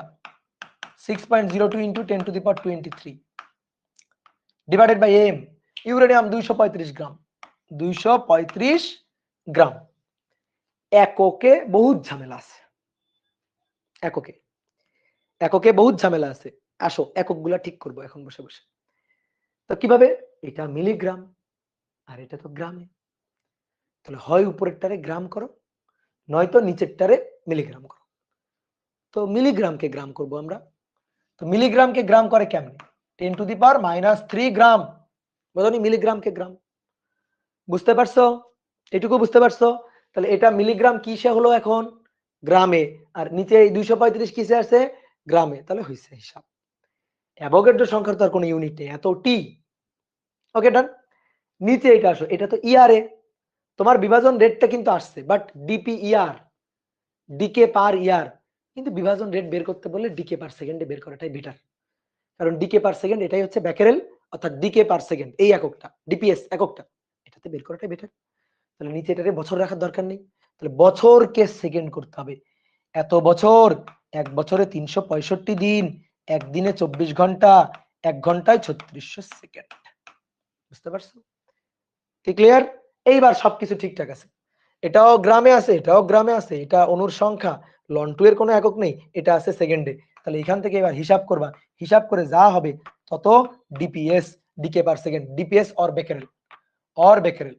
6.02 into 10 to the power 23 divided by M. Uranium 235 gram, 235 gram. এককে বহুত ঝামেলা আছে, এককে বহুত ঝামেলা আছে। আসো এককগুলা ঠিক করবো এখন বসে বসে। তো কিভাবে, এটা মিলিগ্রাম আর এটা তো গ্রামে, তাহলে হয় উপরেরটারে গ্রাম করো নয়তো নিচেরটারে মিলিগ্রাম করো। তো মিলিগ্রামকে গ্রাম করব আমরা। তো মিলিগ্রামকে গ্রাম করে কেমনে, 10 টু দি পাওয়ার -3 গ্রাম, বুঝনি, মিলিগ্রামকে গ্রাম। বুঝতে পারছো, এটুকু বুঝতে পারছো। তাহলে এটা মিলিগ্রাম কিসে হলো এখন, গ্রামে, আর নিচে এই 235 কিসে আছে, গ্রামে, তাহলে হয়েছে হিসাব। অ্যাভোগাড্রো সংখ্যার তো আর কোনো ইউনিট নেই, এত টি। ওকে ডান। নিচে এটা আসো, এটা তো ইয়ারে, তোমার বিভাজন রেটটা কিন্তু আসছে, বাট ডিপি ইয়ার, ডিকে পার ইয়ার, কিন্তু বিভাজন রেট বের করতে বললে ডিকে পার সেকেন্ডে বের করাটাই বেটার, কারণ ডিকে পার সেকেন্ড এটাই হচ্ছে ব্যাকেরেল, অর্থাৎ ডিকে পার সেকেন্ড এই এককটা, ডিপিএস এককটা, এটাতে বের করাটাই বেটার। তাহলে নিচে এটারে বছর রাখার দরকার নেই, তাহলে বছরকে সেকেন্ড করতে হবে। এত বছর, এক বছরে 365 দিন, একদিনে 24 ঘন্টা, এক ঘন্টায় 3600 সেকেন্ড। বুঝতে পারছো, কি ক্লিয়ার? এইবার সবকিছু ঠিকঠাক আছে, এটাও গ্রামে আছে, এটা অণুর সংখ্যা, ln 2 এর কোনো একক নেই, এটা আছে সেকেন্ডে। তাহলে এখান থেকে এবার হিসাব করবা, হিসাব করে যা হবে তত DPS, decay per second, DPS or becquerel.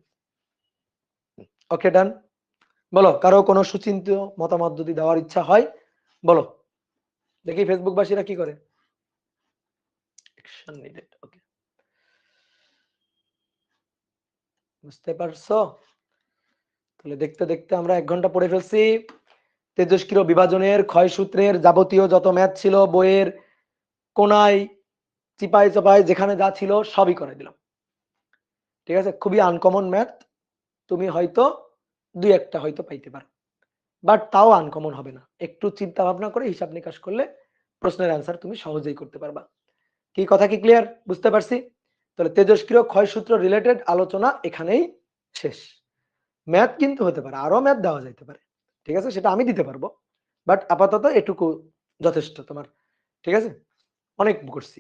Okay done. বলো কারো কোনো সুচিন্তিত মতামত যদি দেওয়ার ইচ্ছা হয় বলো, দেখি ফেসবুকবাসীরা কি করে। অ্যাকশন নিডেড, ওকে, বুঝতে পারছো। তাহলে দেখতে দেখতে আমরা 1 ঘন্টা পড়ে ফেলছি। তেজস্ক্রিয় বিভাজনের ক্ষয়সূত্রের যাবতীয় যত ম্যাথ ছিল বইয়ের কোনায় চিপাই চাপাই যেখানে যা ছিল সবই করে দিলাম, ঠিক আছে। খুবই আনকমন ম্যাথ, তুমি হয়তো 2-1টা হয়তো পাইতে পারো, বাট তাও আনকমন হবে না। একটু চিন্তা ভাবনা করে হিসাব নিকাশ করলে প্রশ্নের অ্যান্সার তুমি সহজেই করতে পারবা। কি কথা কি ক্লিয়ার, বুঝতে পারছি। তাহলে তেজস্ক্রিয় ক্ষয়সূত্র রিলেটেড আলোচনা এখানেই শেষ। ম্যাথ কিন্তু হতে পারে, আরো ম্যাথ দেওয়া যাইতে পারে, ঠিক আছে, সেটা আমি দিতে পারবো, বাট আপাতত এটুকু যথেষ্ট তোমার, ঠিক আছে। অনেক করছি,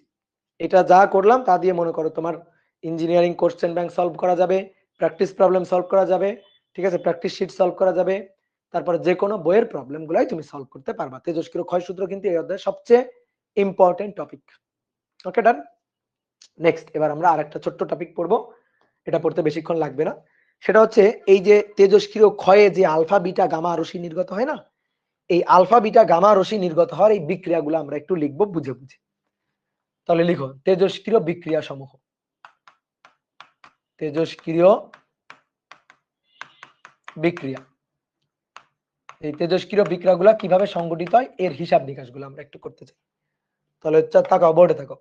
এটা যা করলাম তা দিয়ে মনে করো তোমার ইঞ্জিনিয়ারিং কোশ্চেন ব্যাংক সলভ করা যাবে, প্র্যাকটিস প্রবলেম সলভ করা যাবে, ঠিক আছে, প্র্যাকটিস শিট সলভ করা যাবে, তারপরে যে কোনো বইয়ের প্রবলেমগুলাই তুমি সলভ করতে পারবা। তেজস্ক্রিয় ক্ষয়সূত্র কিন্তু এই অধ্যায়ের সবচেয়ে ইম্পর্টেন্ট টপিক। ওকে, ডান। নেক্সট, এবার আমরা আরেকটা ছোট্ট টপিক পড়বো, এটা পড়তে বেশিক্ষণ লাগবে না। সেটা হচ্ছে এই যে তেজস্ক্রিয় ক্ষয়ে যে আলফা বিটা গামা রশ্মি নির্গত হয় না, এই আলফা বিটা গামা রশ্মি নির্গত হওয়ার এই বিক্রিয়াগুলো আমরা একটু লিখবো বুঝে বুঝে। তাহলে লিখো তেজস্ক্রিয় বিক্রিয়া সমূহ। তেজস্ক্রিয় বিক্রিয়া, এই তেজস্ক্রিয় বিক্রিয়াগুলো কিভাবে সংগঠিত হয় এর হিসাব নিকাশগুলো আমরা একটু করতে চাই। তাহলে তাকাও, বোর্ডে তাকাও।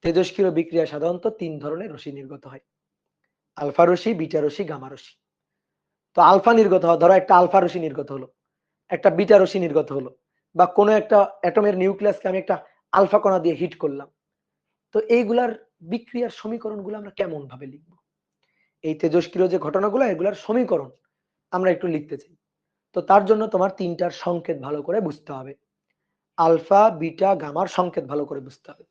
তেজস্ক্রিয় বিক্রিয়া সাধারণত 3 ধরনের রশ্মি নির্গত হয়, আলফা রশ্মি, বিটা রশ্মি, গামা রশ্মি। তো আলফা নির্গত হয়, ধরো একটা আলফা রশ্মি নির্গত হলো, একটা বিটা রশ্মি নির্গত হলো, বা কোনো একটা অ্যাটমের নিউক্লিয়াসকে আমি একটা আলফা কণা দিয়ে হিট করলাম। তো এইগুলার বিক্রিয়ার সমীকরণগুলো আমরা কেমন ভাবে লিখব? এই তেজস্ক্রিয় যে ঘটনাগুলো, এগুলার সমীকরণ আমরা একটু লিখতে চাই। তো তার জন্য তোমার 3টার সংকেত ভালো করে বুঝতে হবে, আলফা বিটা গামার সংকেত ভালো করে বুঝতে হবে।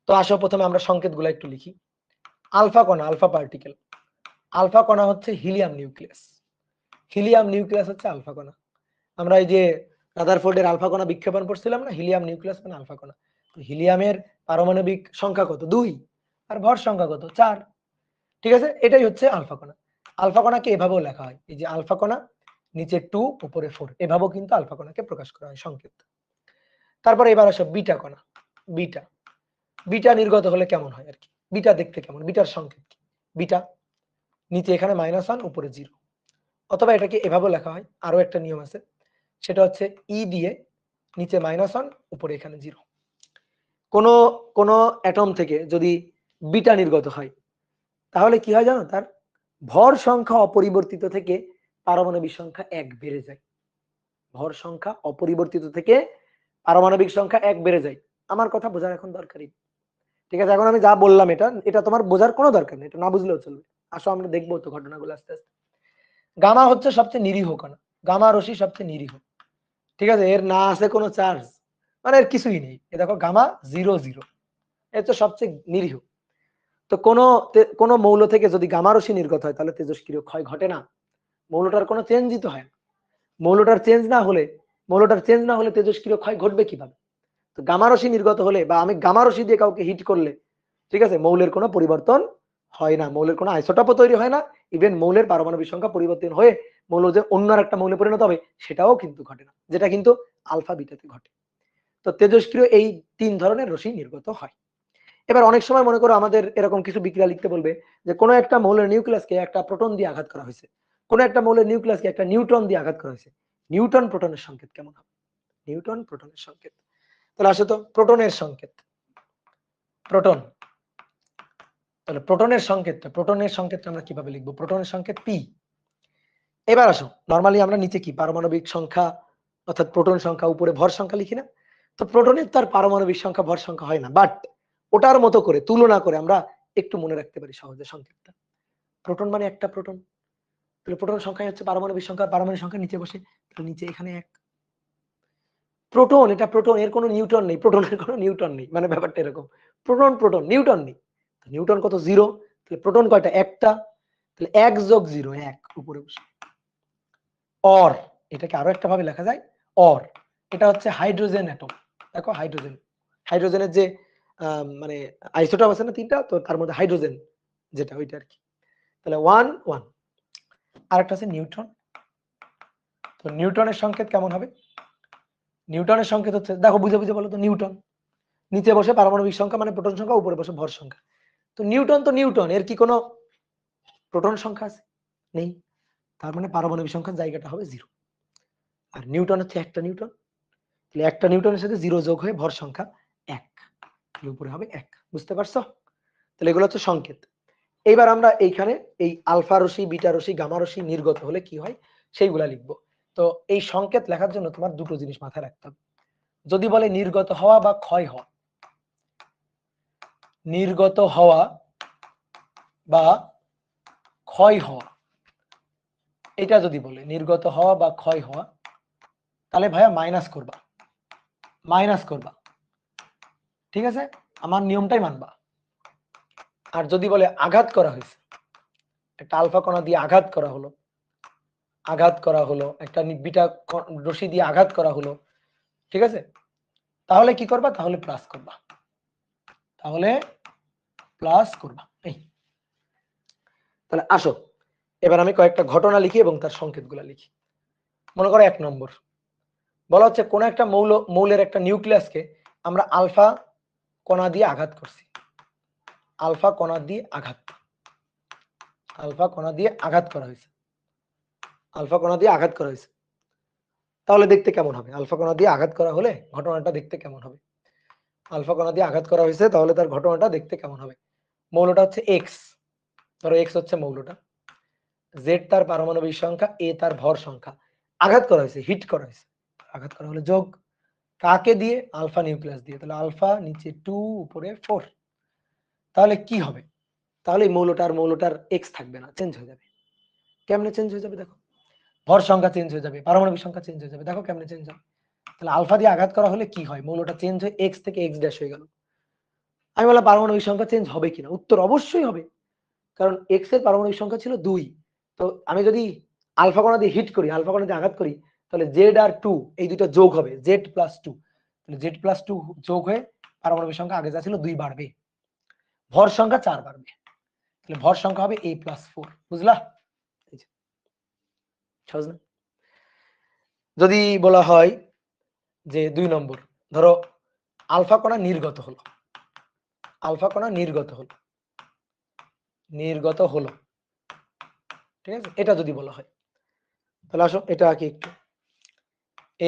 তো আসো প্রথমে আমরা সংকেতগুলো একটু লিখি। আলফা কণা, আলফা পার্টিকেল, আলফা কণা হচ্ছে হিলিয়াম নিউক্লিয়াস, হিলিয়াম নিউক্লিয়াস হচ্ছে আলফা কণা। আমরা এই যে রাদারফোর্ডের আলফা কণা বিক্ষেপণ করছিলাম না, হিলিয়াম নিউক্লিয়াস মানে আলফা কণা। হিলিয়ামের পারমাণবিক সংখ্যা কত? 2, আর ভর সংখ্যা কত? 4। ঠিক আছে, এটাই হচ্ছে আলফা কণা। আলফা কণাকে এভাবেও লেখা হয়, এই যে আলফা কণা, নিচে 2 উপরে 4, এভাবেও কিন্তু আলফা কণাকে প্রকাশ করা হয় সংকেত। তারপরে এবার আসো বিটা কণা। বিটা, বিটা নির্গত হলে কেমন হয় আর কি, বিটা দেখতে কেমন, বিটার সংকেত কি? বিটা, নিচে এখানে -1 উপরে 0। অথবা এটাকে এভাবেও লেখা হয়, আরো একটা নিয়ম আছে, সেটা হচ্ছে ই দিয়ে নিচে -1 উপরে এখানে 0। কোন কোন অ্যাটম থেকে যদি বিটা নির্গত হয় তাহলে কি হয় জানো, তার ভর সংখ্যা অপরিবর্তিত থেকে পারমাণবিক সংখ্যা 1 বেড়ে যায়। ভর সংখ্যা অপরিবর্তিত থেকে পারমাণবিক সংখ্যা 1 বেড়ে যায়। আমার কথা বোঝার এখন দরকারই, ঠিক আছে? এখন আমি যা বললাম এটা এটা তোমার বোঝার কোনো দরকার নেই, এটা না বুঝলেও চলবে। আসো আমরা দেখবো তো ঘটনাগুলো আস্তে আস্তে। গামা হচ্ছে সবচেয়ে নিরীহ কণা, গামা রশ্মি সবচেয়ে নিরীহ, ঠিক আছে? এর না আছে কোনো চার্জ, মানে এর কিছুই নেই। এ দেখো গামা 0 0, এ তো সবচেয়ে নিরীহ। তো কোন মৌল থেকে যদি গামা রশ্মি নির্গত হয় তাহলে তেজস্ক্রিয় ক্ষয় ঘটে না, মৌলটার কোনো চেঞ্জই তো হয় না। মৌলটার চেঞ্জ না হলে তেজস্ক্রিয় ক্ষয় ঘটবে কিভাবে? তো গামা রশ্মি নির্গত হলে বা আমি গামা রশ্মি দিয়ে কাউকে হিট করলে, ঠিক আছে, মৌলের কোনো পরিবর্তন হয় না, মৌলের কোনো আইসোটোপও তৈরি হয় না, ইভেন মৌলের পারমাণবিক সংখ্যা পরিবর্তন হয়ে মৌল যে অন্য একটা মৌলে পরিণত হবে সেটাও কিন্তু ঘটে না, যেটা কিন্তু আলফা বিটাতে ঘটে। তো তেজস্ক্রিয় এই 3 ধরনের রশ্মি নির্গত হয়। এবার অনেক সময় মনে করো আমাদের এরকম কিছু বিক্রিয়া লিখতে বলবে যে কোনো একটা মৌলের নিউক্লিয়াসকে একটা প্রোটন দিয়ে আঘাত করা হয়েছে, কোনো একটা মৌলের নিউক্লিয়াসকে একটা নিউট্রন দিয়ে আঘাত করা হয়েছে। নিউটন প্রোটনের সংকেত কেমন হবে? নিউটন প্রোটনের সংকেত, তাহলে আসো তো প্রোটনের সংকেত। প্রোটন, তাহলে প্রোটনের সংকেতটা আমরা কিভাবে লিখবো? প্রোটনের সংকেত পি। এবার আসো, নরমালি আমরা নিচে কি পারমাণবিক সংখ্যা অর্থাৎ প্রোটন সংখ্যা, উপরে ভর সংখ্যা লিখি না? তো প্রোটনের তার পারমাণবিক সংখ্যা ভর সংখ্যা হয় না, বাট ওটার মতো করে তুলনা করে আমরা একটু মনে রাখতে পারি সহজে সংকেতটা। প্রোটন মানে একটা প্রোটন, তাহলে প্রোটন সংখ্যা হচ্ছে পারমাণবিক সংখ্যা, পারমাণবিক সংখ্যা নিচে বসে, তাহলে নিচে এখানে 1। প্রোটন, এটা প্রোটন, এর কোনো নিউটন নেই, প্রোটনের কোনো নিউটন নেই, মানে ব্যাপারটা এরকম। প্রোটন প্রোটন, নিউটন নেই। নিউটন কত? 0। তাহলে প্রোটন কয়টা? একটা, তাহলে 1 যোগ 0 1 উপরে বসে। অর, এটাকে আরো একটা ভাবে লেখা যায়, অর, এটা হচ্ছে হাইড্রোজেন অ্যাটম। দেখো হাইড্রোজেন, হাইড্রোজেনের যে মানে আইসোটোপ আছে না 3টা, তো তার মধ্যে হাইড্রোজেন যেটা ওইটা আর কি। তাহলে 1 1। আরেকটা আছে নিউট্রন, তো নিউটনের সংকেত কেমন হবে? নিউটনের সংকেত হচ্ছে, দেখো বুঝে বুঝে বলো তো, নিউটন নিচে বসে পারমাণবিক সংখ্যা মানে প্রোটন সংখ্যা, উপরে বসে ভর সংখ্যা। তো নিউটন, এর কি কোনো প্রোটন সংখ্যা আছে? নেই, তার মানে পারমাণবিক সংখ্যার জায়গাটা হবে 0। আর নিউটন হচ্ছে একটা নিউটন, তাহলে একটা নিউটনের সাথে 0 যোগ হয়ে ভর সংখ্যা 1, তাহলে উপরে হবে 1। বুঝতে পারছো? তাহলে এগুলো হচ্ছে সংকেত। এইবার আমরা এইখানে এই আলফা রশ্মি, বিটা রশ্মি, গামা রশ্মি নির্গত হলে কি হয় সেইগুলা লিখবো। তো এই সংকেত লেখার জন্য তোমার দুটো জিনিস মাথায় রাখতে হবে। যদি বলে নির্গত হওয়া বা ক্ষয় হওয়া, নির্গত হওয়া বা ক্ষয় হওয়া, এটা যদি বলে নির্গত হওয়া বা ক্ষয় হওয়া, তাহলে ভাইয়া মাইনাস করবা, ঠিক আছে? আমার নিয়মটাই মানবা। আর যদি বলে আঘাত করা হয়েছে, একটা আলফা কণা দিয়ে আঘাত করা হলো, একটা বিটা রশ্মি দিয়ে আঘাত করা হলো, ঠিক আছে, তাহলে কি করবা? তাহলে প্লাস করবা, এই। তাহলে আসো এবার আমি কয়েকটা ঘটনা লিখি এবং তার সংকেতগুলো লিখি। মনে করো 1 নম্বর বলা হচ্ছে কোন একটা মৌলের একটা নিউক্লিয়াসকে আমরা আলফা কণা দিয়ে আঘাত করছি, আলফা কণা দিয়ে আঘাত করা হয়েছে, তাহলে দেখতে কেমন হবে? আলফা কণা দিয়ে আঘাত করা হলে ঘটনাটা দেখতে কেমন হবে? আলফা কণা দিয়ে আঘাত করা হয়েছে, তাহলে তার ঘটনাটা দেখতে কেমন হবে? মৌলটা হচ্ছে এক্স, ধরো এক্স হচ্ছে মৌলটা, জেড তার পারমাণবিক সংখ্যা, এ তার ভর সংখ্যা, আঘাত করা হয়েছে, হিট করা হয়েছে, আঘাত করা হলে যোগ, কাকে দিয়ে? আলফা নিউক্লিয়াস দিয়ে, তাহলে আলফা নিচে 2 উপরে 4, তাহলে কি হবে? তাহলে মৌলটার এক্স থাকবে না, চেঞ্জ হয়ে যাবে। কেমনে চেঞ্জ হয়ে যাবে? দেখো, ভর সংখ্যা চেঞ্জ হয়ে যাবে, পারমাণবিক সংখ্যা চেঞ্জ হয়ে যাবে, দেখো কেমনে চেঞ্জ হবে। তাহলে আলফা দিয়ে আঘাত করা হলে কি হয়? মৌলটা চেঞ্জ হয়ে এক্স থেকে এক্স ড্যাশ হয়ে গেল। আমি বললাম পারমাণবিক সংখ্যা চেঞ্জ হবে কিনা? উত্তর অবশ্যই হবে, কারণ এক্স এর পারমাণবিক সংখ্যা ছিল 2। তো আমি যদি আলফা কণা দিয়ে হিট করি, আলফা কণা দিয়ে আঘাত করি, তাহলে জেড আর 2 এই দুটো যোগ হবে, জেড প্লাস 2, তাহলে জেড প্লাস 2 যোগ হয়ে পারমাণবিক সংখ্যা আগে যা ছিল 2 বাড়বে, ভর সংখ্যা 4 বাড়বে, তাহলে ভর সংখ্যা হবে a প্লাস 4। বুঝলা? সহজ না? যদি বলা হয় যে 2 নম্বর, ধরো আলফা কণা নির্গত হলো, ঠিক আছে, এটা যদি বলা হয়, তাহলে আসো এটা আঁকি একটু।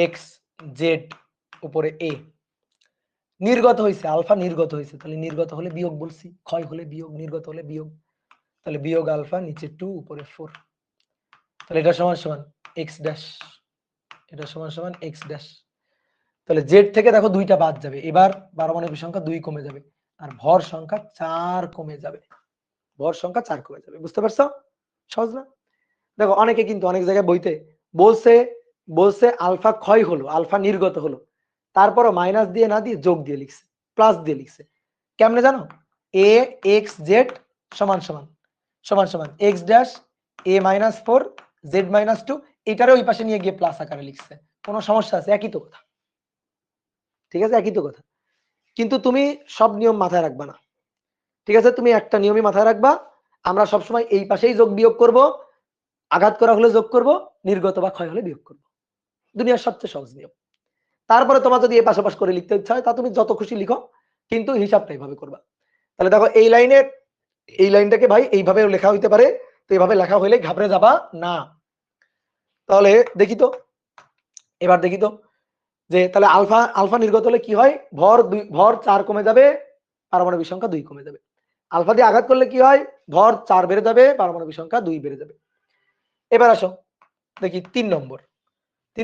এক্স জেড উপরে এ নির্গত হয়েছে, আলফা নির্গত হয়েছে, তাহলে নির্গত হলে বিয়োগ বলছি, ক্ষয় হলে বিয়োগ, নির্গত হলে বিয়োগ, তাহলে বিয়োগ আলফা নিচে 2 উপরে 4, তাহলে এটা সমান সমান এক্স ড্যাশ, এটা সমান সমান এক্স ড্যাশ। তাহলে জেড থেকে দেখো 2টা বাদ যাবে, এবার পারমাণবিক সংখ্যা 2 কমে যাবে, আর ভর সংখ্যা 4 কমে যাবে, বুঝতে পারছো? সহজ না? দেখো অনেকে কিন্তু অনেক জায়গায় বইতে বলছে আলফা ক্ষয় হলো, আলফা নির্গত হলো, তারপরও মাইনাস দিয়ে না দিয়ে যোগ দিয়ে লিখছে, প্লাস দিয়ে লিখছে। কেমনে জানো? এ এক্স জেড সমান সমান x dash a minus 4 Z minus 2, এটারে ওই পাশে নিয়ে গিয়ে প্লাস আকারে লিখছে। কোনো সমস্যা আছে? একই তো কথা, ঠিক আছে, একই তো কথা। কিন্তু তুমি সব নিয়ম মাথায় রাখবা না, ঠিক আছে, তুমি একটা নিয়মই মাথায় রাখবা, আমরা সবসময় এই পাশেই যোগ বিয়োগ করব, আঘাত করা হলে যোগ করব, নির্গত বা ক্ষয় হলে বিয়োগ করব, দুনিয়ার সবচেয়ে সহজ নিয়ম। তারপরে তোমার যদি এই পাশাপাশ করে লিখতে ইচ্ছা হয় তা তুমি যত খুশি লিখো, কিন্তু হিসাবটা এইভাবে করবা। তাহলে দেখো এই লাইনটাকে ভাই এইভাবে লেখা হইতে পারে, তো এইভাবে লেখা হইলে ঘাবড়ে যাবা না। তাহলে দেখি তো, এবার দেখি তো যে তাহলে আলফা নির্গত হলে কি হয়? ভর 4 কমে যাবে, পারমাণবিক সংখ্যা 2 কমে যাবে। আলফা দিয়ে আঘাত করলে কি হয়? ভর 4 বেড়ে যাবে, পারমাণবিক সংখ্যা 2 বেড়ে যাবে। এবার আসো দেখি 3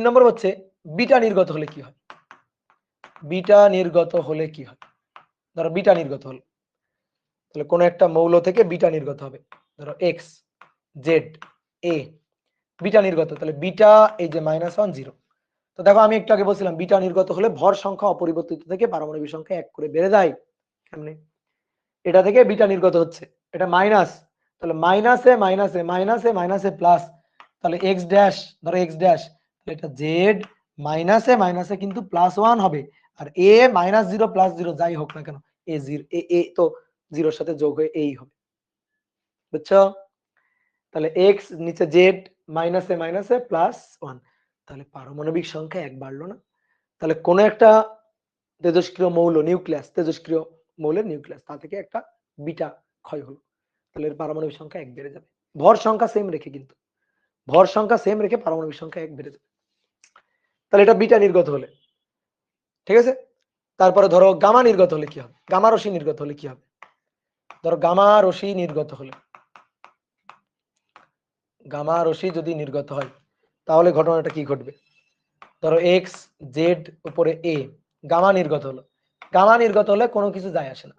নম্বর হচ্ছে বিটা নির্গত হলে কি হয়? ধরো বিটা নির্গত হলো, তাহলে কোন একটা মৌল থেকে বিটা নির্গত হবে, ধরো এক্স জেড এ, বিটা নির্গত, তাহলে বিটা এই যে -1 0। তো দেখো আমি একটু আগে বলছিলাম বিটা নির্গত হলে ভর সংখ্যা অপরিবর্তিত থেকে পারমাণবিক সংখ্যা 1 করে বেড়ে যায়। কেমনে? এটা থেকে বিটা নির্গত হচ্ছে, এটা মাইনাস, তাহলে মাইনাসে প্লাস, তাহলে এক্স ড্যাশ, ধরো এক্স ড্যাশ, তাহলে এটা জেড মাইনাসে কিন্তু +1 হবে, আর এ -0 +0 যাই হোক না কেন, এ তো 0-র সাথে যোগ হয়ে এই হবে, বুঝছো? তাহলে এক্স নিচে জেড মাইনাসে +1, তাহলে পারমাণবিক সংখ্যা 1 বাড়লো না? তাহলে কোন একটা তেজস্ক্রিয় মৌলের নিউক্লিয়াস তা থেকে একটা বিটা ক্ষয় হলো, তাহলে এর পারমাণবিক সংখ্যা 1 বেড়ে যাবে, ভর সংখ্যা সেম রেখে, কিন্তু ভর সংখ্যা সেম রেখে পারমাণবিক সংখ্যা 1 বেড়ে যাবে। তাহলে এটা বিটা নির্গত হলে, ঠিক আছে। তারপরে ধরো গামা নির্গত হলে কি হবে? গামা রশ্মি নির্গত হলে কি হবে? ধরো গামা রশ্মি যদি নির্গত হয়, তাহলে ঘটনাটা কি ঘটবে? ধরো এক্স জেড উপরে এ, গামা নির্গত হলে কোনো কিছু যায় আসে না,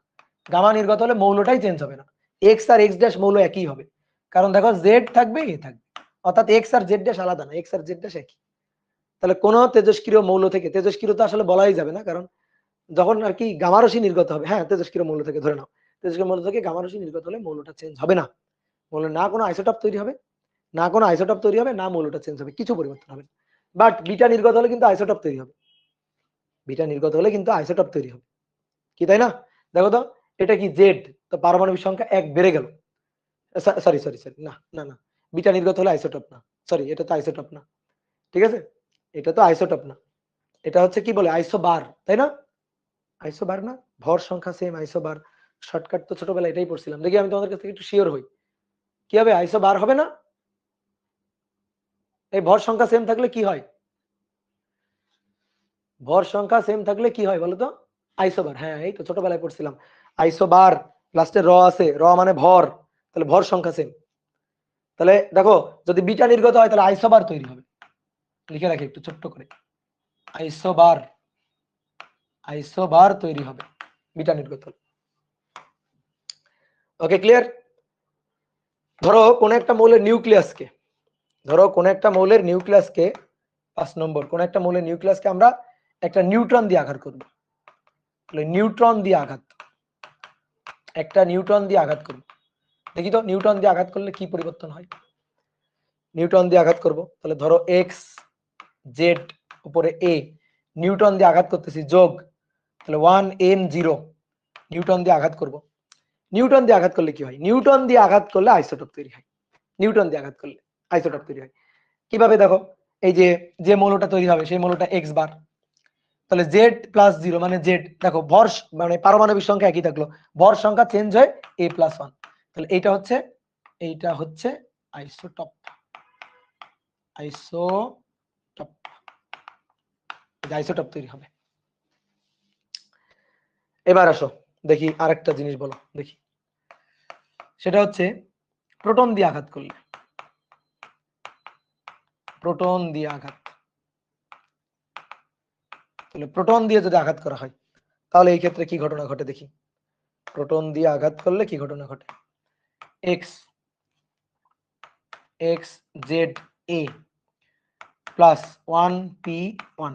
গামা নির্গত হলে মৌলটাই চেঞ্জ হবে না, এক্স আর এক্স ড্যাশ মৌল একই হবে, কারণ দেখো জেড থাকবে এ থাকবে, অর্থাৎ এক্স আর জেড ড্যাশ আলাদা না, এক্স আর জেড ড্যাশ একই। তাহলে কোন তেজস্ক্রিয় মৌল থেকে, তেজস্ক্রিয় তো আসলে বলাই যাবে না, কারণ যখন আর কি গামা রশ্মি নির্গত হবে, হ্যাঁ তেজস্ক্রিয় মৌল থেকে ধরে নাও, তেজস্ক্রিয় মৌল থেকে গামা রশ্মি নির্গত হলে মৌলটা চেঞ্জ হবে না। মৌল না কোনো আইসোটপ তৈরি হবে, না কোনো আইসোটপ তৈরি হবে, না মৌলটা চেঞ্জ হবে, কিছু পরিবর্তন হবে না। বাট বিটা নির্গত হলে কিন্তু আইসোটপ তৈরি হবে, বিটা নির্গত হলে কিন্তু আইসোটপ তৈরি হবে, কি তাই না? দেখো তো এটা কি জেড, তো পারমাণবিক সংখ্যা 1 বেড়ে গেল। সরি সরি সরি, না না না, বিটা নির্গত হলে আইসোটপ না, সরি এটা তো আইসোটপ না, ঠিক আছে, এটা তো আইসোটপ না, এটা হচ্ছে কি বলে আইসোবার, তাই না? আইসোবার না, ভর সংখ্যা সেম আইসোবার, শর্টকাট তো ছোটবেলায় এটাই পড়ছিলাম। দেখি আমি তোমাদের কাছ থেকে একটু শিওর হই, কি হবে? আইসোবার হবে না? এই ভর সংখ্যা সেম থাকলে কি হয়? ভর সংখ্যা সেম থাকলে কি হয় বলো তো? আইসোবার, হ্যাঁ এই তো ছোটবেলায় পড়ছিলাম, আইসোবার লাস্টে র আছে, র মানে ভর, তাহলে ভর সংখ্যা সেম। তাহলে দেখো যদি বিটা নির্গত হয় তাহলে আইসোবার তৈরি হবে, লিখে রাখি একটু ছোট্ট করে, আইসোবার, আইসোবার তৈরি হবে বিটা নির্গত হলে। Okay clear? ধরো কোন একটা মৌলের নিউক্লিয়াসকে, ধরো কোন একটা মৌলের নিউক্লিয়াসকে 5 নম্বর, কোন একটা মৌলের নিউক্লিয়াসকে আমরা একটা নিউট্রন দিয়ে আঘাত করব, তাহলে নিউট্রন দিয়ে আঘাত, একটা নিউট্রন দিয়ে আঘাত করব, দেখি তো নিউট্রন দিয়ে আঘাত করলে কি পরিবর্তন হয়। নিউট্রন দিয়ে আঘাত করব, তাহলে ধরো এক্স জেড উপরে এ, নিউট্রন দিয়ে আঘাত করতেছি যোগ, তাহলে 1n0 নিউটন দিয়ে আঘাত করব। নিউটন দিয়ে আঘাত করলে কি হয়? নিউটন দিয়ে আঘাত করলে আইসোটোপ তৈরি হয়, নিউটন দিয়ে আঘাত করলে আইসোটোপ তৈরি হয়। কিভাবে দেখো, এই যে যে মৌলটা তৈরি হবে সেই মৌলটা এক্স বার, তাহলে জেড প্লাস 0 মানে জেড, দেখো ভর মানে পারমাণবিক সংখ্যা একই থাকলো, ভর সংখ্যা চেঞ্জ হয় a+1, তাহলে এইটা হচ্ছে আইসোটপ, আইসোটপ, আইসোটপ তৈরি হবে। এবার আসো দেখি আরেকটা জিনিস বলো দেখি, সেটা হচ্ছে প্রোটন দিয়ে আঘাত করলে, প্রোটন দিয়ে আঘাত, তাহলে প্রোটন দিয়ে যদি আঘাত করা হয় তাহলে এই ক্ষেত্রে কি ঘটনা ঘটে দেখি, প্রোটন দিয়ে আঘাত করলে কি ঘটনা ঘটে, এক্স এক্স জেড এ প্লাস 1p1,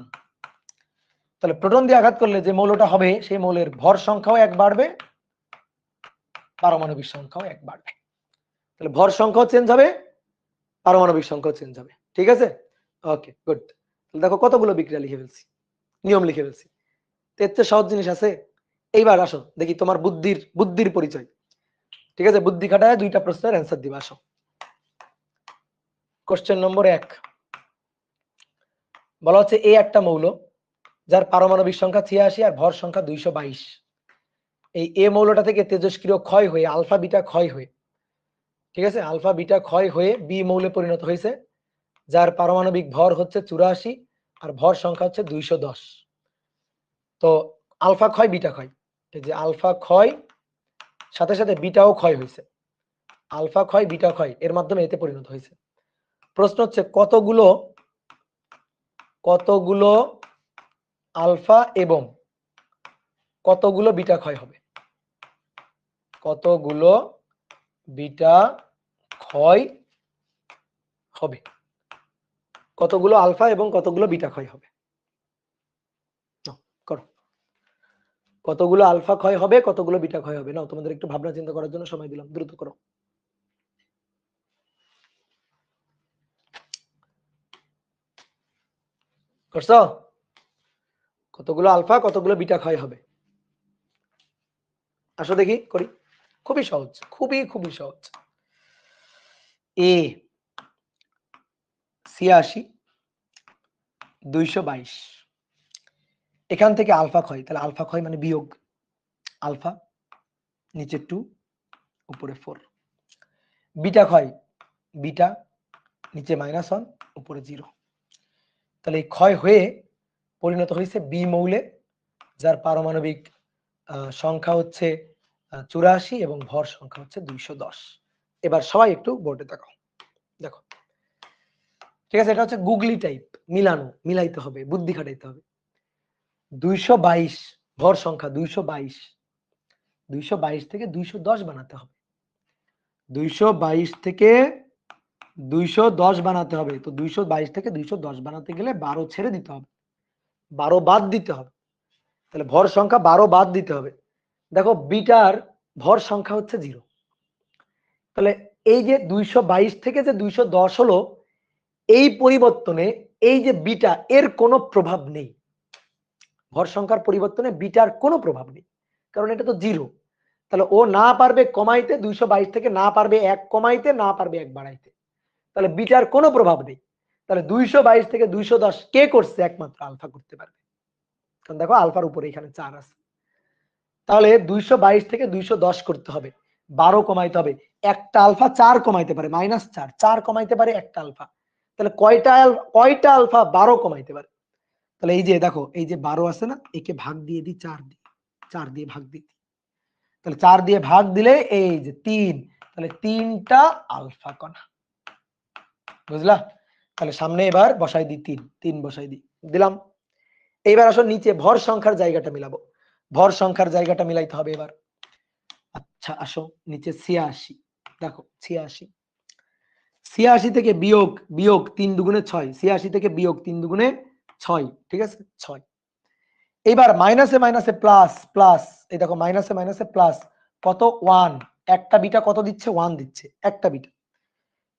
তাহলে প্রোটন দিয়ে আঘাত করলে যে মৌলটা হবে সেই মৌলের ভর সংখ্যাও 1 বাড়বে, পারমাণবিক সংখ্যাও 1 বাড়বে, তাহলে ভর সংখ্যাও চেঞ্জ হবে, পারমাণবিক সংখ্যাও চেঞ্জ হবে, ঠিক আছে? ওকে গুড, দেখো কতগুলো বিক্রিয়া লিখে ফেলছি, নিয়ম লিখে ফেলছি, এর চেয়ে সহজ জিনিস আছে? এইবার আসো দেখি তোমার বুদ্ধির পরিচয়, ঠিক আছে? বুদ্ধি খাটায় 2টা প্রশ্নের অ্যান্সার দিবা। আসো কোশ্চেন নম্বর 1, বলা হচ্ছে এ একটা মৌল যার পারমাণবিক সংখ্যা 86 আর ভর সংখ্যা 222, এই এ মৌলটা থেকে তেজস্ক্রিয় ক্ষয় হয়ে আলফা বিটা ক্ষয় হয়ে, ঠিক আছে, আলফা বিটা ক্ষয় হয়ে বি মৌলে পরিণত হয়েছে, যার পারমাণবিক ভর হচ্ছে 84 আর ভর সংখ্যা হচ্ছে 210। তো আলফা ক্ষয় বিটা ক্ষয়, এই যে আলফা ক্ষয় সাথে সাথে বিটাও ক্ষয় হয়েছে, আলফা ক্ষয় বিটা ক্ষয় এর মাধ্যমে এতে পরিণত হয়েছে। প্রশ্ন হচ্ছে কতগুলো আলফা এবং কতগুলো বিটা ক্ষয় হবে, কতগুলো বিটা ক্ষয় হবে, কতগুলো আলফা এবং কতগুলো বিটা ক্ষয় হবে, করো, কতগুলো আলফা ক্ষয় হবে, কতগুলো বিটা ক্ষয় হবে, নাও তোমাদের একটু ভাবনা চিন্তা করার জন্য সময় দিলাম, দ্রুত করো। করছো? কতগুলো আলফা কতগুলো বিটা ক্ষয় হবে, আসো দেখি করি, খুবই সহজ, খুবই সহজ। এ 86 222, এখান থেকে আলফা ক্ষয়, তাহলে আলফা ক্ষয় মানে বিয়োগ, আলফা নিচে 2 উপরে 4, বিটা ক্ষয় বিটা নিচে -1 উপরে 0, তাহলে এই ক্ষয় হয়ে পরিণত হয়েছে বি মৌলে, যার পারমাণবিক সংখ্যা হচ্ছে 84 এবং ভর সংখ্যা হচ্ছে 210। এবার সবাই একটু বোর্ডে তাকাও, দেখো, ঠিক আছে, এটা হচ্ছে গুগলি টাইপ, মিলাইতে হবে, বুদ্ধি খাটাইতে হবে। 222 ভর সংখ্যা, 222 থেকে 210 বানাতে হবে, 222 থেকে 210 বানাতে হবে, তো 222 থেকে 210 বানাতে গেলে 12 ছেড়ে দিতে হবে, 12 বাদ দিতে হবে, তাহলে ভর সংখ্যা 12 বাদ দিতে হবে। দেখো বিটার ভর সংখ্যা হচ্ছে 0। তাহলে এই যে 222 থেকে যে 210 হলো, এই পরিবর্তনে এই যে বিটা এর কোনো প্রভাব নেই। ভর সংখ্যার পরিবর্তনে বিটার কোনো প্রভাব নেই, কারণ এটা তো 0। তাহলে ও না পারবে কমাইতে 222 থেকে, না পারবে 1 কমাইতে, না পারবে 1 বাড়াইতে। তাহলে বিটার কোনো প্রভাব নেই। তাহলে 222 থেকে 210 কে করছে? একমাত্র আলফা করতে পারবে, কারণ দেখো আলফার উপরে এখানে 4 আছে। তাহলে 222 থেকে 210 করতে হবে, 12 কমাইতে হবে। একটা আলফা 4 কমাইতে পারে, -4, 4 কমাইতে পারে একটা আলফা। তাহলে কয়টা আলফা 12 কমাইতে পারে? তাহলে এই যে দেখো, এই যে 12 আছে না, একে ভাগ দিয়ে দিই 4 দিয়ে, 4 দিয়ে ভাগ দিই। তাহলে 4 দিয়ে ভাগ দিলে এই যে 3, তাহলে 3টা আলফা কণা। বুঝলা? তাহলে সামনে এবার বসাই দিই 3 বসাই দিলাম। এইবার আসো নিচে ভর সংখ্যার জায়গাটা মিলাবো। ভর সংখ্যার জায়গাটা মিলাইতে হবে এবার। আচ্ছা আসো নিচে 86, দেখো 86 থেকে বিয়োগ 3 দুগুণে 6, 86 থেকে বিয়োগ 3 দুগুণে 6, ঠিক আছে 6। এবার মাইনাসে মাইনাসে প্লাস প্লাস, এই দেখো মাইনাসে মাইনাসে প্লাস, কত 1, একটা বিটা কত দিচ্ছে? 1 দিচ্ছে একটা বিটা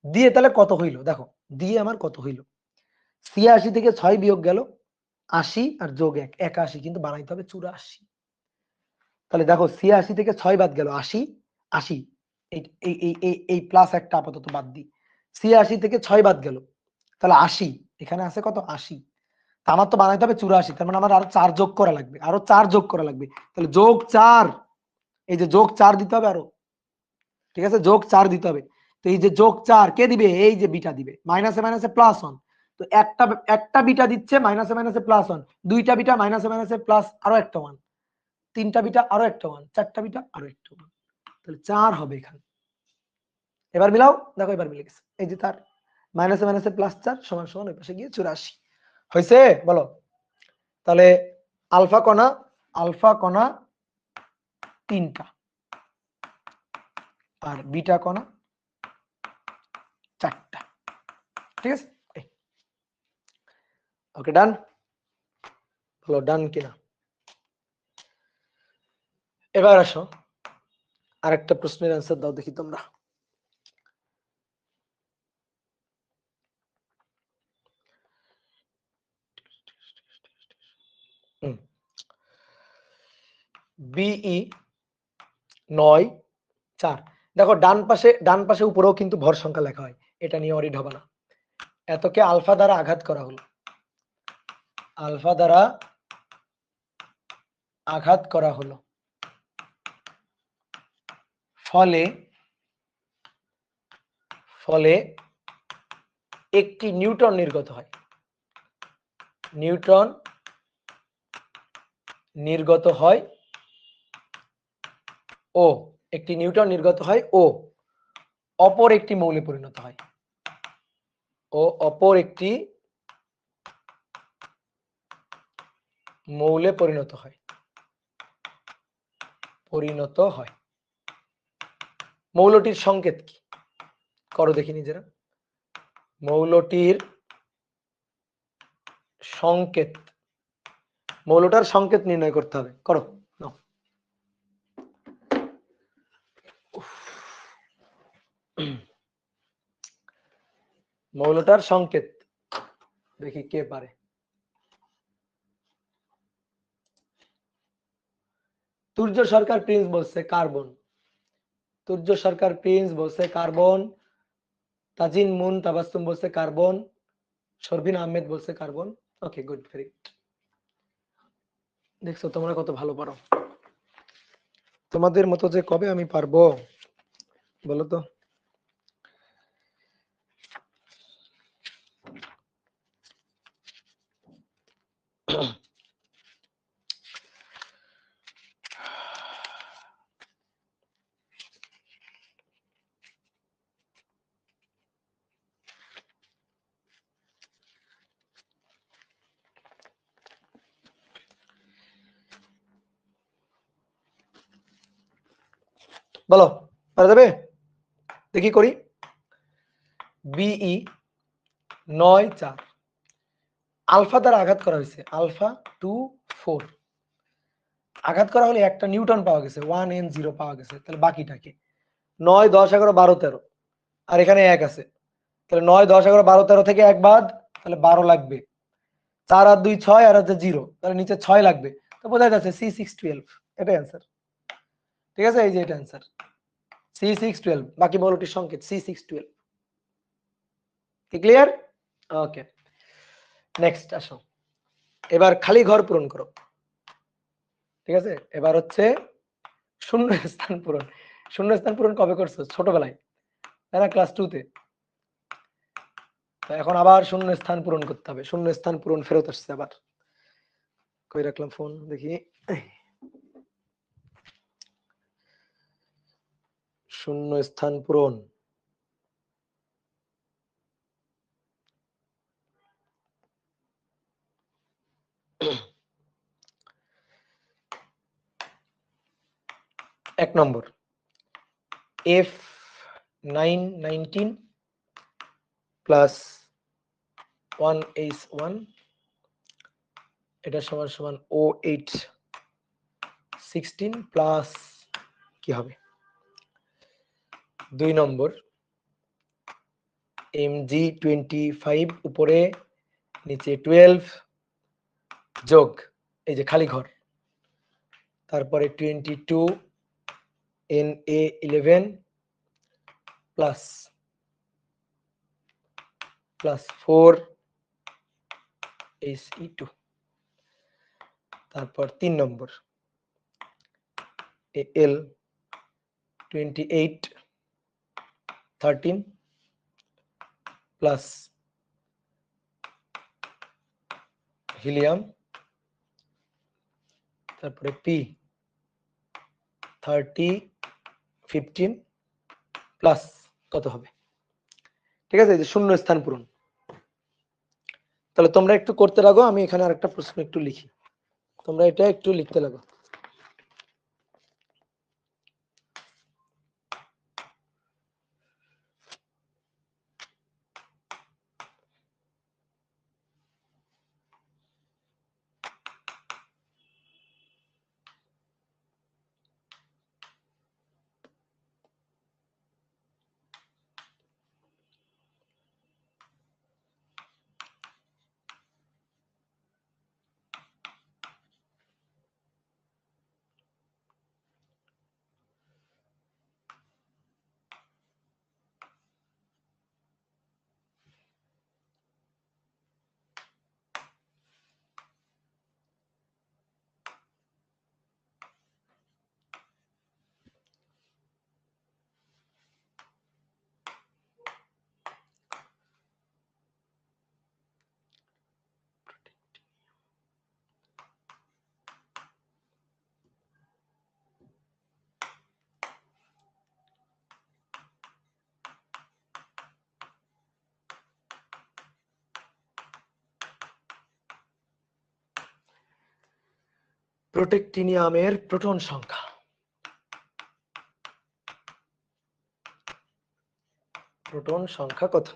দিয়ে। তাহলে কত হইল দেখো, দিয়ে আমার কত হইল? 86 থেকে 6 বিয়োগ গেল 80 আর যোগ 1, 81, কিন্তু বানাইতে হবে 84। তাহলে দেখো 86 থেকে 6 বাদ গেল 80, 80, এই প্লাস একটা আপাতত বাদ দিই। 86 থেকে 6 বাদ গেল, তাহলে 80, এখানে আছে কত? 80। আমার তো বানাইতে হবে 84, তার মানে আমার আরো 4 যোগ করা লাগবে, আরো 4 যোগ করা লাগবে। তাহলে যোগ 4, এই যে যোগ 4 দিতে হবে আরো, ঠিক আছে যোগ 4 দিতে হবে। তো এই যে যোগ 4 কে দিবে? এই যে বিটা দিবে, মাইনাসে মাইনাসে প্লাস 1। তো একটা বিটা দিচ্ছে মাইনাসে মাইনাসে প্লাস 1, দুইটা বিটা মাইনাসে মাইনাসে প্লাস আরো একটা 1, তিনটা বিটা আরো একটা 1, চারটা বিটা আরো একটা 1, তাহলে 4 হবে এখানে। এবার মিলাও, দেখো এবার মিলে গেছে। এই যে তার মাইনাসে মাইনাসে প্লাস 4 সমান সমান ওই পাশে গিয়ে 84 হয়েছে। বলো তাহলে আলফা কণা 3টা আর বিটা কণা 4টা, ঠিক আছে। ওকে ডান, বলো ডান কিনা। এবার আসো আরেকটা প্রশ্নের অ্যান্সার দাও দেখি তোমরা। বিই 9, 4। দেখো ডান পাশে উপরেও কিন্তু ভর সংখ্যা লেখা হয়, এটা নিয়ে অরিড হবে না। এতকে আলফা দ্বারা আঘাত করা হলো, আলফা দ্বারা আঘাত করা হলো, ফলে একটি নিউটন নির্গত হয়, নিউটন নির্গত হয় ও, একটি নিউটন নির্গত হয় ও অপর একটি মৌলে পরিণত হয়, ও অপর একটি মৌলে পরিণত হয়, মৌলটির সংকেত কি করো দেখি নিজেরা। মৌলটির সংকেত, মৌলটার সংকেত নির্ণয় করতে হবে, করো নাও। মৌলটার সংকেত দেখি কে পারে। তুর্য সরকার প্রিন্স বলছে কার্বন, তুর্য সরকার প্রিন্স বলছে কার্বন, তাজিন মুন তাবাসসুম বলছে কার্বন, শরবিন আহমেদ বলছে carbon. Okay good, very good. দেখছো তোমরা কত ভালো পারো, তোমাদের মতো যে কবে আমি পারবো বলো তো। বলো পারা যাবে? দেখি করি। বিই 9, 4 আলফা দ্বারা আঘাত করা হয়েছে, আলফা 2, 4। আঘাত করা হলে একটা নিউটন পাওয়া গেছে, 1n0 পাওয়া গেছে, তাহলে বাকিটা কি? 9, 10, 11, 12, 13, আর এখানে 1 আছে, তাহলে 9, 10, 11, 12, 13 থেকে 1 বাদ, তাহলে 12 লাগবে। 4 আর 2 6, আর আছে 0, তাহলে নিচে 6 লাগবে। তো বোঝা যাচ্ছে C612, এটাই অ্যান্সার। ঠিক আছে, এই যে এটা অ্যান্সার C612, বাকি বলটির সংকেত C612। কি ক্লিয়ার? ওকে, নেক্সট আসো, এবার খালি ঘর পূরণ করো। ঠিক আছে, এবার হচ্ছে শূন্য স্থান পূরণ। শূন্য স্থান পূরণ কবে করছো? ছোটবেলায়, তাই না? ক্লাস 2 তে। এখন আবার শূন্য স্থান পূরণ করতে হবে। শূন্য স্থান পূরণ ফেরত আসছে আবার। কই রাখলাম ফোন দেখি। শূন্য স্থান পূরণ, এক নম্বর F919 প্লাস 1H1, এটা সমান সমান O816 প্লাস কি হবে? 2 নম্বর Mg25 উপরে নিচে 12 যোগ এই যে খালি ঘর, তারপরে 22 Na11 প্লাস 4 He2, তারপর 3 নম্বর Al28 13 প্লাস হিলিয়াম, তারপরে P30 15 প্লাস কত হবে? ঠিক আছে, এই যে শূন্য স্থান পূরণ। তাহলে তোমরা একটু করতে লাগো, আমি এখানে আরেকটা প্রশ্ন একটু লিখি, তোমরা এটা একটু লিখতে লাগো। প্রোটেক্টিনিয়ামের প্রোটন সংখ্যা, প্রোটন সংখ্যা কত?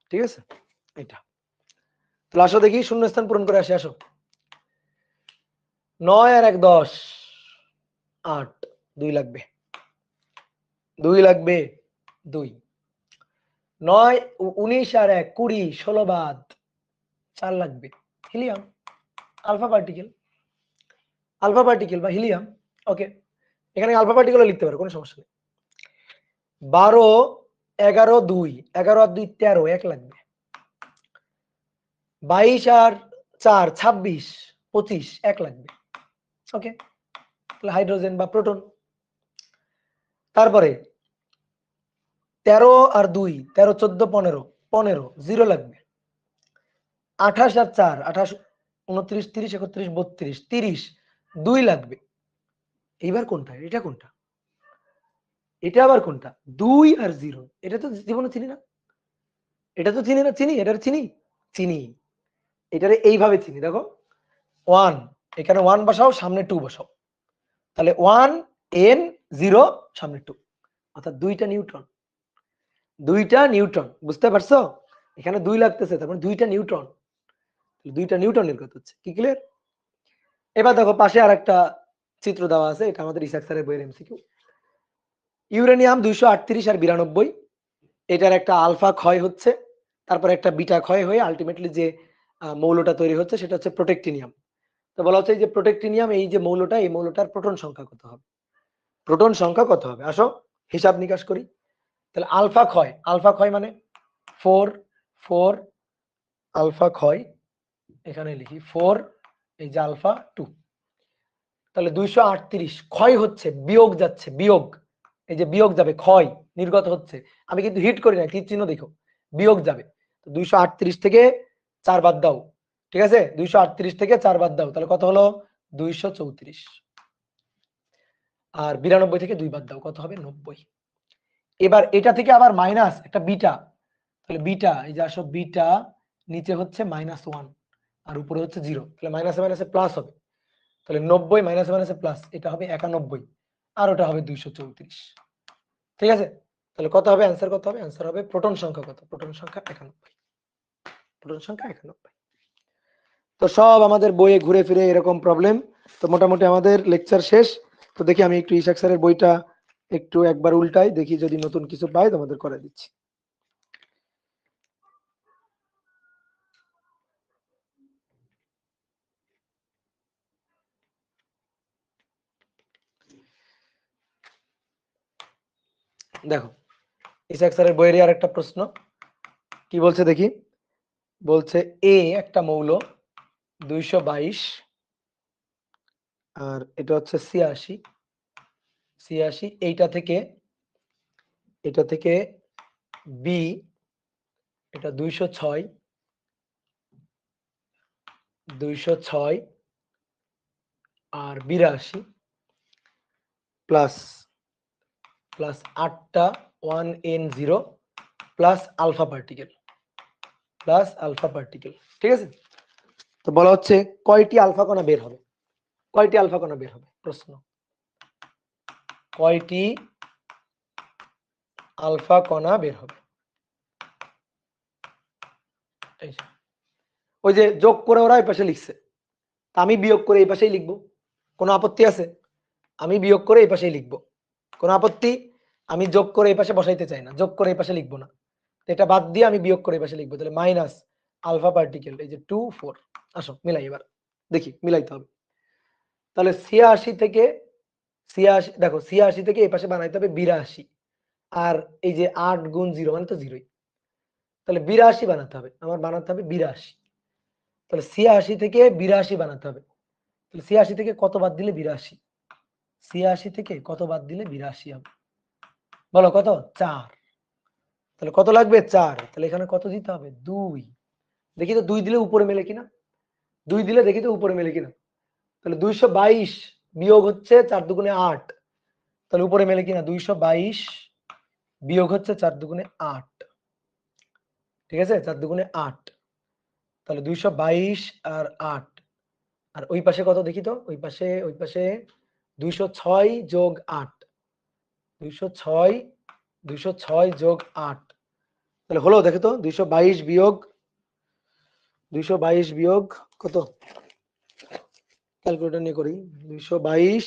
ঠিক আছে, এটা তাহলে আসো দেখি শূন্য স্থান পূরণ করে আসি। আসো, 9 আর 1 10, 8, 2 লাগবে, 2 লাগবে, 2, 9 19 আর 1 20, 16 বাদ 4 লাগবে, হিলিয়াম, আলফা পার্টিকেল বা হিলিয়াম। ওকে, এখানে আলফা পার্টিকেলও লিখতে পারো, কোনো সমস্যা নেই। 12 11 2, 11 আর 2 13, 1 লাগবে। 22 আর 4 26, 25, 1 লাগবে। ওকে, তাহলে হাইড্রোজেন বা প্রোটন। তারপরে 13 আর 2 13 14 15, 15, 0 লাগবে। 28 আর 4 28, 29 30 31 32, 30, 2 লাগবে। এইবার কোনটা? এটা কোনটা? এটা আবার কোনটা? 2 আর 0, এটা তো জীবনে চিনি না। এটা তো চিনি না, চিনি, এটা চিনি, চিনি, এটারে এইভাবে চিনি। দেখো 1, এখানে 1 বসাও, সামনে 2 বসাও, তাহলে 1 n 0 সামনে 2, অর্থাৎ 2টা নিউট্রন। 2টা নিউট্রন, বুঝতে পারছো? এখানে 2 লাগতেছে, তার মানে 2টা নিউট্রন, 2টা নিউটন নির্গত হচ্ছে। কি ক্লিয়ার? এবার দেখো পাশে আর একটা চিত্র দেওয়া আছে, এটা আমাদের ইসাক স্যারের বইয়ের এমসিকিউ। ইউরেনিয়াম 238 আর 92, এটার একটা আলফা ক্ষয় হচ্ছে, তারপর একটা বিটা ক্ষয় হয়ে আলটিমেটলি যে মৌলটা তৈরি হচ্ছে সেটা হচ্ছে প্রোটেক্টিনিয়াম। তো বলা হচ্ছে এই যে প্রোটেক্টিনিয়াম, এই যে মৌলটা, এই মৌলটার প্রোটন সংখ্যা কত হবে? প্রোটন সংখ্যা কত হবে? আসো হিসাব নিকাশ করি। তাহলে আলফা ক্ষয় মানে 4 4 আলফা ক্ষয়, এখানে লিখি 4, এই যে আলফা 2, তাহলে 238 ক্ষয় হচ্ছে, বিয়োগ যাচ্ছে, বিয়োগ, এই যে বিয়োগ যাবে, ক্ষয় নির্গত হচ্ছে, আমি কিন্তু হিট করি না, তীর চিহ্ন দেখো, বিয়োগ যাবে। তো 238 থেকে 4 বাদ দাও, ঠিক আছে, 238 থেকে 4 বাদ দাও, তাহলে কত হলো? 234। আর 92 থেকে 2 বাদ দাও, কত হবে? 90। এবার এটা থেকে আবার মাইনাস একটা বিটা, তাহলে বিটা, এই যে আসো বিটা, নিচে হচ্ছে -1 আর উপরে হচ্ছে 0, তাহলে মাইনাসে মাইনাসে প্লাস হবে, তাহলে 90 মাইনাসে মাইনাসে প্লাস, এটা হবে 91 আর ওটা হবে 234। ঠিক আছে, তাহলে কত হবে অ্যান্সার? কত হবে অ্যান্সার? হবে প্রোটন সংখ্যা কত? প্রোটন সংখ্যা 91। প্রোটন সংখ্যা 91। তো সব আমাদের বইয়ে ঘুরে ফিরে এরকম প্রবলেম। তো মোটামুটি আমাদের লেকচার শেষ। তো দেখি আমি একটু ইসাক স্যারের বইটা একটু একবার উল্টাই, দেখি যদি নতুন কিছু পাই তোমাদের করে দিচ্ছি। দেখো ইসাক স্যারের বইয়েরই আর একটা প্রশ্ন, কি বলছে দেখি। বলছে এ একটা মৌল 222, আর এটা হচ্ছে 86, 86, এটা থেকে বি, এটা 206, 206 আর 82 প্লাস প্লাস 8টা 1n0 plus alpha particle, plus alpha particle. ঠিক আছে, তো বলা হচ্ছে কয়টি আলফা কণা বের হবে? কয়টি আলফা কণা বের হবে? প্রশ্ন, কয়টি আলফা কণা বের হবে? এই যে, ওই যে যোগ করে ওরা এই পাশে লিখছে, তা আমি বিয়োগ করে এই পাশেই লিখবো, কোনো আপত্তি আছে? আমি বিয়োগ করে এই পাশেই লিখবো, কোনো আপত্তি? আমি যোগ করে এই পাশে বসাইতে চাই না, যোগ করে এই পাশে লিখবো না, এটা বাদ দিয়ে আমি বিয়োগ করে এই পাশে লিখবো, তাহলে মাইনাস আলফা পার্টিকেল, এই যে 2 4। আসো মিলাই, এবার দেখি মিলাইতে হবে। তাহলে 86 থেকে 86, দেখো 86 থেকে এই পাশে বানাইতে হবে 82, আর এই যে 8 গুণ 0 মানে তো 0ই, তাহলে 82 বানাতে হবে, আমার বানাতে হবে 82। তাহলে 86 থেকে 82 বানাতে হবে, তাহলে 86 থেকে কত বাদ দিলে 82? 86 থেকে কত বাদ দিলে 82 হবে? বলো কত? 4। তাহলে কত লাগবে? 4। তাহলে এখানে কত দিতে হবে? 2। দেখি তো 2 দিলে উপরে মেলে কিনা, 2 দিলে দেখি তো উপরে মেলে কিনা। তাহলে 222 বিয়োগ হচ্ছে 4 দুগুণে 8, তাহলে উপরে মেলে কিনা? 222 বিয়োগ হচ্ছে 4 দুগুণে 8, ঠিক আছে, 4 দুগুণে 8, তাহলে 222 আর 8, আর ওই পাশে কত দেখি তো, ওই পাশে 206 যোগ 8, 206, 206 যোগ 8, তাহলে হলো দেখো তো 222 বিয়োগ 222 বিয়োগ কত, ক্যালকুলেটর নিয়ে করি, 222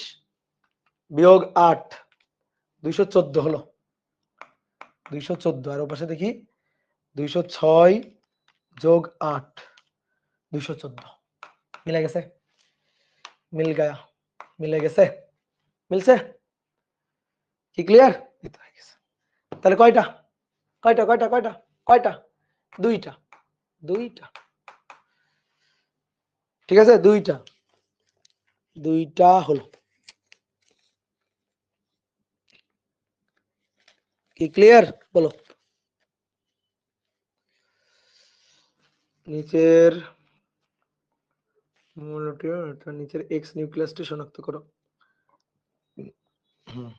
বিয়োগ 8, 214 হলো, 214, আর ওপাশে দেখি 206 যোগ 8, 214। মিলে গেছে? মিল গায়া, মিলে গেছে? মিলছে কি? ক্লিয়ার? তাহলে কয়টা কয়টা কয়টা কয়টা কয়টা? দুইটা, দুইটা, ঠিক আছে, দুইটা, দুইটা হলো। কি ক্লিয়ার? বলো। নিচের মৌলটি, নিচের এক্স নিউক্লিয়াসটি শনাক্ত করো। হুম,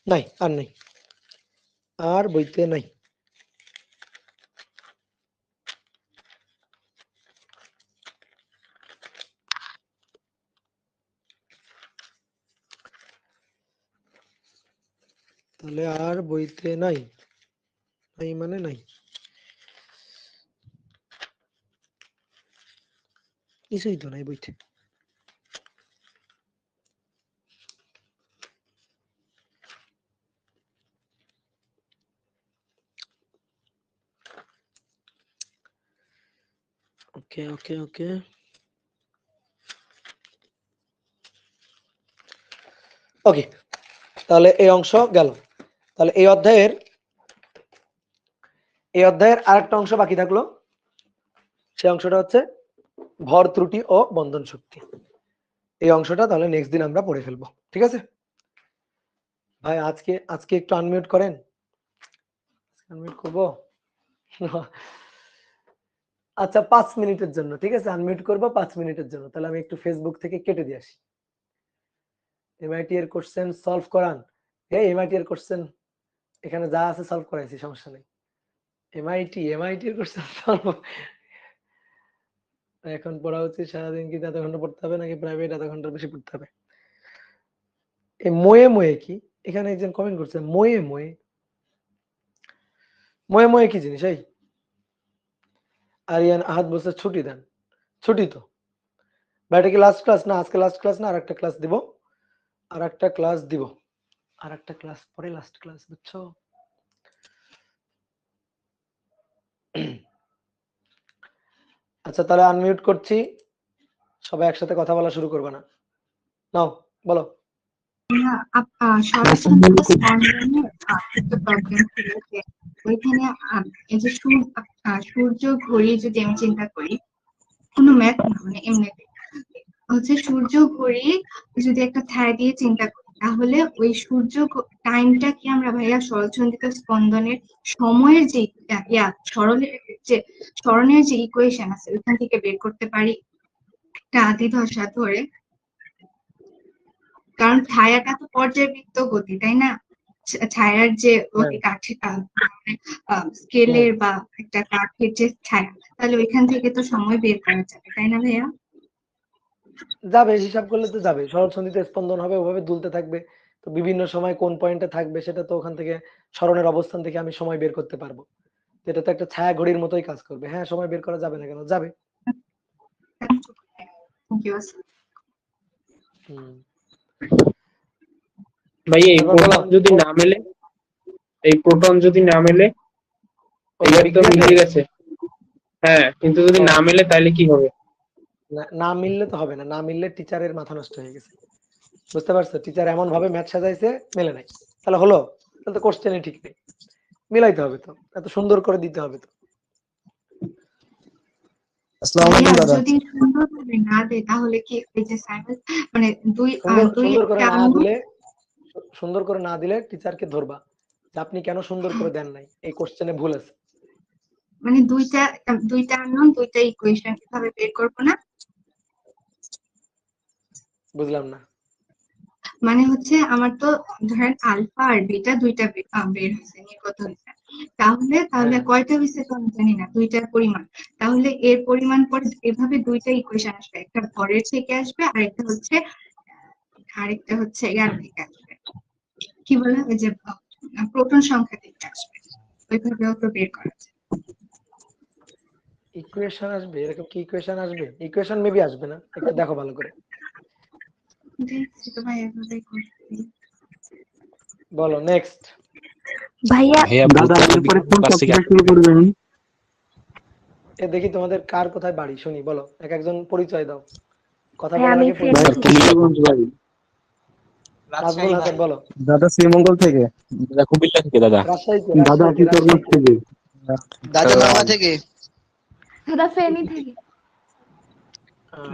নাই, আর নাই, আর বইতে নাই। তাহলে আর বইতে নাই, নাই মানে নাই, কিছুই তো নাই বইতে। ওকে ওকে ওকে, ওকে, তাহলে এই অংশ গেল। তাহলে এই অধ্যায়ের আরেকটা অংশ বাকি থাকলো, সেই অংশটা হচ্ছে ভর ত্রুটি ও বন্ধন শক্তি। এই অংশটা তাহলে নেক্সট দিন আমরা পড়ে ফেলবো, ঠিক আছে ভাই? আজকে একটু আনমিউট করেন, আনমিউট করবো। আচ্ছা 5 মিনিটের জন্য, ঠিক আছে, আনমিউট করবো 5 মিনিটের জন্য। তাহলে আমি একটু ফেসবুক থেকে কেটে দিয়ে আসি। এমআইটি এর কোশ্চেন সলভ করান। এই এমআইটি এর কোশ্চেন এখানে যা আছে সলভ করাইছি, সমস্যা নেই। এমআইটি এর কোশ্চেন সলভ এখন পড়া উচিত সারাদিন কি 7 ঘন্টা পড়তে হবে নাকি প্রাইভেট 7 ঘন্টার বেশি পড়তে হবে? এই মোয়ে মোয়ে কি? এখানে একজন কমেন্ট করছে মোয়ে মোয়ে, মোয়ে মোয়ে কি জিনিস? এই আরিয়ান আহাদ বলছে ছুটি দেন। ছুটি তো ভাই, এটা কি লাস্ট ক্লাস? না, আজকে লাস্ট ক্লাস না, আরেকটা ক্লাস দিব, আরেকটা ক্লাস দিব, আরেকটা ক্লাস পরে লাস্ট ক্লাস, বুঝছো? আচ্ছা তাহলে আনমিউট করছি, সবাই একসাথে কথা বলা শুরু করবে না, নাও বলো। ওইখানে এই যে সূর্য ঘড়ি যদি আমি চিন্তা করি, কোনো ম্যাথ না, মানে এমনিতে হচ্ছে সূর্য ঘড়ি যদি একটা ছায়া দিয়ে চিন্তা করি, তাহলে ওই সূর্য টাইমটা কি আমরা ভাইয়া সরলচন্দ্রিত স্পন্দনের সময়ের যে সরণের যে ইকুয়েশন আছে ওইখান থেকে বের করতে পারি একটা আদি ধসা ধরে? কারণ ছায়াটা তো পর্যায়বৃত্ত গতি, তাই না? ছায়ার যে স্কেলের বা একটা কাঠের যে ছায়া, তাহলে ওইখান থেকে তো সময় বের করা যাবে, তাই না ভাইয়া? যাবে, হিসাব করলে তো যাবে, সরলসন্ধিতে স্পন্দন হবে, ওভাবে দুলতে থাকবে, তো বিভিন্ন সময় কোন পয়েন্টে থাকবে সেটা তো ওখান থেকে সরণের অবস্থান থেকে আমি সময় বের করতে পারবো। এটা তো একটা ছায়া ঘড়ির মতোই কাজ করবে। হ্যাঁ, সময় বের করা যাবে না কেন? যাবে। ভাই এই প্রোটন যদি না মেলে, এই তো মিলে গেছে, হ্যাঁ, কিন্তু যদি না মেলে তাহলে কি হবে? না মিললে তো হবে না, না মিললে টিচারের মাথা নষ্ট হয়ে গেছে, বুঝতে পারছো? টিচার এমন ভাবে ম্যাথ সাজাইছে, মেলে নাই, তাহলে হলো? তাহলে তো কোশ্চেনই ঠিক নেই, মিলাইতে হবে তো, এত সুন্দর করে দিতে হবে তো। আসসালামু আলাইকুম দাদা। যদি সুন্দরভাবে না দেয় তাহলে কি এই যে মানে সুন্দর করে না দিলে টিচারকে ধরবা যে আপনি কেন সুন্দর করে দেন নাই, এই কোশ্চেনে ভুল আছে। মানে দুইটা আননোন, দুইটা ইকুয়েশন কিভাবে বের করব না? বুঝলাম না। মানে হচ্ছে আমার তো ধরেন আলফা আর বিটা দুইটা বের হয়েছে, নির্গত হয়েছে, তাহলে কয়টা হয়েছে তো আমি জানি না, দুইটার পরিমাণ, তাহলে এর পরিমাণ পরে এভাবে দুইটা ইকুয়েশন আসবে, একটা ভরের থেকে আসবে, আরেকটা হচ্ছে ইয়ার থেকে আসবে, কি বলে ওই যে প্রোটন সংখ্যা থেকে আসবে, ওইভাবেও তো বের করা যায়। ইকুয়েশন আসবে? এরকম কি ইকুয়েশন আসবে? ইকুয়েশন মেবি আসবে না, একটু দেখো ভালো করে। দেখছি তো ভাই, এভাবেই করছি। বলো নেক্সট। ভাইয়া দাদা এরপরে কোন সাবজেক্ট শুরু করবেন? দেখি তোমাদের কার কোথায় বাড়ি শুনি, বলো, এক একজন পরিচয় দাও, কথা হ্যাঁ, বলার আমি আগে পরিচয় দাও। ফেনীগঞ্জ বাড়ি। নাজমুল হাসান বলো। দাদা শ্রীমঙ্গল থেকে। দাদা কুমিল্লা থেকে। দাদা রাজশাহী থেকে। দাদা কিশোরগঞ্জ থেকে। দাদা মাওয়া থেকে। দাদা ফেনী থেকে।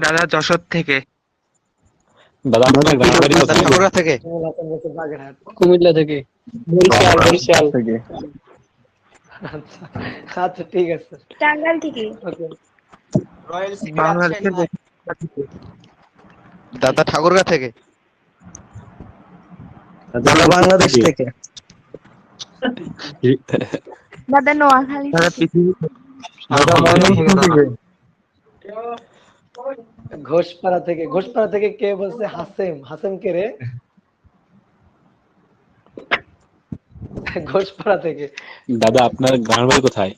দাদা যশোর থেকে। দাদা আপনার গ্রামের বাড়ি কোথায়? ঠাকুরগাঁ থেকে। কুমিল্লা থেকে। বরিশাল থেকে। আচ্ছা ঠিক আছে। টাঙ্গাইল থেকে। ওকে। বাংলাদেশ থেকে। দাদা ঠাকুরগাঁ থেকে। দাদা বাংলাদেশ থেকে। দাদা নোয়াখালী দাদা থেকে। পৃথিবী দাদা ময়মনসিংহ থেকে। ঘোষপাড়া থেকে। ঘোষপাড়া থেকে কে বলছে? হাসেম। হাসেম কে রে? ঘোষপাড়া থেকে। দাদা আপনার গ্রামের বাড়ি কোথায়?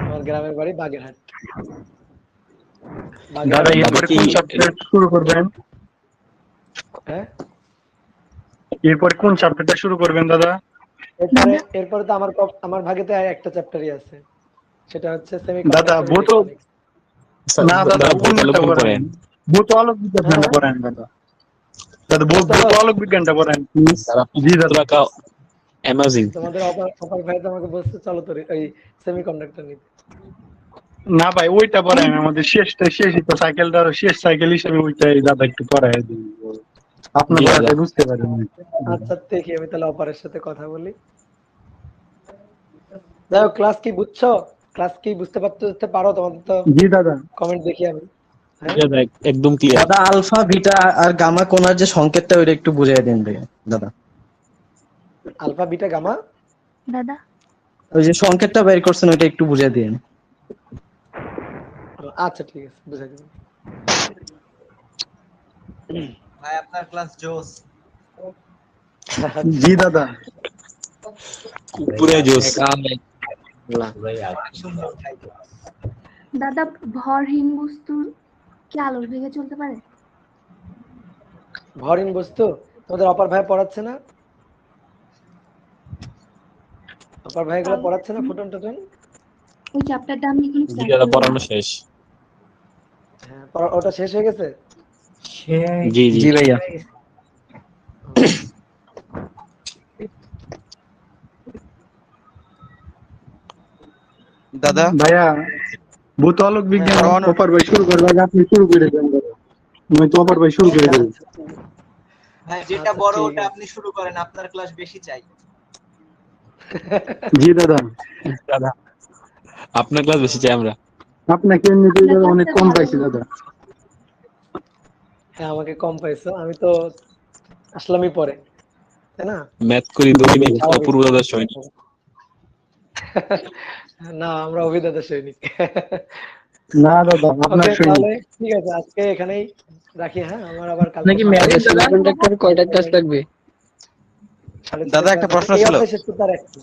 আমার গ্রামের বাড়ি বাগেরহাট। দাদা বাগেরহাট। এরপরে কোন চ্যাপ্টার শুরু করবেন? হ্যাঁ, এরপরে কোন চ্যাপ্টারটা শুরু করবেন দাদা? এরপরে তো আমার ভাগেতে আর একটা চ্যাপ্টারই আছে, সেটা হচ্ছে দাদা ভূত না দাদা অন্যটা পড়েন, ভূত আলোক বিজ্ঞানটা পড়েন দাদা। দাদা ভূত আলোক বিজ্ঞানটা পড়েন প্লিজ। জি দাদা। অ্যামেজিং। তোমাদের অপার ভাই তো আমাকে বলছে চলো তো এই সেমিকন্ডাক্টর নিতে। না ভাই ওইটা পড়েন, আমাদের শেষই তো সাইকেলটা শেষ সাইকেল হিসেবে ওইটাই দাদা একটু পড়ায় দিন, আপনার ভাষায় বুঝতে পারেন। আচ্ছা দেখি আমি তাহলে অপারের সাথে কথা বলি। যাই ক্লাস কি বুঝছো? ক্লাস কি বুঝতে পারো? তোমাদের তো জি দাদা কমেন্ট দেখি আমি। একদম ক্লিয়ার। দাদা আলফা বিটা আর গামা কোণার যে সংকেতটা ওইটা একটু বুঝিয়ে দিন দাদা। আলফা বিটা গামা দাদা ওই যে সংকেতটা বের করছেন ওইটা একটু বুঝিয়ে দিন। আচ্ছা ঠিক আছে, বুঝাই দেব। ভাই আপনার ক্লাস জোস। জি দাদা। পুরো জোস। দাদা ভরহীন বস্তু কি আলোর বেগে চলতে পারে? ভরহীন বস্তু তোমাদের অপার ভাই পড়াচ্ছে না? অপার ভাই এগুলো পড়াচ্ছে না? ফুটন টুটন ওই চ্যাপ্টারটা আমি এখনো জি দাদা পড়ানো শেষ। হ্যাঁ, ওটা শেষ হয়ে গেছে। জি জি জি ভাইয়া। দাদা ভাইয়া ভূত আলোক বিজ্ঞান অপার ভাই শুরু করবে, আপনি শুরু করে দেন দাদা। আমি তো অপার ভাই শুরু করে দেব। ভাই যেটা বড় ওটা আপনি শুরু করেন, আপনার ক্লাস বেশি চাই। জি দাদা। দাদা আপনার ক্লাস বেশি চাই আমরা। আপনাকে এমনিতেই দাদা অনেক কম পাইছি দাদা। হ্যাঁ আমাকে কম পাইছো, আমি তো আসলামই পরে, তাই না? ম্যাথ করি দৈনিক অপূর্ব দাদা সৈনিক। না আমরা অভিদাদা সৈনিক। না দাদা আপনার Okay, সৈনিক। তাহলে ঠিক আছে আজকে এখানেই রাখি। হ্যাঁ আমার আবার কালকে নাকি ম্যাথের সেমিকন্ডাক্টর কয়টা ক্লাস লাগবে? দাদা একটা প্রশ্ন এই ছিল। অধ্যায় শেষ করতে আর একটা,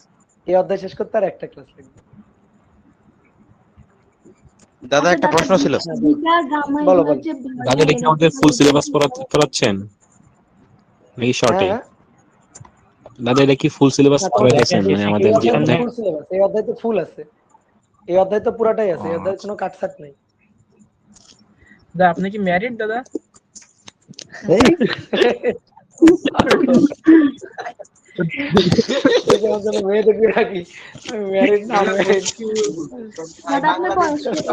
এই অধ্যায় শেষ করতে আর একটা ক্লাস লাগবে। দাদা একটা প্রশ্ন ছিল। বিটা গামা বলো, এগুলোর বলো। যে দাদা দেখি আমাদের ফুল সিলেবাস পড়াচ্ছেন নাকি শর্টে? দাদা এটা কি ফুল সিলেবাস পড়াইতেছেন? মানে আমাদের যে অধ্যায় ফুল সিলেবাস, এই অধ্যায় তো ফুল আছে, এই অধ্যায় তো পুরাটাই আছে, এই অধ্যায়ে কোনো কাটছাট নাই। দাদা আপনি কি ম্যারিড দাদা? মেয়েদের রাখি আমি ম্যারিড না ম্যারিড। দাদা আপনার বয়স কত?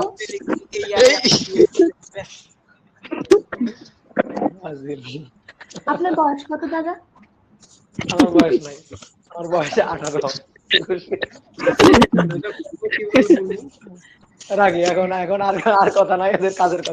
আপনার বয়স কত দাদা? আমার বয়স নাই, আমার বয়স 18। রাখি এখন আর কথা নাই, এদের কাজের কথা।